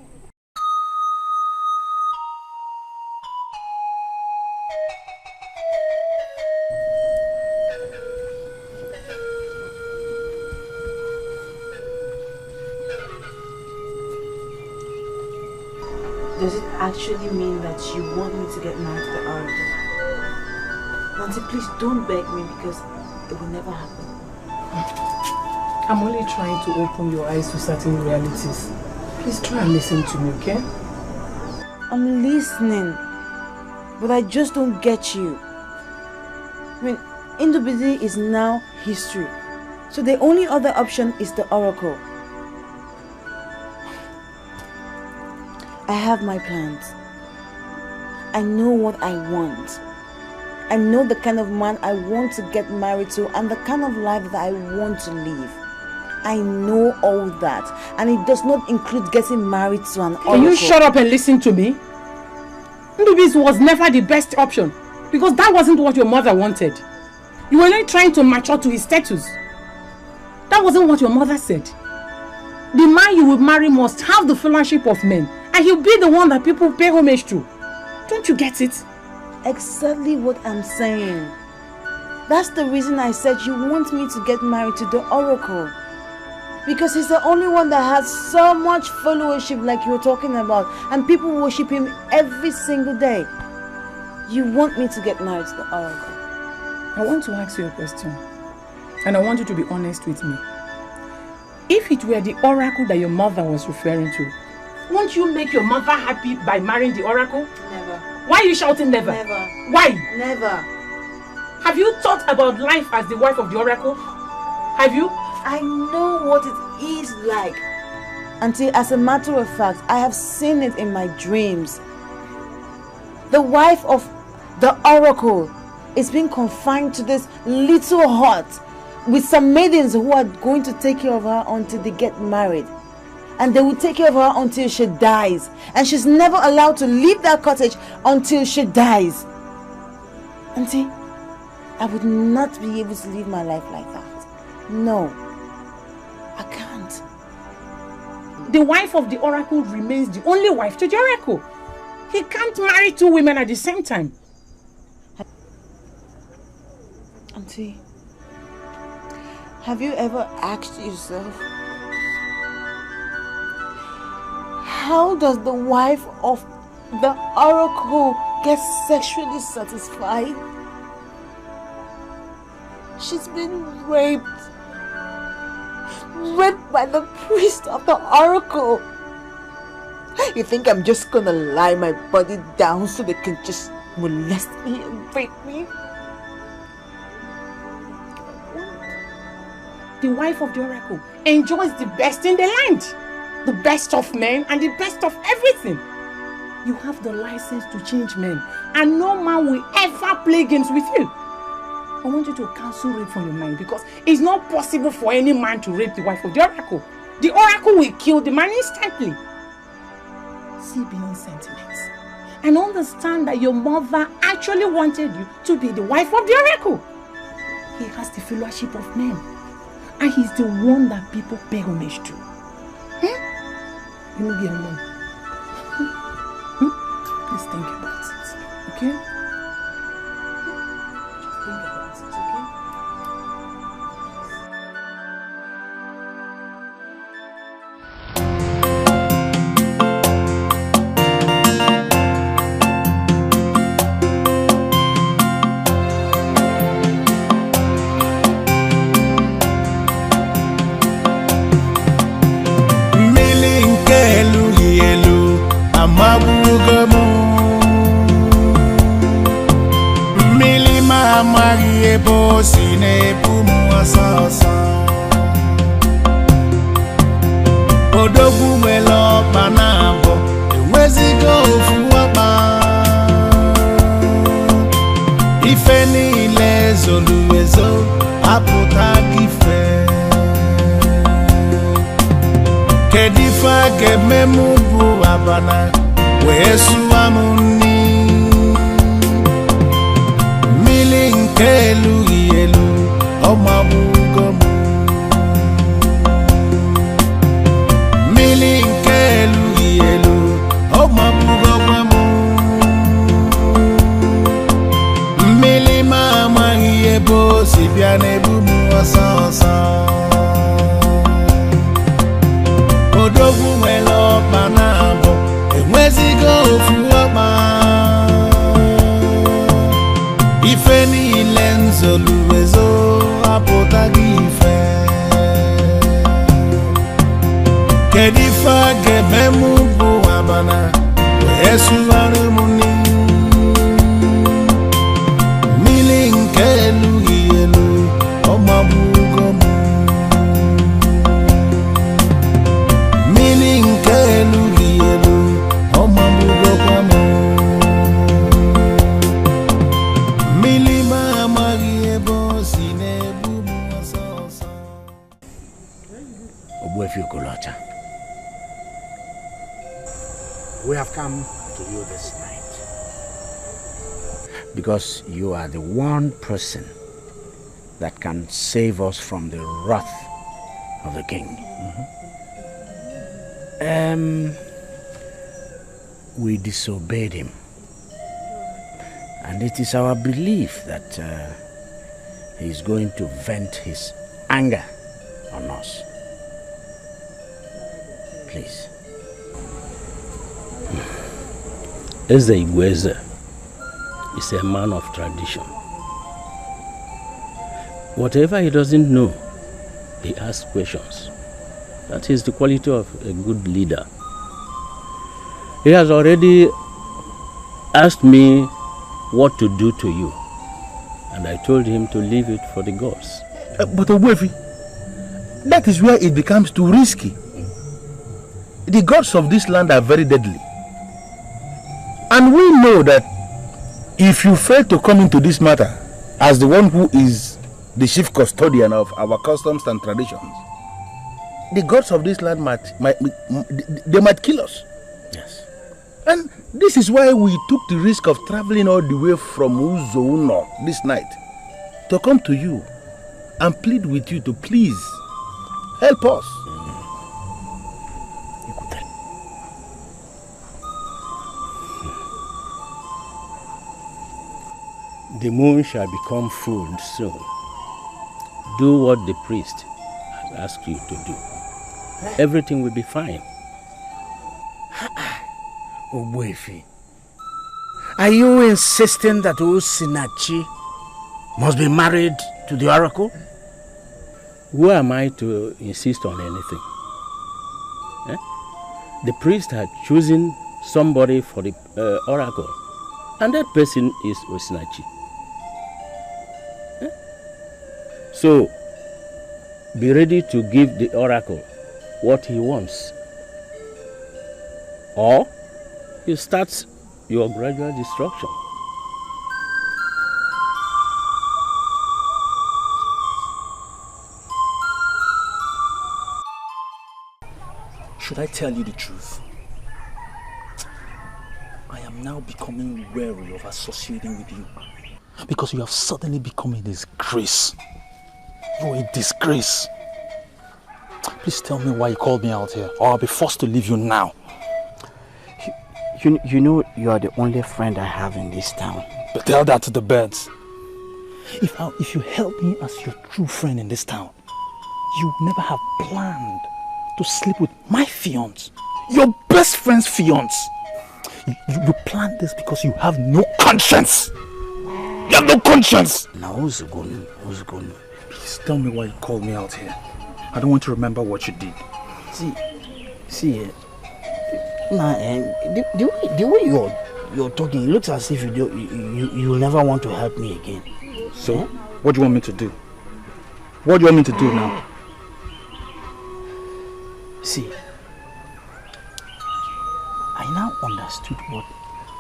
Does it actually mean that you want me to get married to the Oracle? Nancy, please don't beg me because it will never happen. I'm only trying to open your eyes to certain realities. Please try and listen to me, okay? I'm listening, but I just don't get you. I mean, Indubisi is now history, so the only other option is the Oracle. I have my plans. I know what I want. I know the kind of man I want to get married to and the kind of life that I want to live. I know all that, and it does not include getting married to an oracle. Can you shut up and listen to me? Indubisi was never the best option because that wasn't what your mother wanted. You were only trying to match up to his status. That wasn't what your mother said. The man you will marry must have the fellowship of men, and he'll be the one that people pay homage to. Don't you get it? Exactly what I'm saying. That's the reason I said you want me to get married to the Oracle. Because he's the only one that has so much followership like you were talking about, and people worship him every single day. You want me to get married to the Oracle. I want to ask you a question, and I want you to be honest with me. If it were the Oracle that your mother was referring to, won't you make your mother happy by marrying the Oracle? Never. Why are you shouting never? Never. Why? Never. Have you thought about life as the wife of the Oracle? Have you? I know what it is like. Auntie, as a matter of fact, I have seen it in my dreams. The wife of the oracle is being confined to this little hut with some maidens who are going to take care of her until they get married. And they will take care of her until she dies. And she's never allowed to leave that cottage until she dies. Auntie, I would not be able to live my life like that. No, I can't. The wife of the oracle remains the only wife to the oracle. He can't marry two women at the same time. Auntie, have you ever asked yourself, how does the wife of the oracle get sexually satisfied? She's been raped. Raped by the priest of the oracle. You think I'm just gonna lie my body down so they can just molest me and rape me? The wife of the oracle enjoys the best in the land. The best of men and the best of everything. You have the license to change men, and no man will ever play games with you. I want you to cancel rape from your mind, because it's not possible for any man to rape the wife of the oracle. The oracle will kill the man instantly. See beyond sentiments and understand that your mother actually wanted you to be the wife of the oracle. He has the fellowship of men, and he's the one that people pay homage to. You will be alone. Please think about it, okay? Just think about it, okay? We have come to you this night because you are the one person that can save us from the wrath of the king. We disobeyed him, and it is our belief that he is going to vent his anger on us. Please. Eze Ugezu is a man of tradition. Whatever he doesn't know, he asks questions. That is the quality of a good leader. He has already asked me what to do to you, and I told him to leave it for the gods. But Ogbuefi, that is where it becomes too risky. The gods of this land are very deadly. And we know that if you fail to come into this matter as the one who is the chief custodian of our customs and traditions, the gods of this land might kill us. Yes. And this is why we took the risk of traveling all the way from Ugezu this night to come to you and plead with you to please help us. The moon shall become full soon. Do what the priest has asked you to do. Everything will be fine. Ogbuefi, are you insisting that Osinachi must be married to the oracle? Who am I to insist on anything? The priest had chosen somebody for the oracle, and that person is Osinachi. So, be ready to give the oracle what he wants, or you start your gradual destruction. Should I tell you the truth? I am now becoming wary of associating with you, because you have suddenly become a disgrace. You're a disgrace. Please tell me why you called me out here, or I'll be forced to leave you now. You know you are the only friend I have in this town. But tell that to the birds. If you help me as your true friend in this town, you would never have planned to sleep with my fiance, your best friend's fiance. You planned this because you have no conscience. You have no conscience. Now who's going? Please tell me why you called me out here. I don't want to remember what you did. See, the way you're talking, it looks as if you'll never want to help me again. So, what do you want me to do? What do you want me to do now? See, I now understood what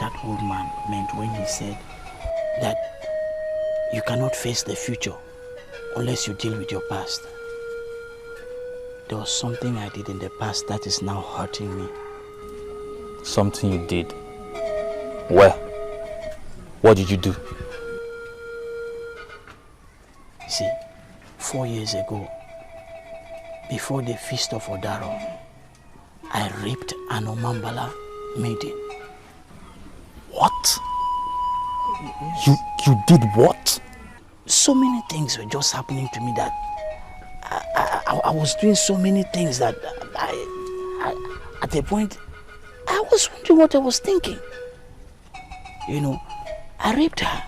that old man meant when he said that you cannot face the future unless you deal with your past. There was something I did in the past that is now hurting me. Something you did? Where? What did you do? See, 4 years ago, before the feast of Odaro, I raped an Omambala maiden. What? You did what? So many things were just happening to me that I was doing so many things that I at a point I was wondering what I was thinking. You know, I raped her,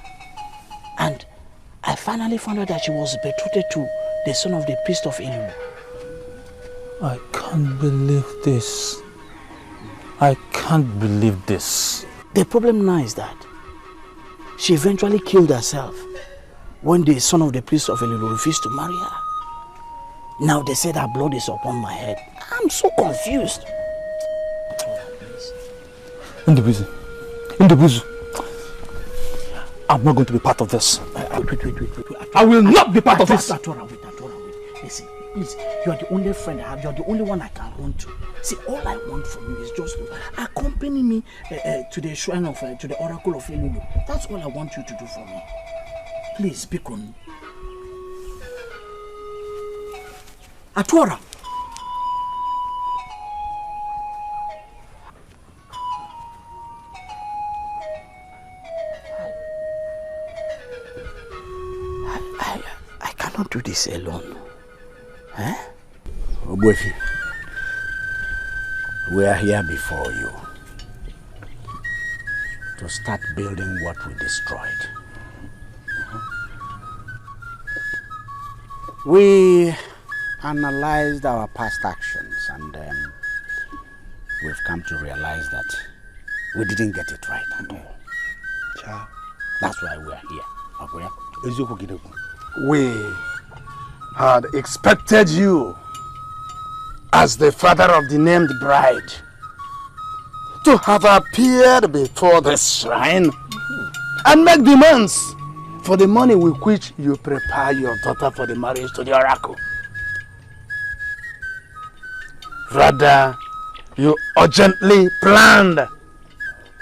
and I finally found out that she was betrothed to the son of the priest of Ilulu. I can't believe this. I can't believe this. The problem now is that she eventually killed herself when the son of the priest of Ilulu refused to marry her. Now they said her blood is upon my head. I'm so confused. Ugezu. I'm not going to be part of this. Wait. I will not be part of this. Wait. Listen, please, you are the only friend I have. You are the only one I can run to. See, all I want from you is just to accompany me to the shrine of, to the oracle of Ilulu. That's all I want you to do for me. Please, Bikon. Atwara. I cannot do this alone. Ogbuefi, we are here before you to start building what we destroyed. We analyzed our past actions, and we've come to realize that we didn't get it right at all. That's why we are here. We had expected you as the father of the named bride, to have appeared before the shrine and make demands for the money with which you prepare your daughter for the marriage to the oracle. Rather, you urgently planned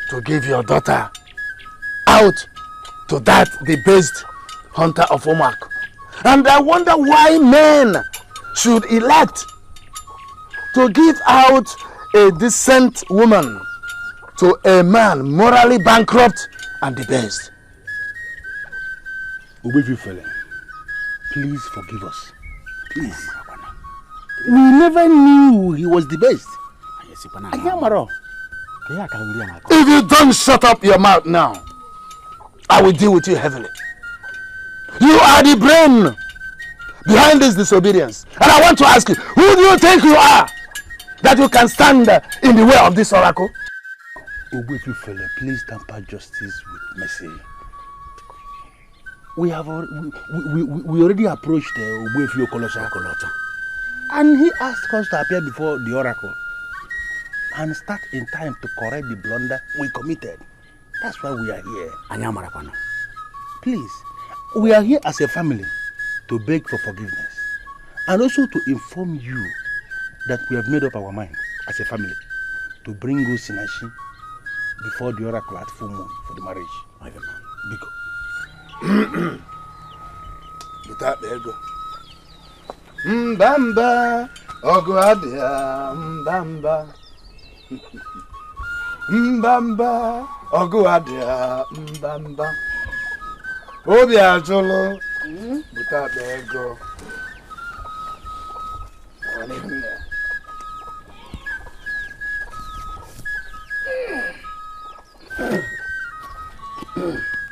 to give your daughter out to that debased hunter of Omak. And I wonder why men should elect to give out a decent woman to a man morally bankrupt and debased. Ubefifele, please forgive us. Please. We never knew he was the best. If you don't shut up your mouth now, I will deal with you heavily. You are the brain behind this disobedience. And I want to ask you, who do you think you are that you can stand in the way of this oracle? Ubefifele, please temper justice with mercy. We already approached Ubefio Kolosha. And he asked us to appear before the oracle and start in time to correct the blunder we committed. That's why we are here. Please, we are here as a family to beg for forgiveness and also to inform you that we have made up our mind as a family to bring Sinashi before the oracle at full moon for the marriage. Biko. Without the ego. Mbamba, Oguadia, Mbamba. Mbamba, Oguadia, Mbamba. Obia Jolo, without the ego.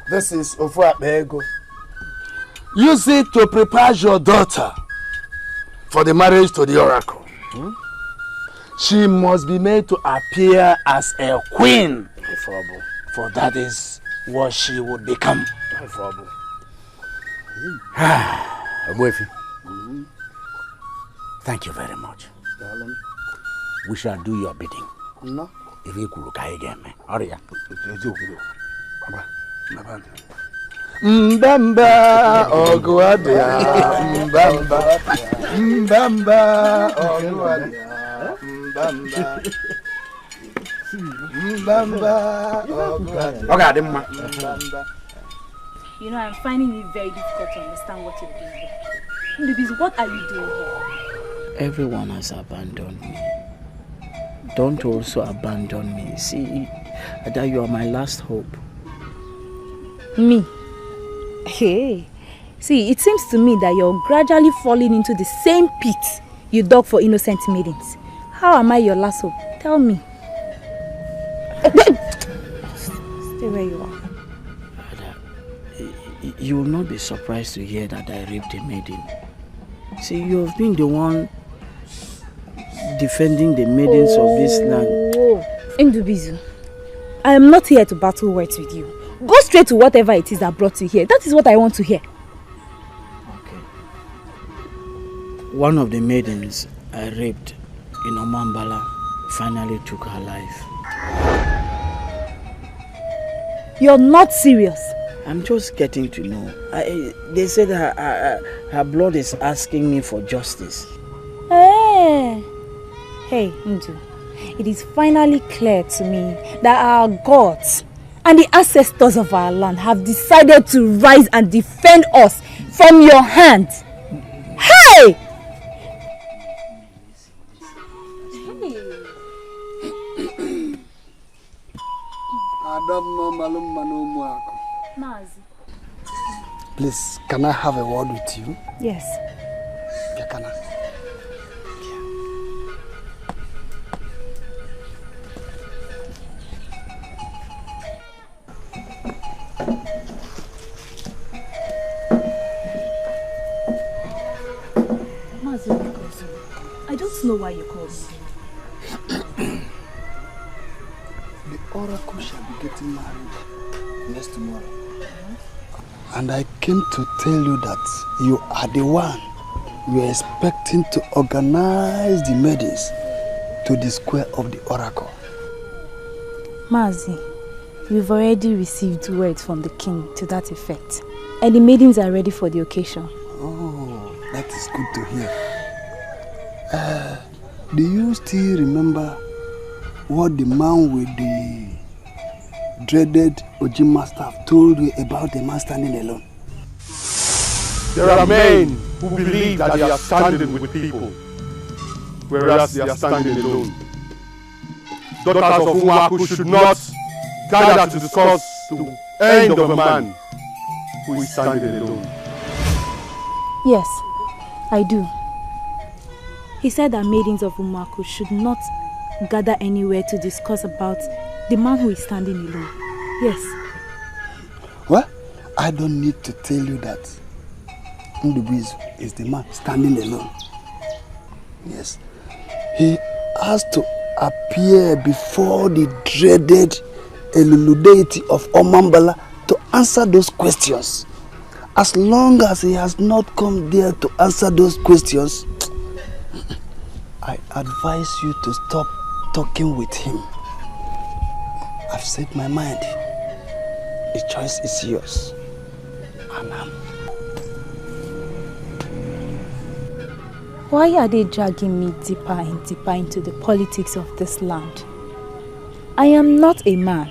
This is Ofuabego. Use it to prepare your daughter for the marriage to the oracle. She must be made to appear as a queen, for that is what she would become. Thank you very much. We shall do your bidding. No. If you could look again, hurry up. Mbamba, Oguadia, Mbamba, Mbamba, Oguadia, Mbamba, Mbamba, Oguadia. You know, I'm finding it very difficult to understand what you're doing here. Ndubis, what are you doing here? Everyone has abandoned me. Don't also abandon me. See, Ada, you are my last hope. Me? Hey, see, it seems to me that you're gradually falling into the same pit you dug for innocent maidens. How am I your last hope? Tell me. Stay where you are. You will not be surprised to hear that I raped a maiden. See, you have been the one defending the maidens of this land. Ndubizu, I am not here to battle words with you. Go straight to whatever it is that brought you here. That is what I want to hear. Okay. One of the maidens I raped in Omambala finally took her life. You're not serious. I'm just getting to know. They said her blood is asking me for justice. Hey, Ndu, it is finally clear to me that our gods and the ancestors of our land have decided to rise and defend us from your hands. Hey! Please, can I have a word with you? Yes. Yeah, can I? I don't know why you called me. The oracle shall be getting married next tomorrow. And I came to tell you that you are the one we are expecting to organize the maidens to the square of the oracle. Mazi, we've already received word from the king to that effect. And the maidens are ready for the occasion. Oh, that is good to hear. Do you still remember what the man with the dreaded Ojima staff told you about the man standing alone? There are men who believe that they are standing with people, whereas they are standing alone. Daughters of Umaku should not gather to discuss the end of a man who is standing alone. Yes, I do. He said that maidens of Umaku should not gather anywhere to discuss about the man who is standing alone. Yes. Well, I don't need to tell you that Ugezu is the man standing alone. Yes. He has to appear before the dreaded Elulu deity of Omambala to answer those questions. As long as he has not come there to answer those questions, I advise you to stop talking with him. I've said my mind. The choice is yours. Anam. Why are they dragging me deeper and deeper into the politics of this land? I am not a man.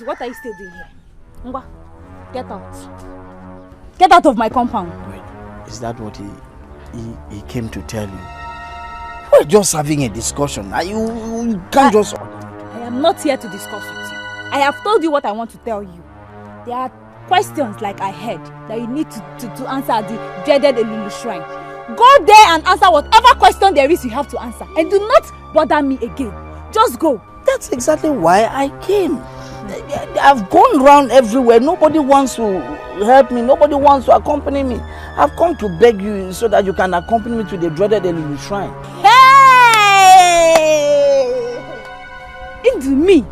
What are you still doing here? Ngwa, get out. Get out of my compound. Wait, is that what he came to tell you? We're just having a discussion. You can't just... I am not here to discuss with you. I have told you what I want to tell you. There are questions like I heard that you need to answer at the dreaded Elulu shrine. Go there and answer whatever question there is you have to answer. And do not bother me again. Just go. That's exactly why I came. I've gone around everywhere. Nobody wants to help me. Nobody wants to accompany me. I've come to beg you so that you can accompany me to the dreaded Elulu shrine. Hey! Into me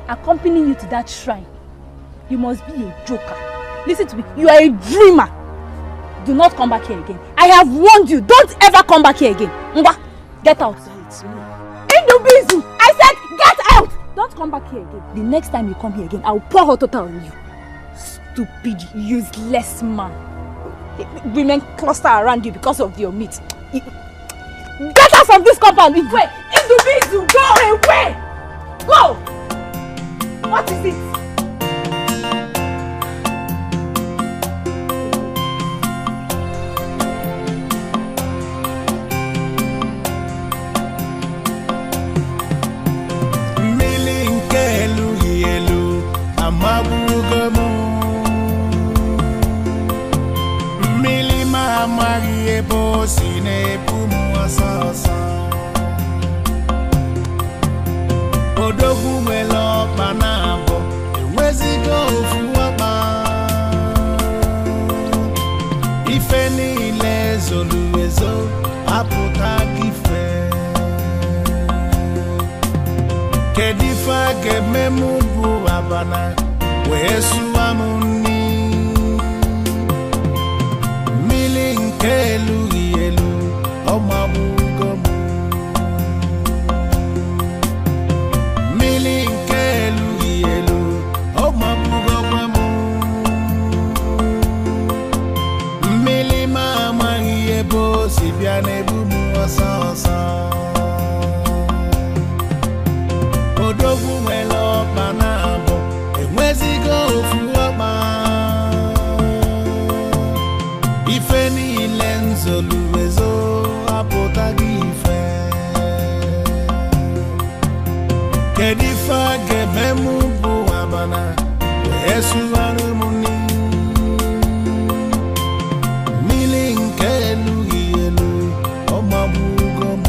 accompanying you to that shrine. You must be a joker. Listen to me. You are a dreamer. Do not come back here again. I have warned you. Don't ever come back here again. Ngwa, get out. It's me. Indubizu! I said get out! Don't come back here again. The next time you come here again, I will pour hot water on you. Stupid, useless man. Women cluster around you because of your meat. Get out from this compound! Wait! Indubizu! Go away! Go! What is it? Kedifa gememu buabana wesu amuni milinkelu yelu omabugomu milinkelu yelu omabugomu milima mahiyebo sibiane bumu asasa Odogu welo banabo enwezigo ofuoma Ifeni lenzo luwezo apotagi ife Kedifa gememu buabana Yesu anumuni Milinkelu yelu omabugomu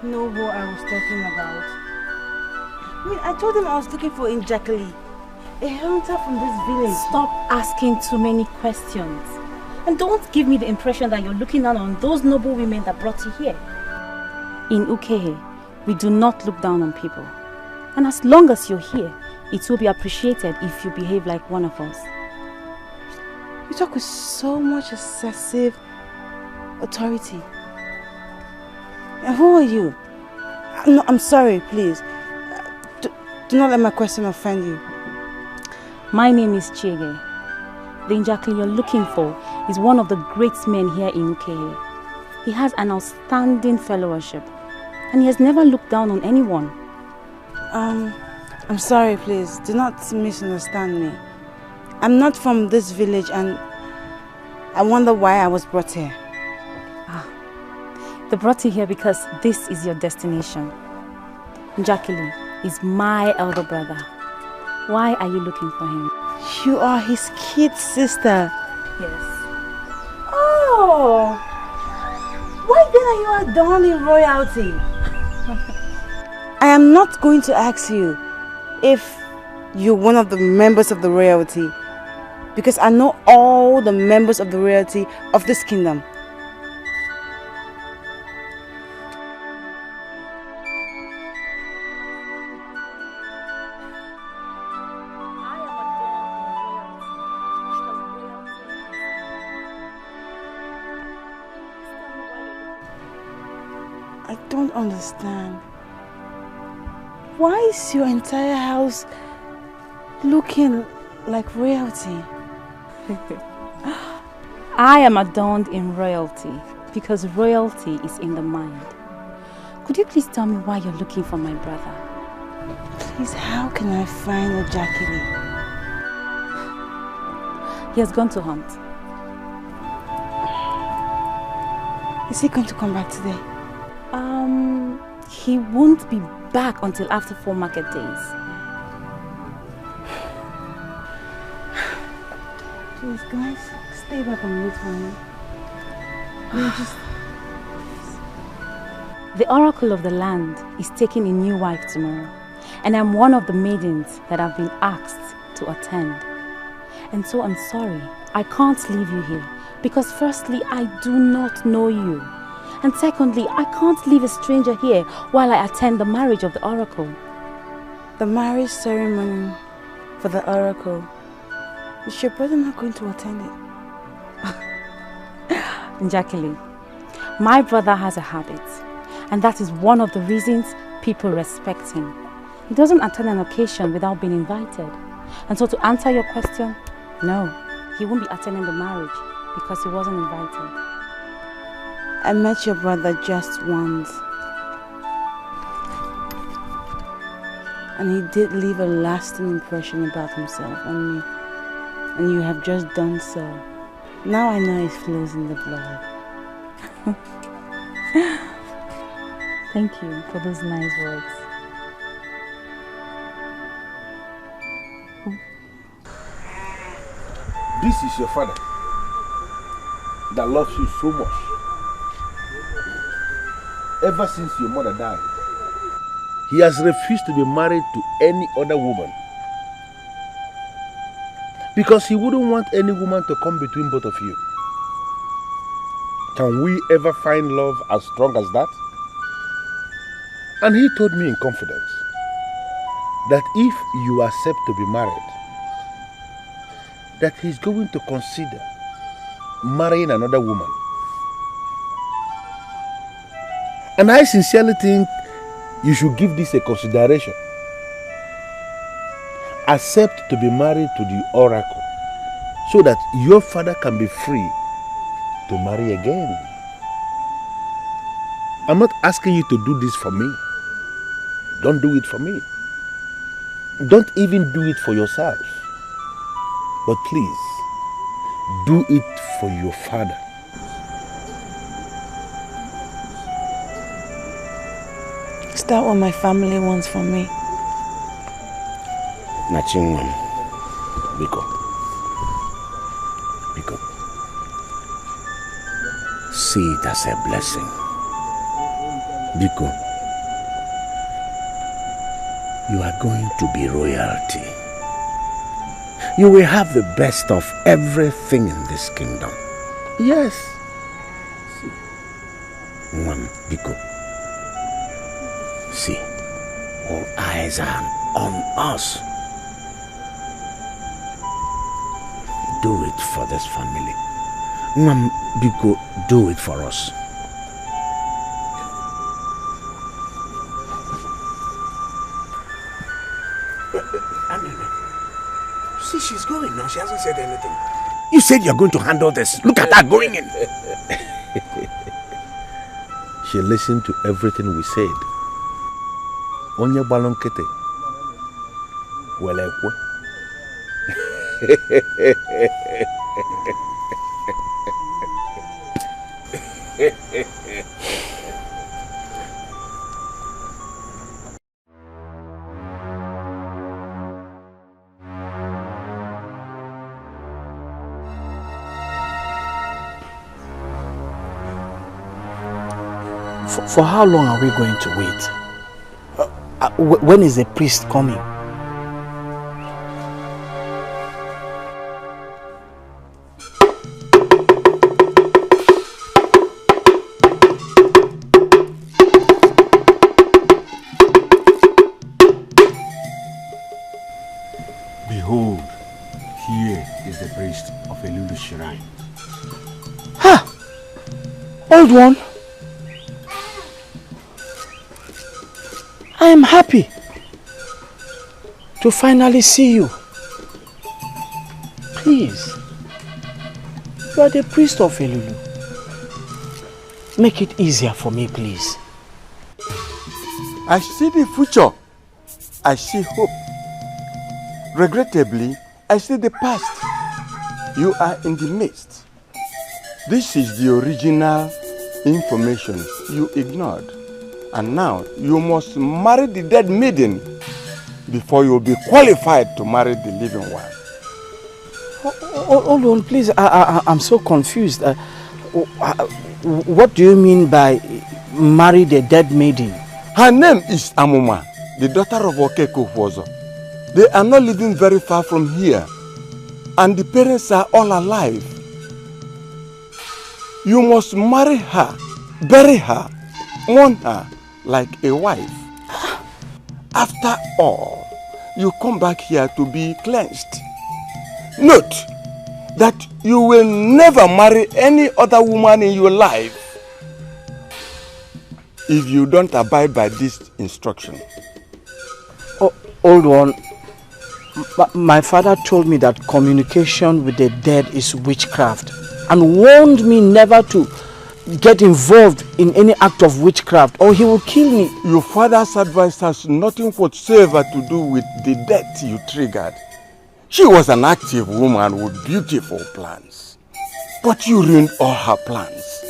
Know what I was talking about. I mean, I told him I was looking for Injakali, a hunter from this village. Stop asking too many questions. And don't give me the impression that you're looking down on those noble women that brought you here. In Ukehe, we do not look down on people. And as long as you're here, it will be appreciated if you behave like one of us. You talk with so much excessive authority. And who are you? I'm sorry, please. Do not let my question offend you. My name is Chege. The Injakli you're looking for is one of the great men here in Ukehe. He has an outstanding fellowship, and he has never looked down on anyone. I'm sorry, please. Do not misunderstand me. I'm not from this village, and I wonder why I was brought here. They brought you here because this is your destination. Njakili is my elder brother. Why are you looking for him? You are his kid sister. Yes. Oh! Why then are you adorned in royalty? I am not going to ask you if you're one of the members of the royalty, because I know all the members of the royalty of this kingdom. I don't understand. Why is your entire house looking like royalty? I am adorned in royalty because royalty is in the mind. Could you please tell me why you're looking for my brother? Please, how can I find Ojakili? He has gone to hunt. Is he going to come back today? He won't be back until after 4 market days. Please, guys, stay back and wait for me. The oracle of the land is taking a new wife tomorrow, and I'm one of the maidens that have been asked to attend. And so I'm sorry, I can't leave you here, because firstly, I do not know you. And secondly, I can't leave a stranger here while I attend the marriage of the oracle. The marriage ceremony for the oracle. Is your brother not going to attend it? Njakili, my brother has a habit, and that is one of the reasons people respect him. He doesn't attend an occasion without being invited. And so to answer your question, no, he won't be attending the marriage because he wasn't invited. I met your brother just once, and he did leave a lasting impression about himself on me, and you have just done so. Now I know it flows in the blood. Thank you for those nice words. This is your father that loves you so much. Ever since your mother died, he has refused to be married to any other woman because he wouldn't want any woman to come between both of you. Can we ever find love as strong as that? And he told me in confidence that if you accept to be married, that he's going to consider marrying another woman. And I sincerely think you should give this a consideration. Accept to be married to the oracle so that your father can be free to marry again. I'm not asking you to do this for me. Don't do it for me. Don't even do it for yourself. But please, do it for your father. Is that what my family wants from me? Nachingwan, Biko. Biko. See it as a blessing. Biko. you are going to be royalty. You will have the best of everything in this kingdom. Yes. One, Biko. See, all eyes are on us. Do it for this family. One, Biko, do it for us. See, she's going now. She hasn't said anything. You said you're going to handle this. Look at her going in. She listened to everything we said. Onye balonkete. Welekwe. For how long are we going to wait? When is the priest coming? Behold, here is the priest of Elulu Shrine. Ha! Old one. I am happy to finally see you. Please, you are the priest of Elulu. Make it easier for me, please. I see the future. I see hope. Regrettably, I see the past. You are in the midst. This is the original information you ignored. And now you must marry the dead maiden before you will be qualified to marry the living one. Hold on, please. I'm so confused. What do you mean by marry the dead maiden? Her name is Amuma, the daughter of Okeko Wozo. They are not living very far from here, and the parents are all alive. You must marry her, bury her, mourn her like a wife. After all, you come back here to be cleansed. Note that you will never marry any other woman in your life if you don't abide by this instruction. Oh, old one, my father told me that communication with the dead is witchcraft and warned me never to get involved in any act of witchcraft or he will kill me. Your father's advice has nothing whatsoever to do with the death you triggered. She was an active woman with beautiful plans, but you ruined all her plans.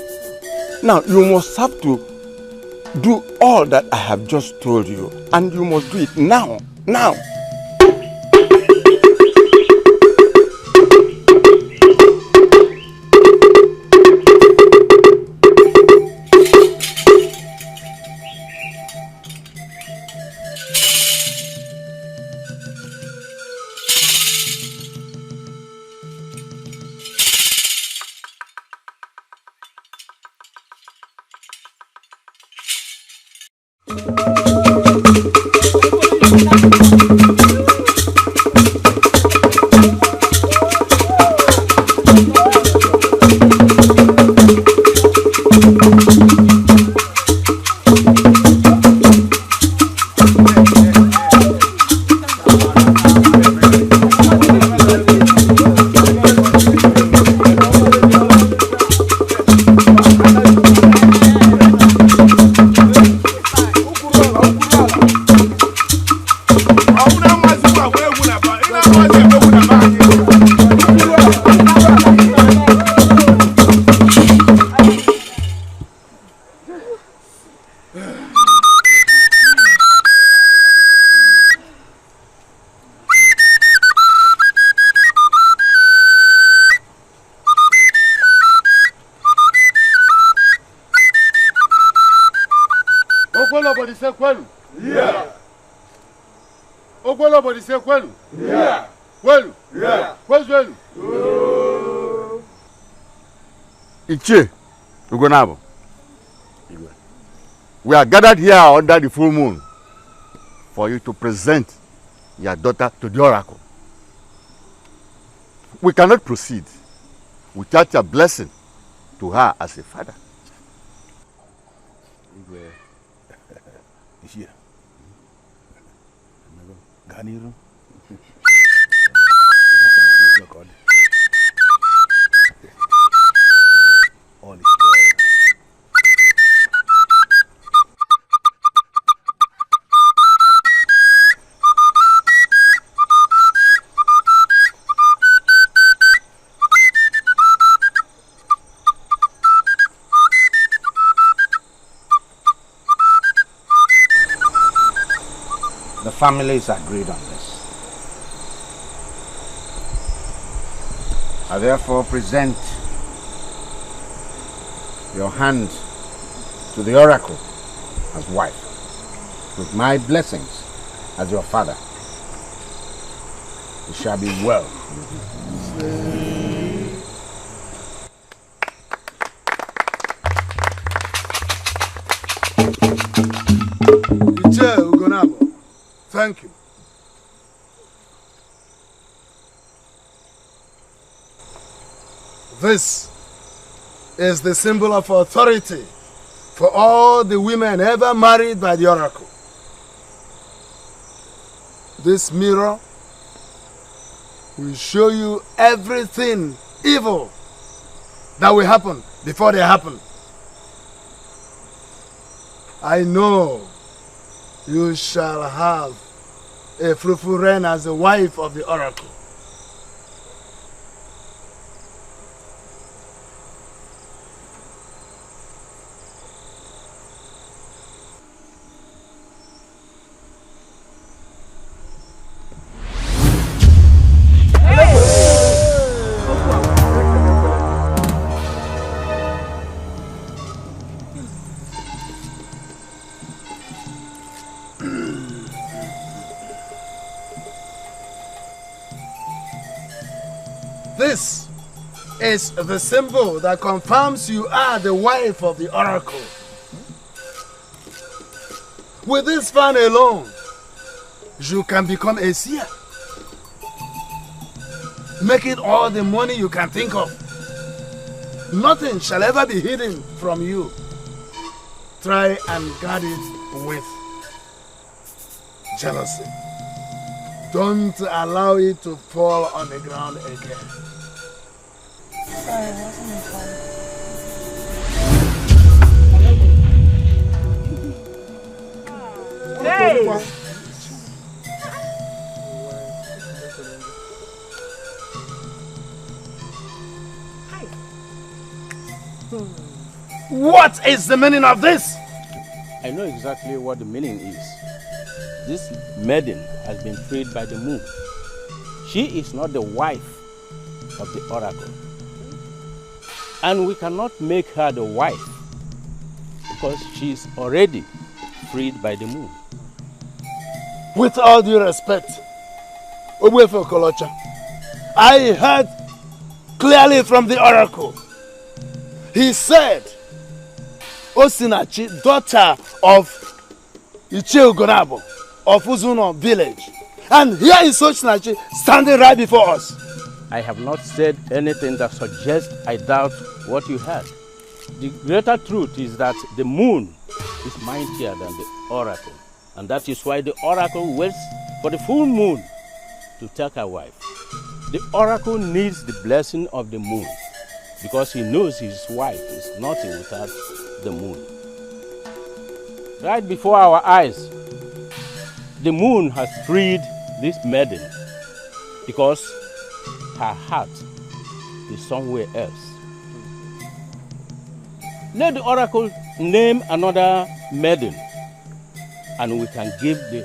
Now you must have to do all that I have just told you, and you must do it now. Okwelo body say kwelu. Yeah. Kwelu. Yeah. Where's kwelu? Ichie, Ugonabo. We are gathered here under the full moon for you to present your daughter to the oracle. We cannot proceed without your blessing to her as a father. The families agreed on this. I therefore present your hand to the oracle as wife, with my blessings as your father. It shall be well. Ugonabo, thank you. This is the symbol of authority for all the women ever married by the oracle. This mirror will show you everything evil that will happen before they happen. I know you shall have a fruitful reign as the wife of the oracle. This is the symbol that confirms you are the wife of the oracle. With this fan alone, you can become a seer. Make it all the money you can think of. Nothing shall ever be hidden from you. Try and guard it with jealousy. Don't allow it to fall on the ground again. Sorry, it wasn't my fault. Hey! What is the meaning of this? I know exactly what the meaning is. This maiden has been freed by the moon. She is not the wife of the oracle. And we cannot make her the wife because she is already freed by the moon. With all due respect, Ogbuefe Okolocha, I heard clearly from the oracle. He said, Osinachi, daughter of Ichie Ugonabo of Uzuno village. And here is Osinachi standing right before us. I have not said anything that suggests I doubt what you heard. The greater truth is that the moon is mightier than the oracle. And that is why the oracle waits for the full moon to take her wife. The oracle needs the blessing of the moon because he knows his wife is nothing without the moon. Right before our eyes, the moon has freed this maiden because her heart is somewhere else. Let the oracle name another maiden and we can give the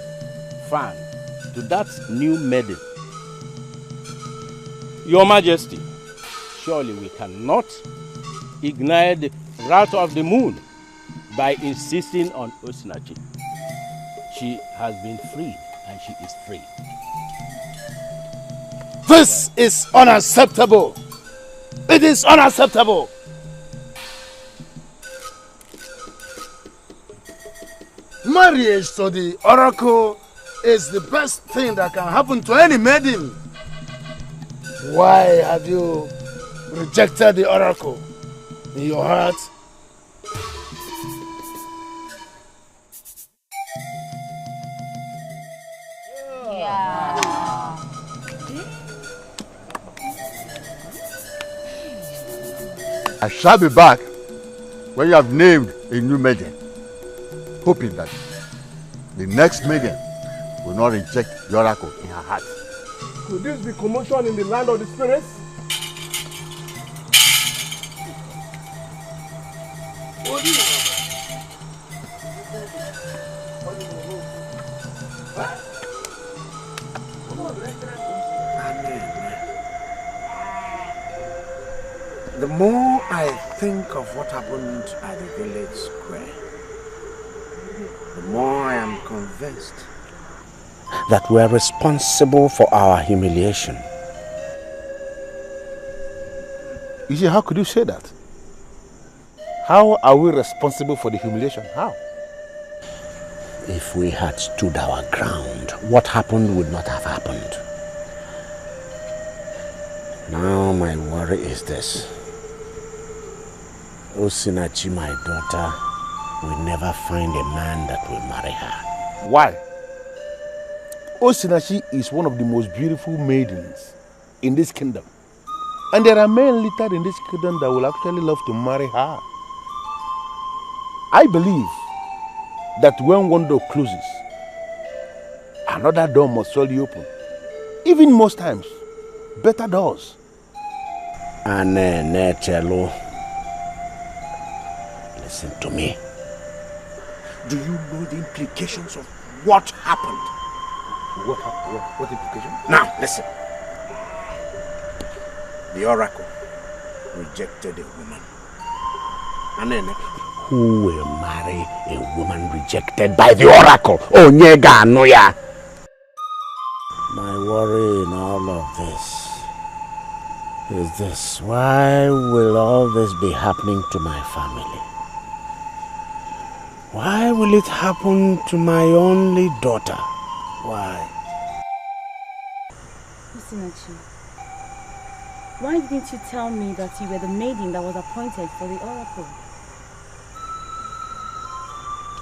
fan to that new maiden. Your Majesty, surely we cannot ignite the wrath of the moon by insisting on Osinachi. She has been freed. and she is free. This is unacceptable. It is unacceptable. Marriage to the oracle is the best thing that can happen to any maiden. Why have you rejected the oracle in your heart? I shall be back when you have named a new maiden, hoping that the next maiden will not reject the oracle in her heart. Could this be commotion in the land of the spirits? What do you know? The more I think of what happened at the village square, the more I am convinced that we are responsible for our humiliation. You see, how could you say that? How are we responsible for the humiliation? How? If we had stood our ground, what happened would not have happened. Now my worry is this. Osinachi, my daughter, will never find a man that will marry her. Why? Osinachi is one of the most beautiful maidens in this kingdom. And there are men littered in this kingdom that will actually love to marry her. I believe that when one door closes, another door must surely open. Even most times, better doors. Listen to me. Do you know the implications of what happened? What happened? What implication? Now, listen. The oracle rejected a woman. And then, who will marry a woman rejected by the oracle? Onyega Anoya. My worry in all of this is this. Why will all this be happening to my family? Why will it happen to my only daughter? Why? Osinachi, why didn't you tell me that you were the maiden that was appointed for the oracle?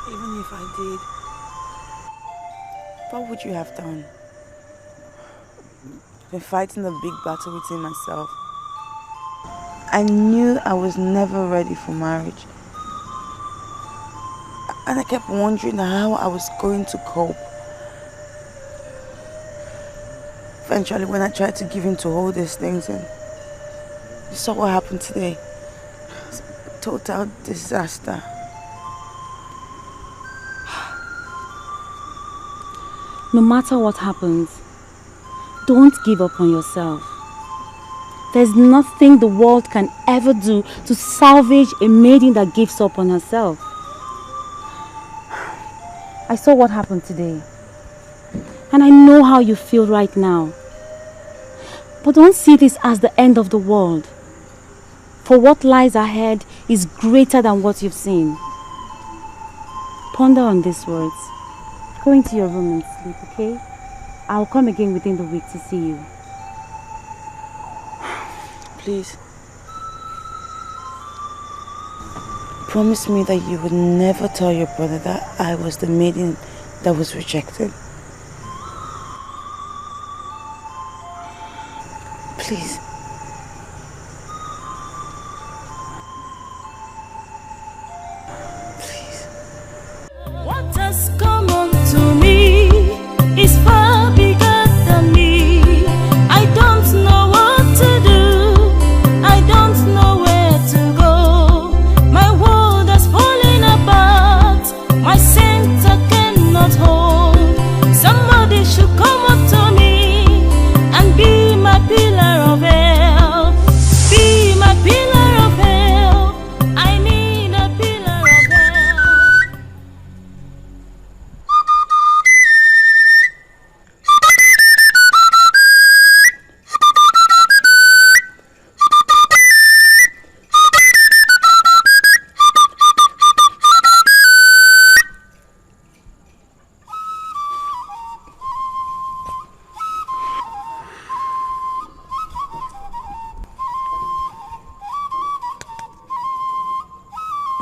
Even if I did, what would you have done? Been fighting a big battle within myself. I knew I was never ready for marriage. And I kept wondering how I was going to cope. Eventually, when I tried to give in to all these things, and you saw what happened today. It's a total disaster. No matter what happens, don't give up on yourself. There's nothing the world can ever do to salvage a maiden that gives up on herself. I saw what happened today, and I know how you feel right now. But don't see this as the end of the world. For what lies ahead is greater than what you've seen. Ponder on these words. Go into your room and sleep, okay? I'll come again within the week to see you. Please. Promise me that you would never tell your brother that I was the maiden that was rejected. Please. What has come unto me is far bigger than me. I don't know what to do. I don't know where to go. My world has fallen apart. My center cannot hold. Somebody should come up to me and be my pillar of air.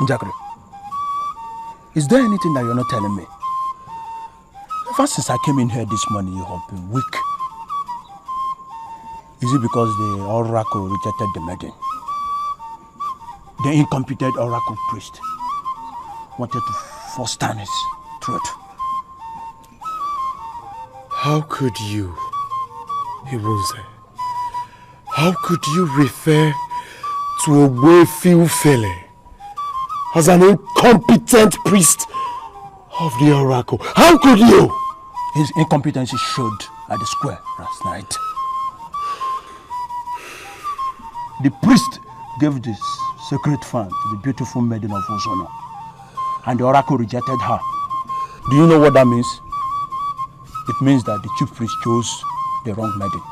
Njakri, is there anything that you're not telling me? Ever since I came in here this morning, you have been weak. Is it because the oracle rejected the maiden? The incompetent oracle priest wanted to force down his throat. How could you, Ibunze? How could you refer to a Wayfield fella as an incompetent priest of the oracle? How could you? His incompetence showed at the square last night. The priest gave this sacred fan to the beautiful maiden of Ozono, and the oracle rejected her. Do you know what that means? It means that the chief priest chose the wrong maiden.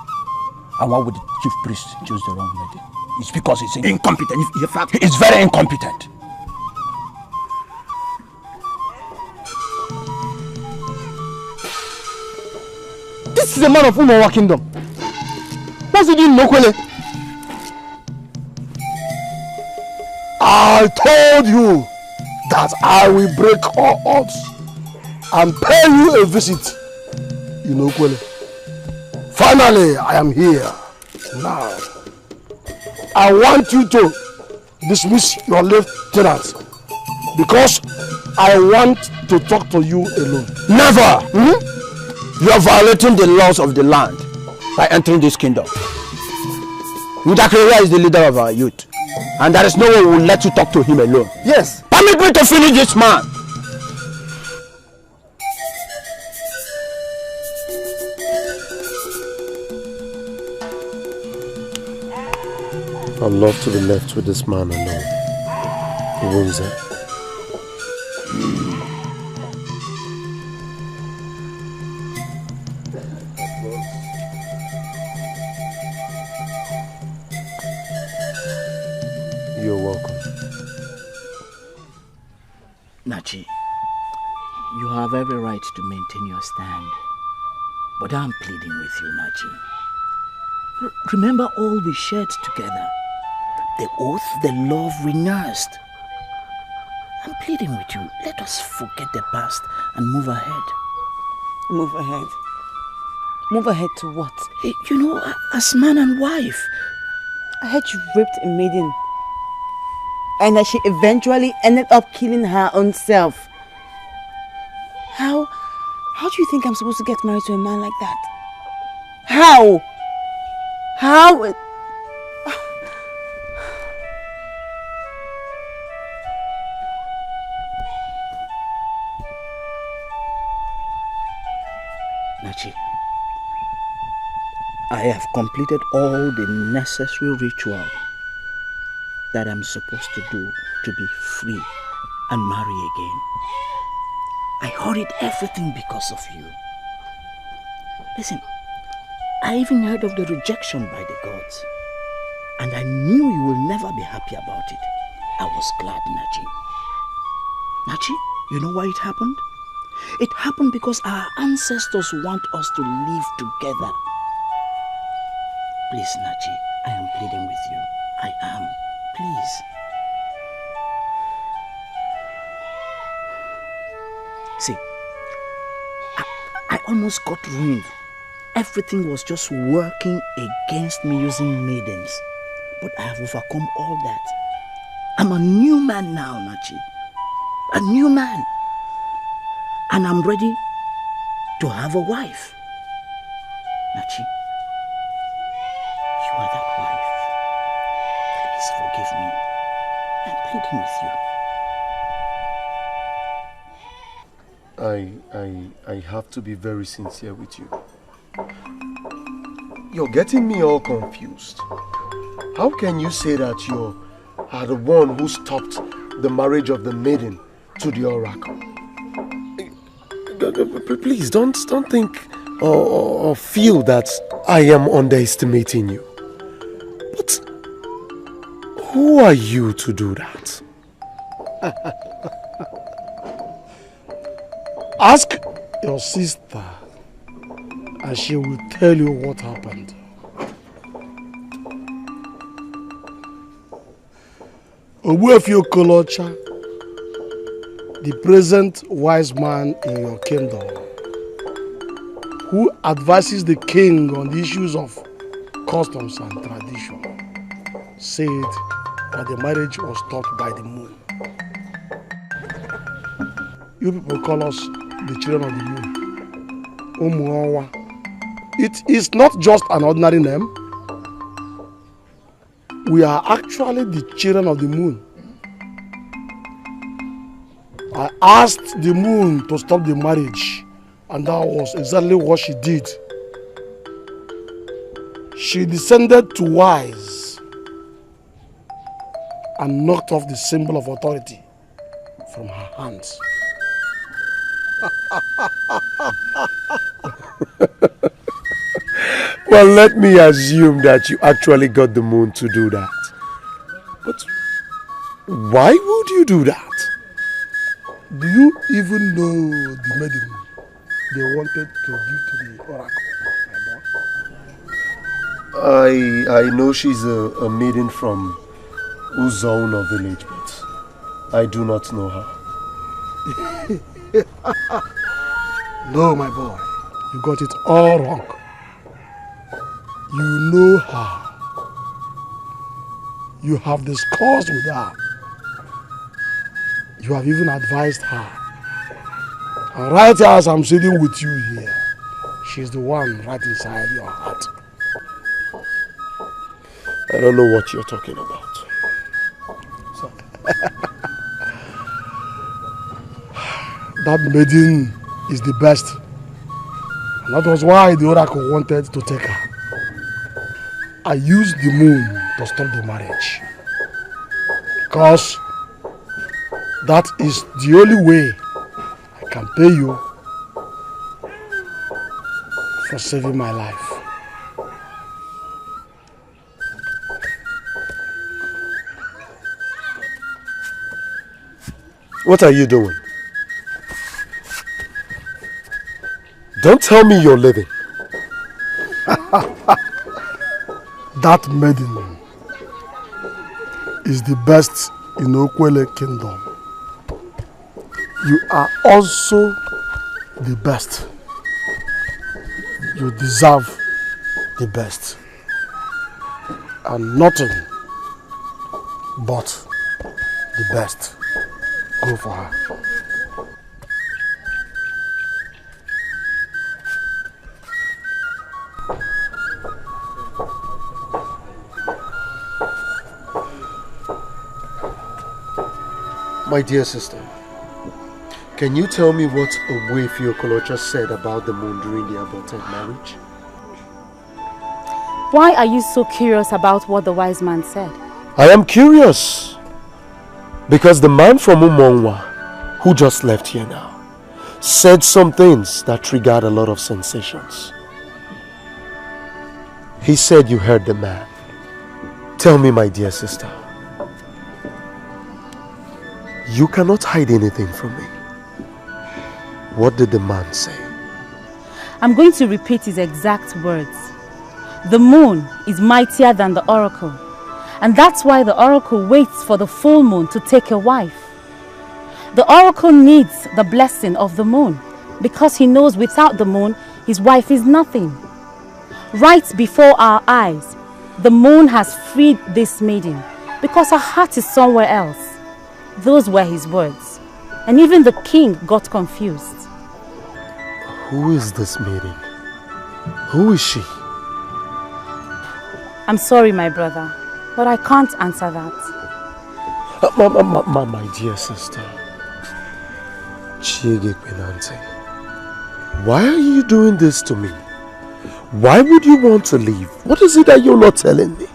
And why would the chief priest choose the wrong maiden? It's because he's incompetent. In fact, he is very incompetent. This is a man of Umawa kingdom. What's he doing in Nokwele? I told you that I will break all odds and pay you a visit in Nokwele. Finally, I am here. Now, I want you to dismiss your lieutenant because I want to talk to you alone. Never! You are violating the laws of the land by entering this kingdom. Ndakreya is the leader of our youth, and there is no one who will let you talk to him alone. Yes. Permit me to finish this man. I'd love to be left with this man alone. Ibunze. You're welcome. Nachi, you have every right to maintain your stand. But I'm pleading with you, Nachi. Remember all we shared together. The oath, the love we nursed. I'm pleading with you. Let us forget the past and move ahead. Move ahead? Move ahead to what? You know, as man and wife. I heard you raped a maiden. And that she eventually ended up killing her own self. How do you think I'm supposed to get married to a man like that? How? How? Nachi, I have completed all the necessary ritual that I'm supposed to do to be free and marry again. I hurried everything because of you. Listen, I even heard of the rejection by the gods, and I knew you will never be happy about it. I was glad, Nachi. Nachi, you know why it happened? It happened because our ancestors want us to live together. Please, Nachi, I am pleading with you. I am. Please. See, I almost got ruined. Everything was just working against me using maidens. But I have overcome all that. I'm a new man now, Nachi. A new man. And I'm ready to have a wife. Nachi, you are that wife. Please forgive me. I'm pleading with you. I have to be very sincere with you. You're getting me all confused. How can you say that you are the one who stopped the marriage of the maiden to the oracle? Please don't think or feel that I am underestimating you. But who are you to do that? Ask your sister and she will tell you what happened. Ogbuefi Okolocha the present wise man in your kingdom, who advises the king on the issues of customs and tradition, said that the marriage was stopped by the moon. You people call us the children of the moon. Umuawa. It is not just an ordinary name. We are actually the children of the moon. I asked the moon to stop the marriage, and that was exactly what she did. She descended to wise and knocked off the symbol of authority from her hands. Well, let me assume that you actually got the moon to do that. But why would you do that? Do you even know the maiden they wanted to give to the oracle, my boy? I know she's a maiden from Ugezu village, but I do not know her. No, my boy, you got it all wrong. You know her. You have discussed with her. You have even advised her. And right as I'm sitting with you here, she's the one right inside your heart. I don't know what you're talking about. So, that maiden is the best. And that was why the oracle wanted to take her. I used the moon to stop the marriage. Because that is the only way I can pay you for saving my life. What are you doing? Don't tell me you're leaving. That maiden is the best in Okwele kingdom. You are also the best. You deserve the best. And nothing but the best. Go for her. My dear sister, can you tell me what Ogbuefi Okolocha said about the moon during the aborted marriage? Why are you so curious about what the wise man said? I am curious because the man from Umongwa, who just left here now, said some things that triggered a lot of sensations. He said you heard the man. Tell me, my dear sister. You cannot hide anything from me. What did the man say? I'm going to repeat his exact words. The moon is mightier than the oracle. And that's why the oracle waits for the full moon to take a wife. The oracle needs the blessing of the moon because he knows without the moon, his wife is nothing. Right before our eyes, the moon has freed this maiden because her heart is somewhere else. Those were his words. And even the king got confused. Who is this maiden? Who is she? I'm sorry, my brother, but I can't answer that. My dear sister, Chiege Kwenante, why are you doing this to me? Why would you want to leave? What is it that you're not telling me?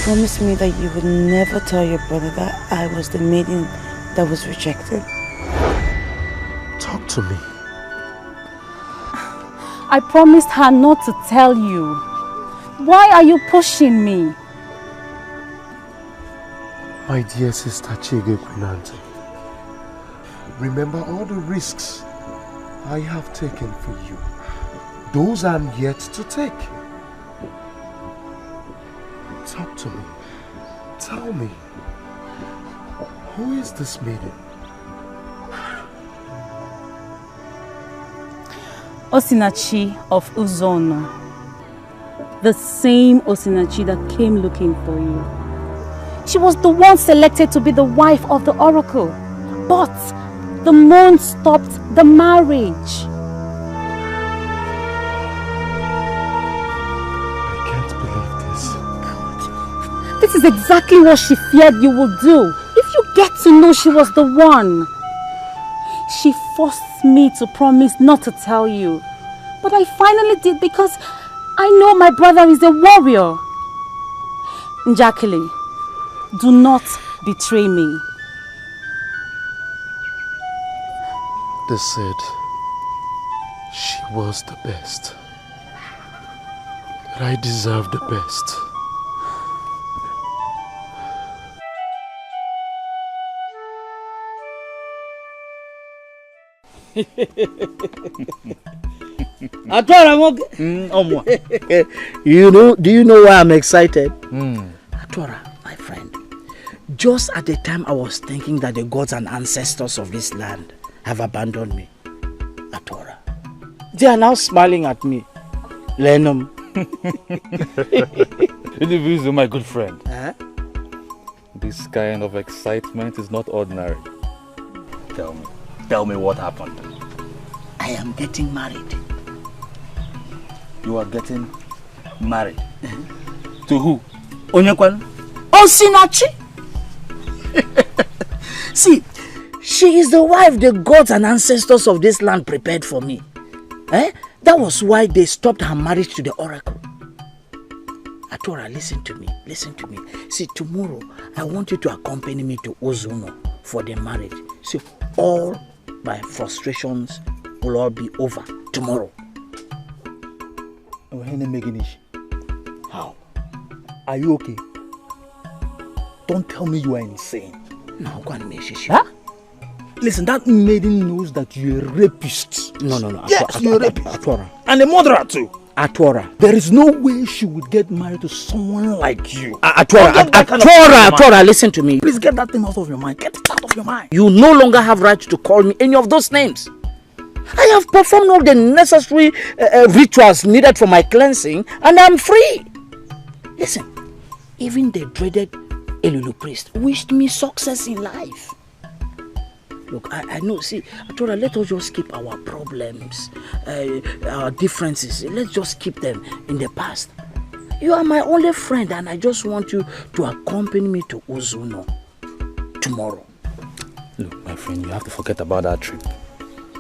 Promise me that you would never tell your brother that I was the maiden that was rejected. Talk to me. I promised her not to tell you. Why are you pushing me? My dear sister Chiege Kwenante, remember all the risks I have taken for you. Those I'm yet to take. Talk to me. Tell me. Who is this maiden? Osinachi of Uzono. The same Osinachi that came looking for you. She was the one selected to be the wife of the oracle. But the moon stopped the marriage. I can't believe this. This is exactly what she feared you would do. If you get to know she was the one. She forced me to promise not to tell you. But I finally did because I know my brother is a warrior. Njakili, do not betray me. They said she was the best. That I deserve the best. Do you know why I'm excited? Atora, my friend, just at the time I was thinking that the gods and ancestors of this land have abandoned me, Atora, they are now smiling at me. Lenum. Ugezu, my good friend. Huh? This kind of excitement is not ordinary. Tell me what happened. I am getting married. You are getting married? To who? Onyekwan. Osinachi. See, she is the wife the gods and ancestors of this land prepared for me. That was why they stopped her marriage to the oracle. Atora, listen to me. See, tomorrow I want you to accompany me to Uzono for the marriage. See, all my frustrations will all be over tomorrow. How? Are you okay? Don't tell me you are insane. No, go and make sure. Huh? Listen, that maiden knows that you're a rapist. No. Yes, you're a rapist. Atora. And a murderer too. Atora. There is no way she would get married to someone like you. Atora, listen to me. Please get that thing out of your mind. Get it out of your mind. You no longer have right to call me any of those names. I have performed all the necessary rituals needed for my cleansing and I'm free. Listen, even the dreaded Elulu priest wished me success in life. Look, I know, see, Atora, let us just keep our problems, our differences, let's just keep them in the past. You are my only friend and I just want you to accompany me to Uzono tomorrow. Look, my friend, you have to forget about that trip.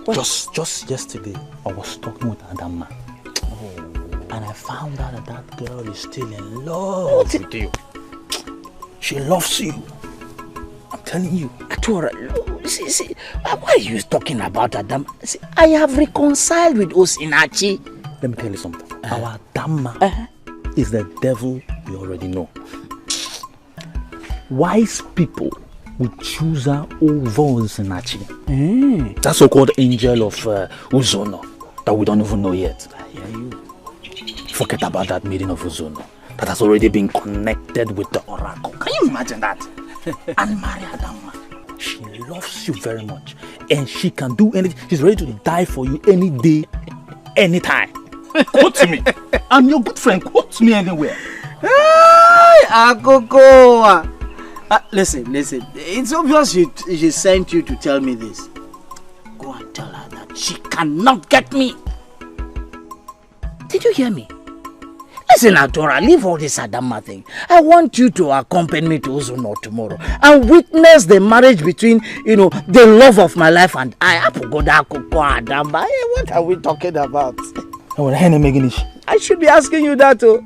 What? Just yesterday, I was talking with Adama. And I found out that girl is still in love with you. She loves you. I'm telling you. Atora, see, why are you talking about Adama? See, I have reconciled with Osinachi. Let me tell you something. Our Adama is the devil you already know. Wise people would choose her over Osinachi. That so-called angel of Uzono that we don't even know yet. Forget about that maiden of Uzono that has already been connected with the oracle. Can you imagine that? And Maria Adama, she loves you very much and she can do anything. She's ready to die for you any day, anytime. Quote to me. I'm your good friend. Quote to me anywhere. Akoko. Listen. It's obvious she sent you to tell me this. Go and tell her that she cannot get me. Did you hear me? Listen, Atora, leave all this Adama thing. I want you to accompany me to Uzono tomorrow and witness the marriage between, the love of my life and I. Adama. Hey, what are we talking about? I should be asking you that too.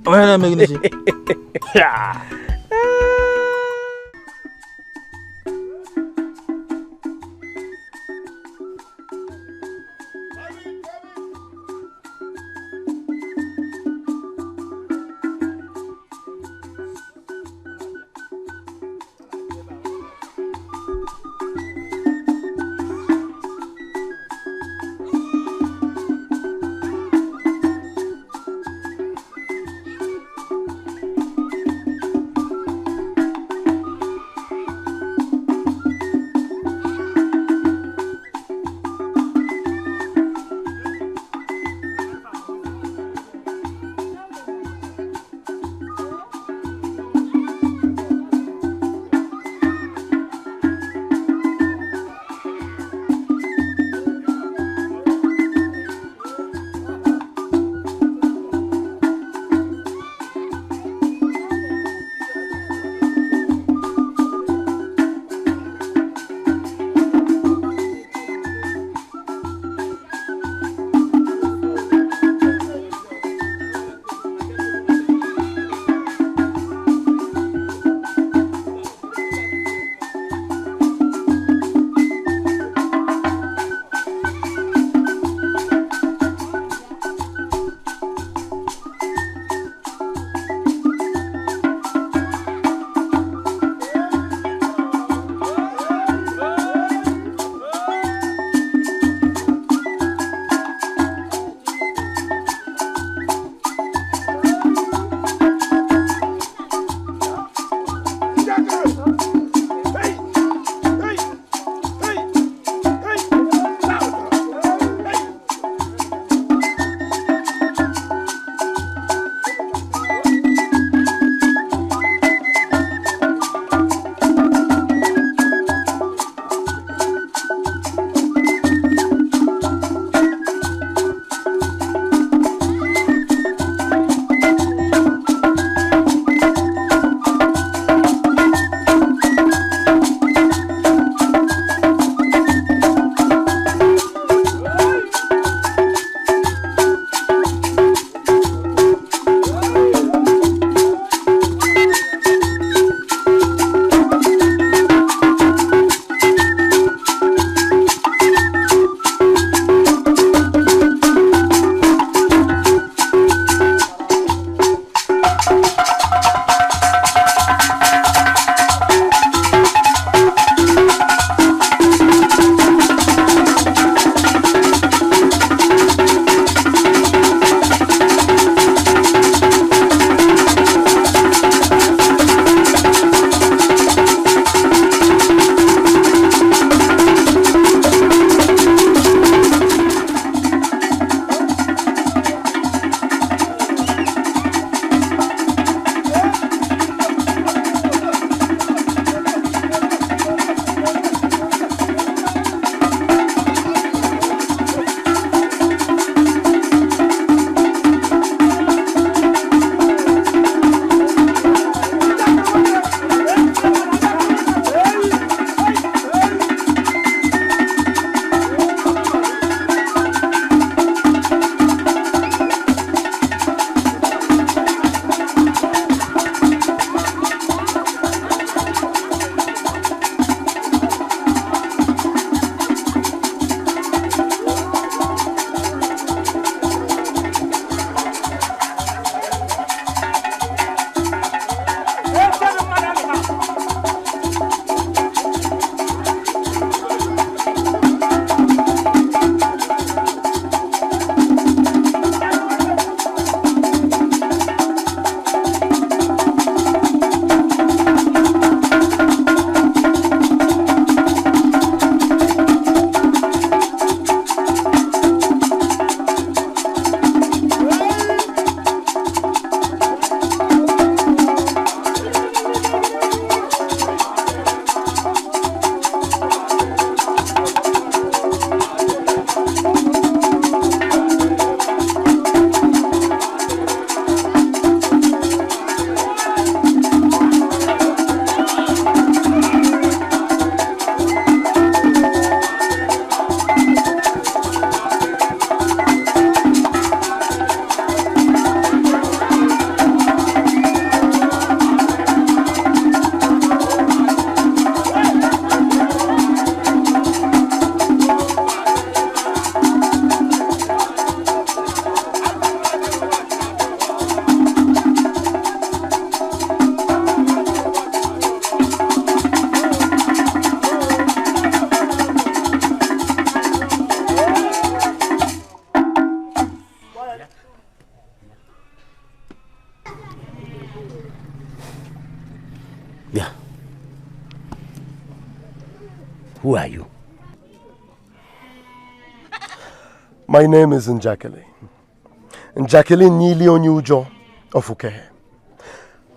Who are you? My name is Njakele. Njakele Nili Onyujo of Ugezu.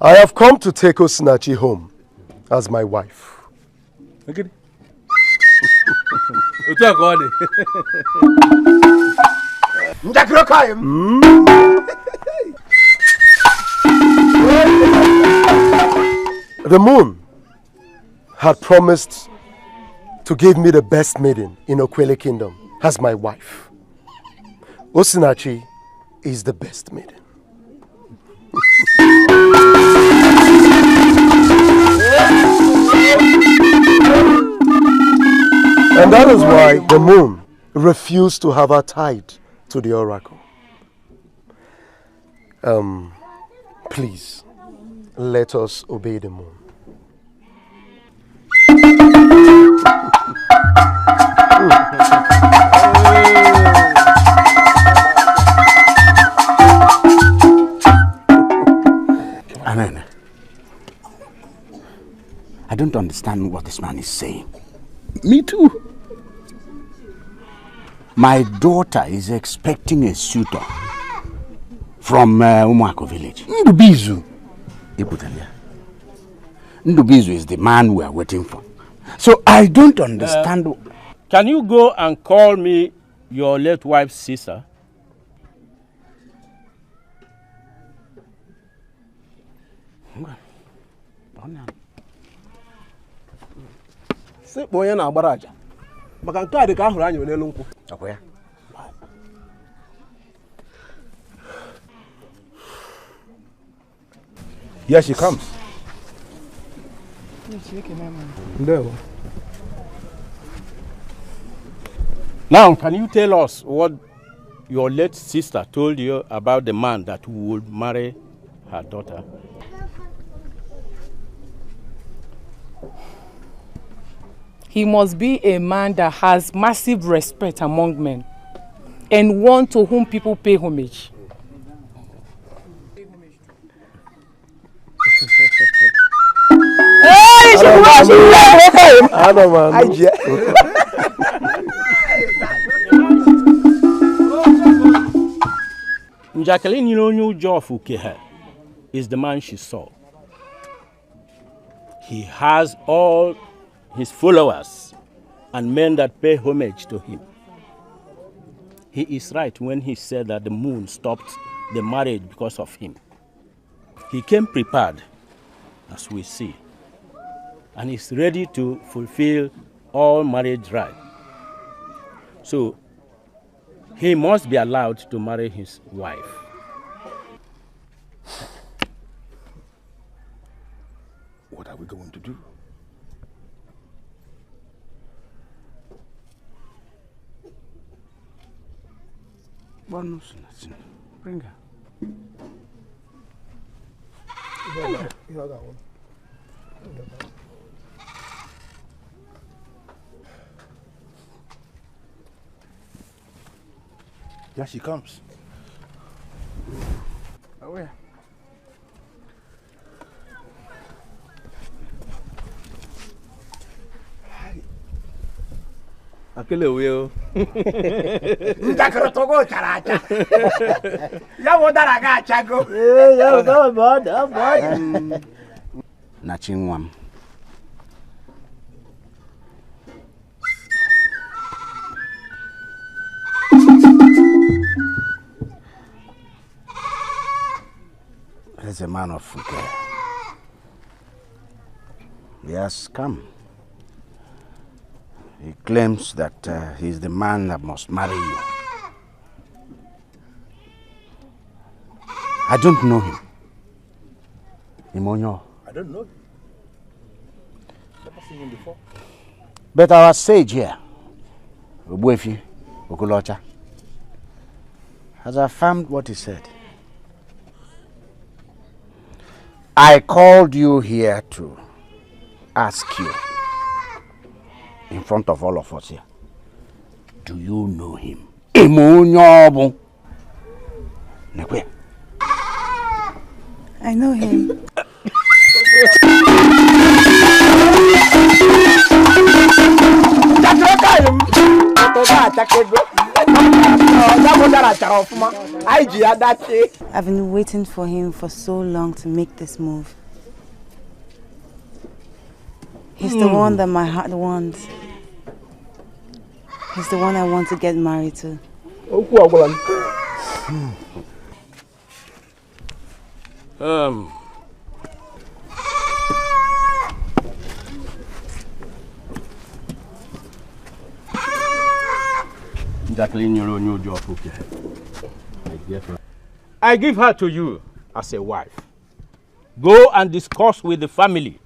I have come to take Osinachi home as my wife. Okay. The moon had promised to give me the best maiden in Okwele Kingdom as my wife. Osinachi is the best maiden. And that is why the moon refused to have her tied to the oracle. Please, let us obey the moon. Anene, I don't understand what this man is saying. Me too. My daughter is expecting a suitor from Umuako village. Ndubizu. Ndubizu is the man we are waiting for. So I don't understand. Can you go and call me your late wife's sister? Sekpo onye na-agbara aja maka nke a dị ka ahụrụ anyị n'elu nkwụ. Akwa ya. Here she comes. Now, can you tell us what your late sister told you about the man that would marry her daughter? He must be a man that has massive respect among men and one to whom people pay homage. Njakele Ugezu of Ugezu is the man she saw. He has all his followers and men that pay homage to him. He is right when he said that the moon stopped the marriage because of him. He came prepared, as we see, and is ready to fulfill all marriage rights. So he must be allowed to marry his wife. What are we going to do? Bring her. Here she comes. Oh, yeah. Akele weo. Njakara togo characha. Ya wodara ga chago. Ya go bod. Nachingwam. He's a man of Ugezu. He has come. He claims that he's the man that must marry you. I don't know him. Imonyo. I don't know him. Never seen him before. But our sage here, Obuefi Okulocha, has affirmed what he said. I called you here to ask you, in front of all of us here, do you know him? Imonyobu. Nekwe. I know him. I've been waiting for him for so long to make this move. He's the one that my heart wants. He's the one I want to get married to. I give her to you as a wife. Go and discuss with the family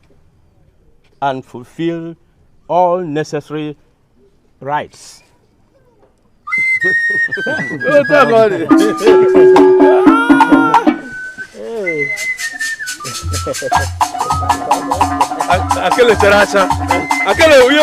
and fulfill all necessary rights. Aquele teracha, aquele uyo.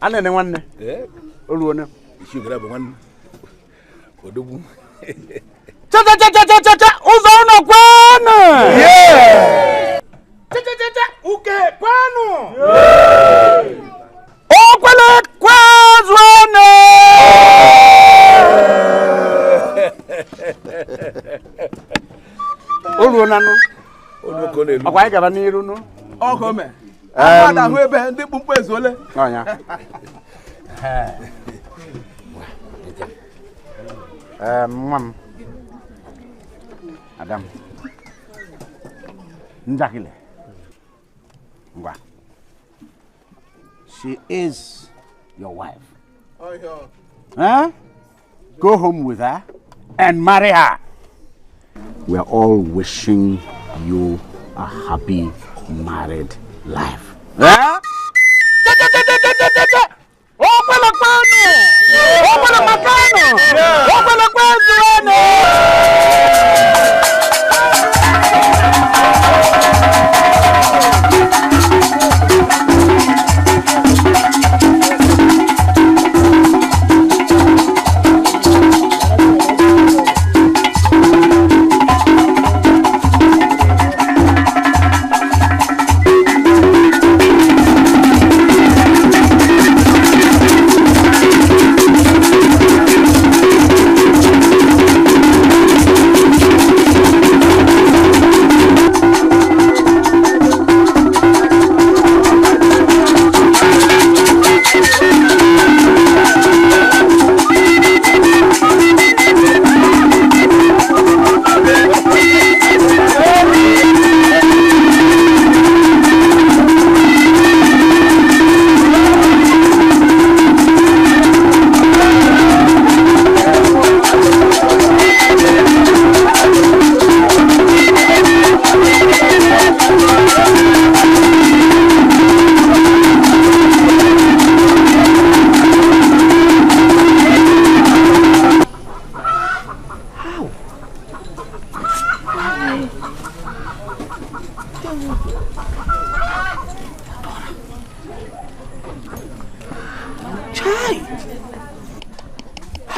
Ane one. Oluona. You grab one. Odobu. Cha. Uzono kwanu. Yeah. Cha. Uke kwanu. Yeah. Okwele kwazwane. Oluona no. Olukone lu. Akwa igaba n'iru no. Ogome. Amada hu ebe ndị kpumkpu ezole. Onya. Mam. Adam. Ndakile. Ngwa. She is your wife. Oh, yeah. Huh? Go home with her and marry her. We are all wishing you a happy married life. Huh? Open the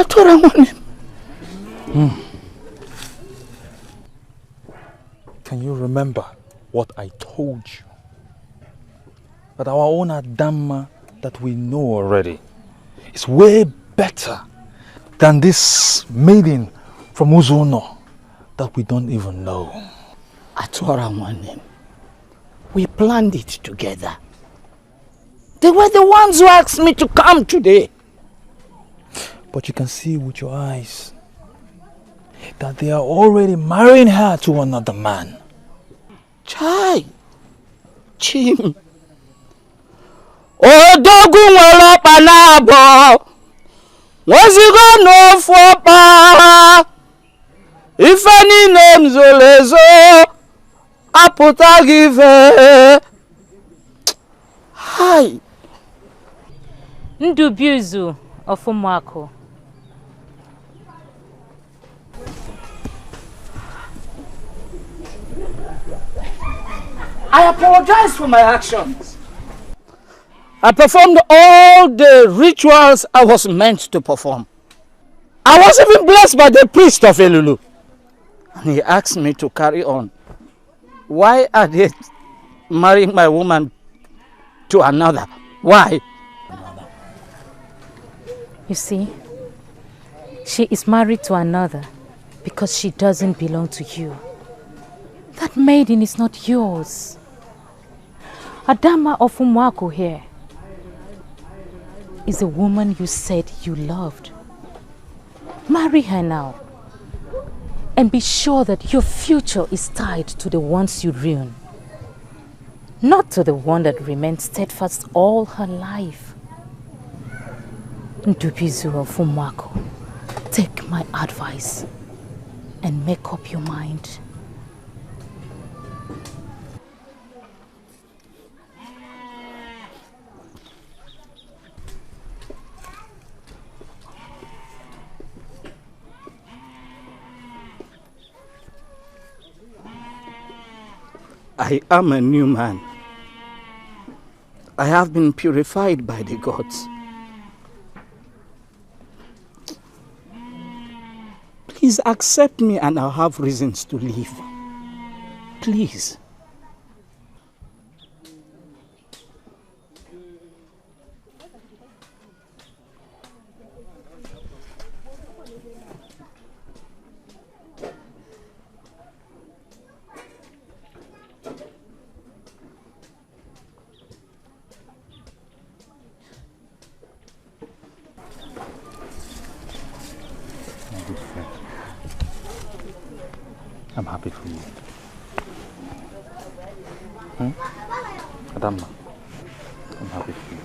I thought I want him. Can you remember what I told you? That our own Adama that we know already is way better than this maiden from Uzono that we don't even know. I thought I want him. We planned it together. They were the ones who asked me to come today. But you can see with your eyes that they are already marrying her to another man. Chai! Chim! Odogun wala panabo. Wazigo no fopa. If any names olezo, aputa give. Hi. Ugezu of Umwako. I apologize for my actions. I performed all the rituals I was meant to perform. I was even blessed by the priest of Elulu. And he asked me to carry on. Why are they marrying my woman to another? Why? You see, she is married to another because she doesn't belong to you. That maiden is not yours. Adama of Umwako here is a woman you said you loved. Marry her now. And be sure that your future is tied to the ones you ruin. Not to the one that remained steadfast all her life. Ugezu of Umwako, take my advice and make up your mind. I am a new man. I have been purified by the gods. Please accept me and I'll have reasons to leave. Please. I'm happy for you. Adama, I'm happy for you.